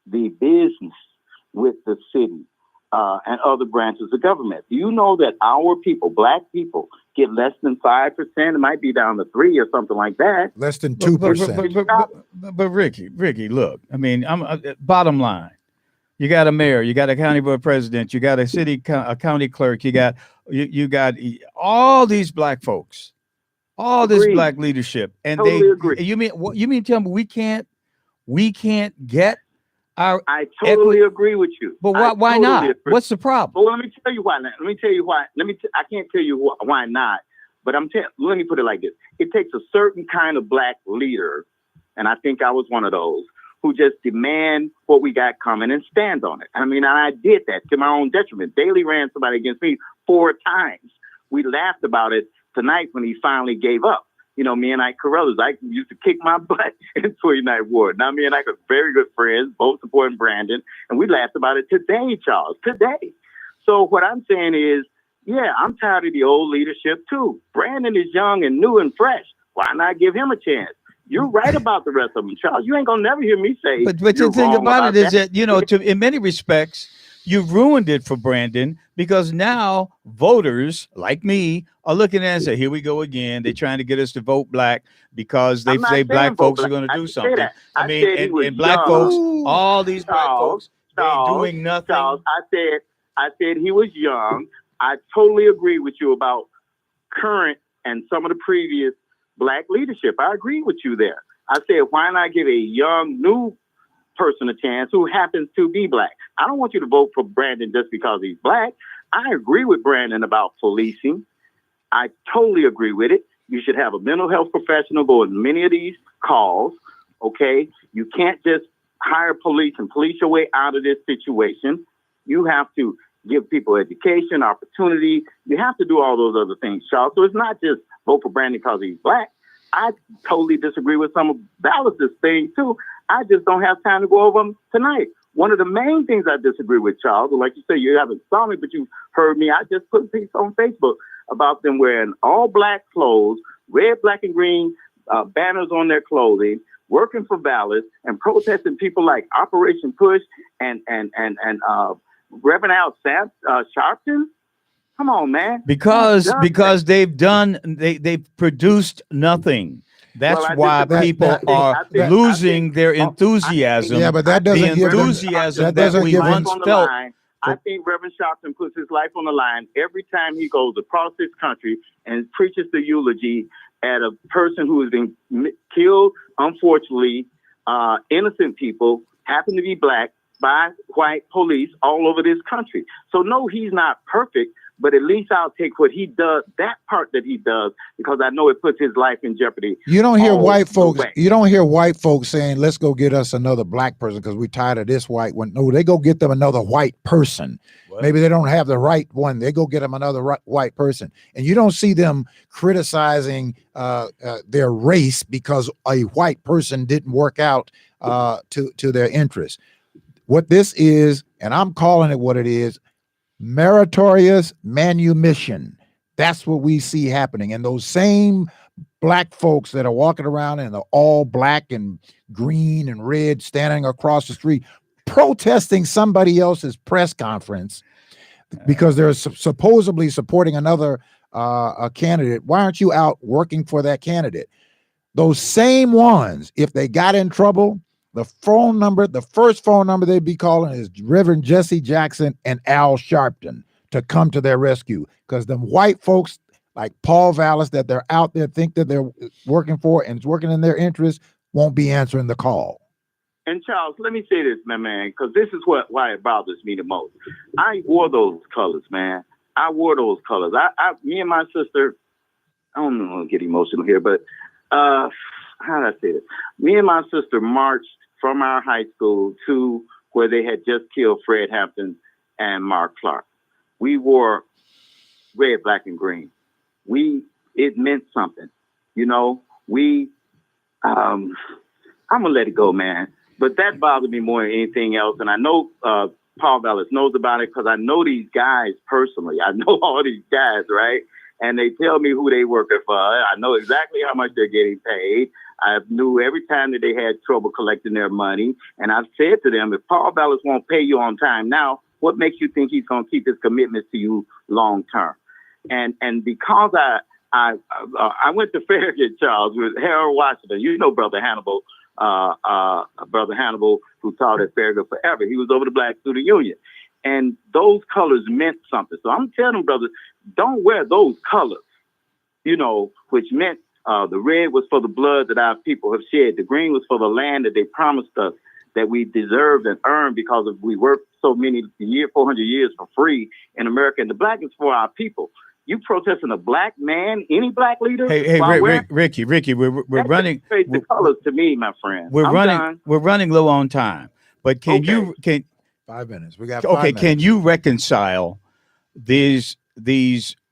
Speaker 6: the business with the city and other branches of government. Do you know that our people, black people, get less than 5%? It might be down to 3 or something like that.
Speaker 2: Less than 2%.
Speaker 1: But Ricky, look, I mean, bottom line, you got a mayor, you got a county board president, you got a county clerk, you got all these black folks all this
Speaker 3: Agreed.
Speaker 1: black leadership, and
Speaker 3: Totally agree.
Speaker 1: you mean what? You mean tell me we can't get our
Speaker 3: I totally
Speaker 1: equity?
Speaker 3: agree with you.
Speaker 1: But
Speaker 3: I
Speaker 1: why
Speaker 3: totally
Speaker 1: not?
Speaker 3: agree.
Speaker 1: What's the problem?
Speaker 3: Well, let me tell you why. Let me tell you why. I can't tell you why not. But let me put it like this: it takes a certain kind of black leader, and I think I was one of those who just demand what we got coming and stand on it. I mean, I did that to my own detriment. Daly ran somebody against me 4 times. We laughed about it tonight when he finally gave up. You know, me and Ike Carruthers, I used to kick my butt in 29th Ward. Now me and Ike are very good friends, both supporting Brandon, and we laughed about it today, Charles, today. So what I'm saying is, yeah, I'm tired of the old leadership too. Brandon is young and new and fresh. Why not give him a chance? You're right about the rest of them, Charles. You ain't gonna never hear me say.
Speaker 1: But the thing about it is that, you know, in many respects, you've ruined it for Brandon, because now voters like me are looking at it and say, here we go again. They're trying to get us to vote black because they say black folks are going to do something. I mean, and black folks, all these black folks, they're doing nothing.
Speaker 3: Charles, I said he was young. I totally agree with you about current and some of the previous black leadership. I agree with you there. I said, why not give a young, new person a chance who happens to be black? I don't want you to vote for Brandon just because he's black. I agree with Brandon about policing. I totally agree with it. You should have a mental health professional go in many of these calls, okay? You can't just hire police and police your way out of this situation. You have to give people education, opportunity. You have to do all those other things, Charles. So it's not just vote for Brandon because he's black. I totally disagree with some of Dallas's things too. I just don't have time to go over them tonight. One of the main things I disagree with, Charles, like you say, you haven't saw me, but you heard me. I just put a piece on Facebook about them wearing all black clothes, red, black, and green banners on their clothing, working for ballots and protesting people like Operation Push and Reverend Al Sharpton. Come on, man.
Speaker 1: Because they've produced nothing. That's why people are losing their enthusiasm.
Speaker 2: Yeah, but that doesn't
Speaker 1: the enthusiasm that we once felt.
Speaker 3: I think Reverend Sharpton puts his life on the line every time he goes across this country and preaches the eulogy at a person who has been killed, unfortunately, innocent people, happen to be black, by white police all over this country. So no, he's not perfect, but at least I'll take what he does, that part that he does, because I know it puts his life in jeopardy.
Speaker 2: You don't hear white folks. You don't hear white folks saying, "Let's go get us another black person because we're tired of this white one." No, they go get them another white person. What? Maybe they don't have the right one. They go get them another white person, and you don't see them criticizing their race because a white person didn't work out to their interests. What this is, and I'm calling it what it is, meritorious manumission. That's what we see happening. And those same black folks that are walking around in the all black and green and red, standing across the street, protesting somebody else's press conference because they're supposedly supporting another candidate. Why aren't you out working for that candidate? Those same ones, if they got in trouble, the first phone number they'd be calling is Reverend Jesse Jackson and Al Sharpton to come to their rescue, because them white folks like Paul Vallis that they're out there think that they're working for and it's working in their interest won't be answering the call.
Speaker 3: And Charles, let me say this, my man, because this is why it bothers me the most. I wore those colors, man. I wore those colors. Me and my sister, I don't want to get emotional here, but how did I say this? Me and my sister marched from our high school to where they had just killed Fred Hampton and Mark Clark. We wore red, black, and green. It meant something, you know. I'm gonna let it go, man. But that bothered me more than anything else. And I know Paul Vallis knows about it because I know these guys personally. I know all these guys, right? And they tell me who they working for. I know exactly how much they're getting paid. I knew every time that they had trouble collecting their money. And I've said to them, if Paul Vallis won't pay you on time now, what makes you think he's going to keep his commitments to you long term? And because I went to Farragut, Charles, with Harold Washington. You know Brother Hannibal, who taught at Farragut forever. He was over the Black Student Union. And those colors meant something. So I'm telling them, brothers, don't wear those colors, you know, which meant
Speaker 6: The red was for the blood that our people have shed. The green was for the land that they promised us that we deserved and earned because of we worked so many 400 years for free in America. And the black is for our people. You protesting a black man, any black leader?
Speaker 1: Hey, Ricky, we're running.
Speaker 6: The colors to me, my friend.
Speaker 1: We're running low on time. But can
Speaker 2: 5 minutes? We got 5 minutes.
Speaker 1: Can you reconcile these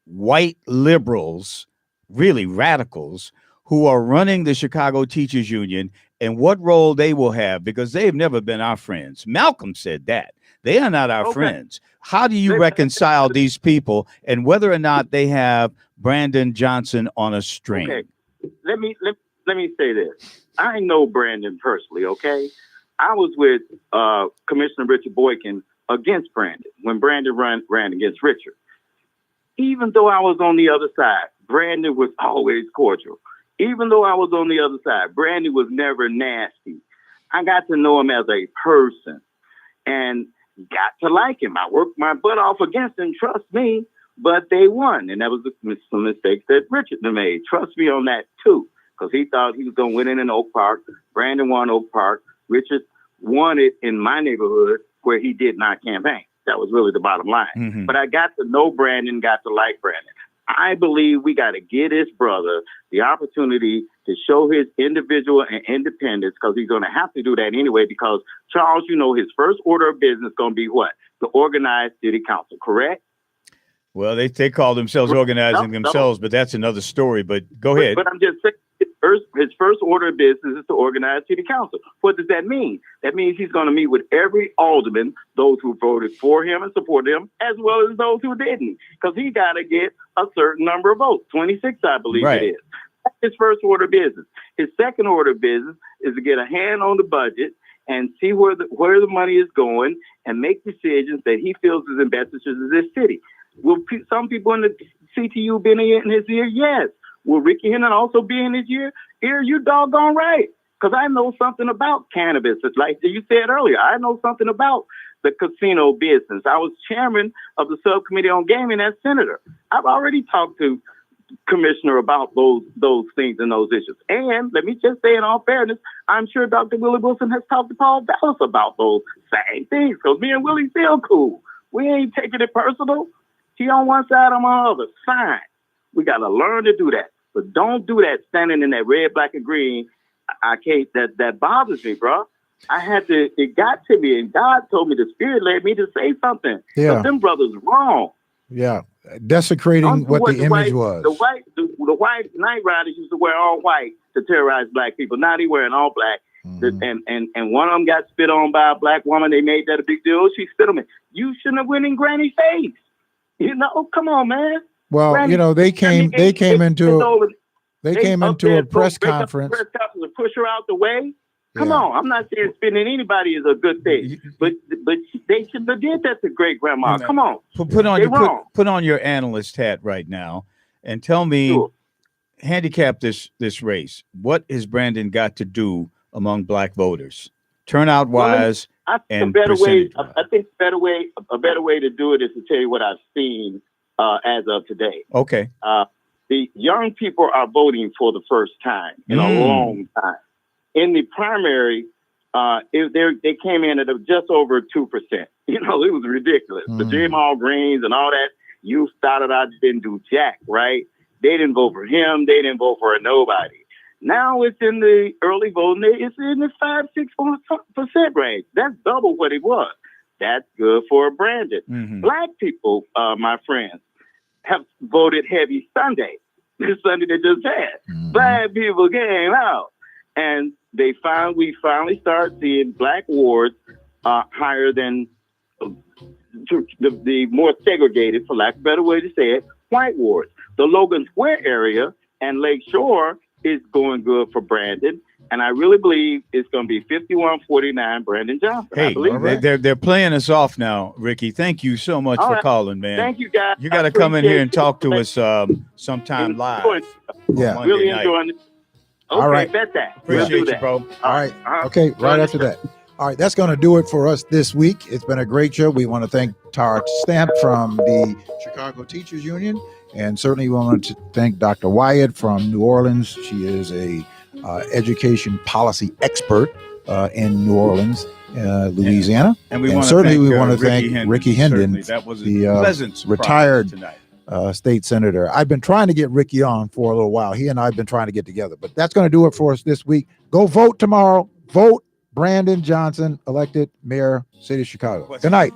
Speaker 1: white liberals, really radicals, who are running the Chicago Teachers Union, and what role they will have? Because they have never been our friends. Malcolm said that. They are not our friends. How do you reconcile these people and whether or not they have Brandon Johnson on a string?
Speaker 6: Okay. Let me say this. I know Brandon personally, okay? I was with Commissioner Richard Boykin against Brandon when Brandon ran against Richard. Even though I was on the other side, Brandon was always cordial. Even though I was on the other side, Brandon was never nasty. I got to know him as a person and got to like him. I worked my butt off against him, trust me, but they won. And that was some mistakes that Richard made. Trust me on that, too, because he thought he was going to win it in Oak Park. Brandon won Oak Park. Richard won it in my neighborhood where he did not campaign. That was really the bottom line. Mm-hmm. But I got to know Brandon, got to like Brandon. I believe we got to give his brother the opportunity to show his individual and independence, because he's going to have to do that anyway, because, Charles, you know, his first order of business is going to be what? The organized city council, correct?
Speaker 1: Well, they call themselves organizing themselves, but that's another story. But go ahead.
Speaker 6: But I'm just saying, his first order of business is to organize city council. What does that mean? That means he's going to meet with every alderman, those who voted for him and supported him, as well as those who didn't, because he got to get a certain number of votes, 26, I believe it is. That's his first order of business. His second order of business is to get a hand on the budget and see where the money is going and make decisions that he feels is in best interest of this city. Will some people in the CTU be in his ear? Yes. Will Ricky Hennon also be in his ear? You doggone right. Because I know something about cannabis. It's like you said earlier, I know something about the casino business. I was chairman of the subcommittee on gaming as senator. I've already talked to Commissioner about those things and those issues. And let me just say in all fairness, I'm sure Dr. Willie Wilson has talked to Paul Dallas about those same things, because me and Willie still cool. We ain't taking it personal. He on one side, I'm on the other. Fine. We got to learn to do that. But don't do that standing in that red, black, and green. I can't, that bothers me, bro. It got to me, and God told me, the Spirit led me to say something.
Speaker 2: Yeah.
Speaker 6: But them brothers wrong.
Speaker 2: Yeah. Desecrating what the image was.
Speaker 6: The white night riders used to wear all white to terrorize black people. Now they wearing all black. Mm-hmm. And one of them got spit on by a black woman. They made that a big deal. She spit on me. You shouldn't have went in Granny's face. You know, come on, man.
Speaker 2: Well, Granny, you know, they came into a press conference.
Speaker 6: Press conference to push her out the way. Come on, I'm not saying spitting anybody is a good thing, but they should have did that to great grandma. Come on,
Speaker 1: put on your analyst hat right now and tell me, handicap this race. What has Brandon got to do among black voters, turnout wise?
Speaker 6: I think a better way to do it is to tell you what I've seen as of today.
Speaker 1: Okay.
Speaker 6: The young people are voting for the first time in a long time. In the primary, they came in at just over 2%. You know, it was ridiculous. The Jamal Greens and all that youth started out didn't do jack, right? They didn't vote for him. They didn't vote for nobody. Now it's in the early voting. It's in the 5-6% range. That's double what it was. That's good for Brandon. Mm-hmm. Black people, my friends, have voted heavy Sunday. This Sunday they just had. Mm-hmm. Black people came out. And we finally start seeing black wards higher than the more segregated, for lack of a better way to say it, white wards. The Logan Square area and Lake Shore is going good for Brandon. And I really believe it's going to be 51-49 Brandon Johnson.
Speaker 1: Hey,
Speaker 6: I believe
Speaker 1: they're playing us off now, Ricky. Thank you so much for calling, man.
Speaker 6: Thank you, guys.
Speaker 1: You got to come in here and talk to us sometime live.
Speaker 2: Yeah.
Speaker 6: Really enjoying it. Okay,
Speaker 2: all right.
Speaker 6: Bet that.
Speaker 1: Appreciate you, bro.
Speaker 2: All right. Okay, right after that. All right, that's going to do it for us this week. It's been a great show. We want to thank Tara Stamp from the Chicago Teachers Union, and certainly we want to thank Dr. Wyatt from New Orleans. She is a education policy expert in New Orleans, Louisiana.
Speaker 1: And we
Speaker 2: And
Speaker 1: want
Speaker 2: certainly
Speaker 1: to
Speaker 2: we
Speaker 1: thank,
Speaker 2: want to thank
Speaker 1: Hendon.
Speaker 2: Ricky Hendon,
Speaker 1: Certainly, that was a
Speaker 2: the
Speaker 1: pleasant surprise
Speaker 2: retired
Speaker 1: tonight.
Speaker 2: state senator. I've been trying to get Ricky on for a little while. He and I have been trying to get together, but that's going to do it for us this week. Go vote tomorrow. Vote Brandon Johnson, elected mayor, city of Chicago. Good night.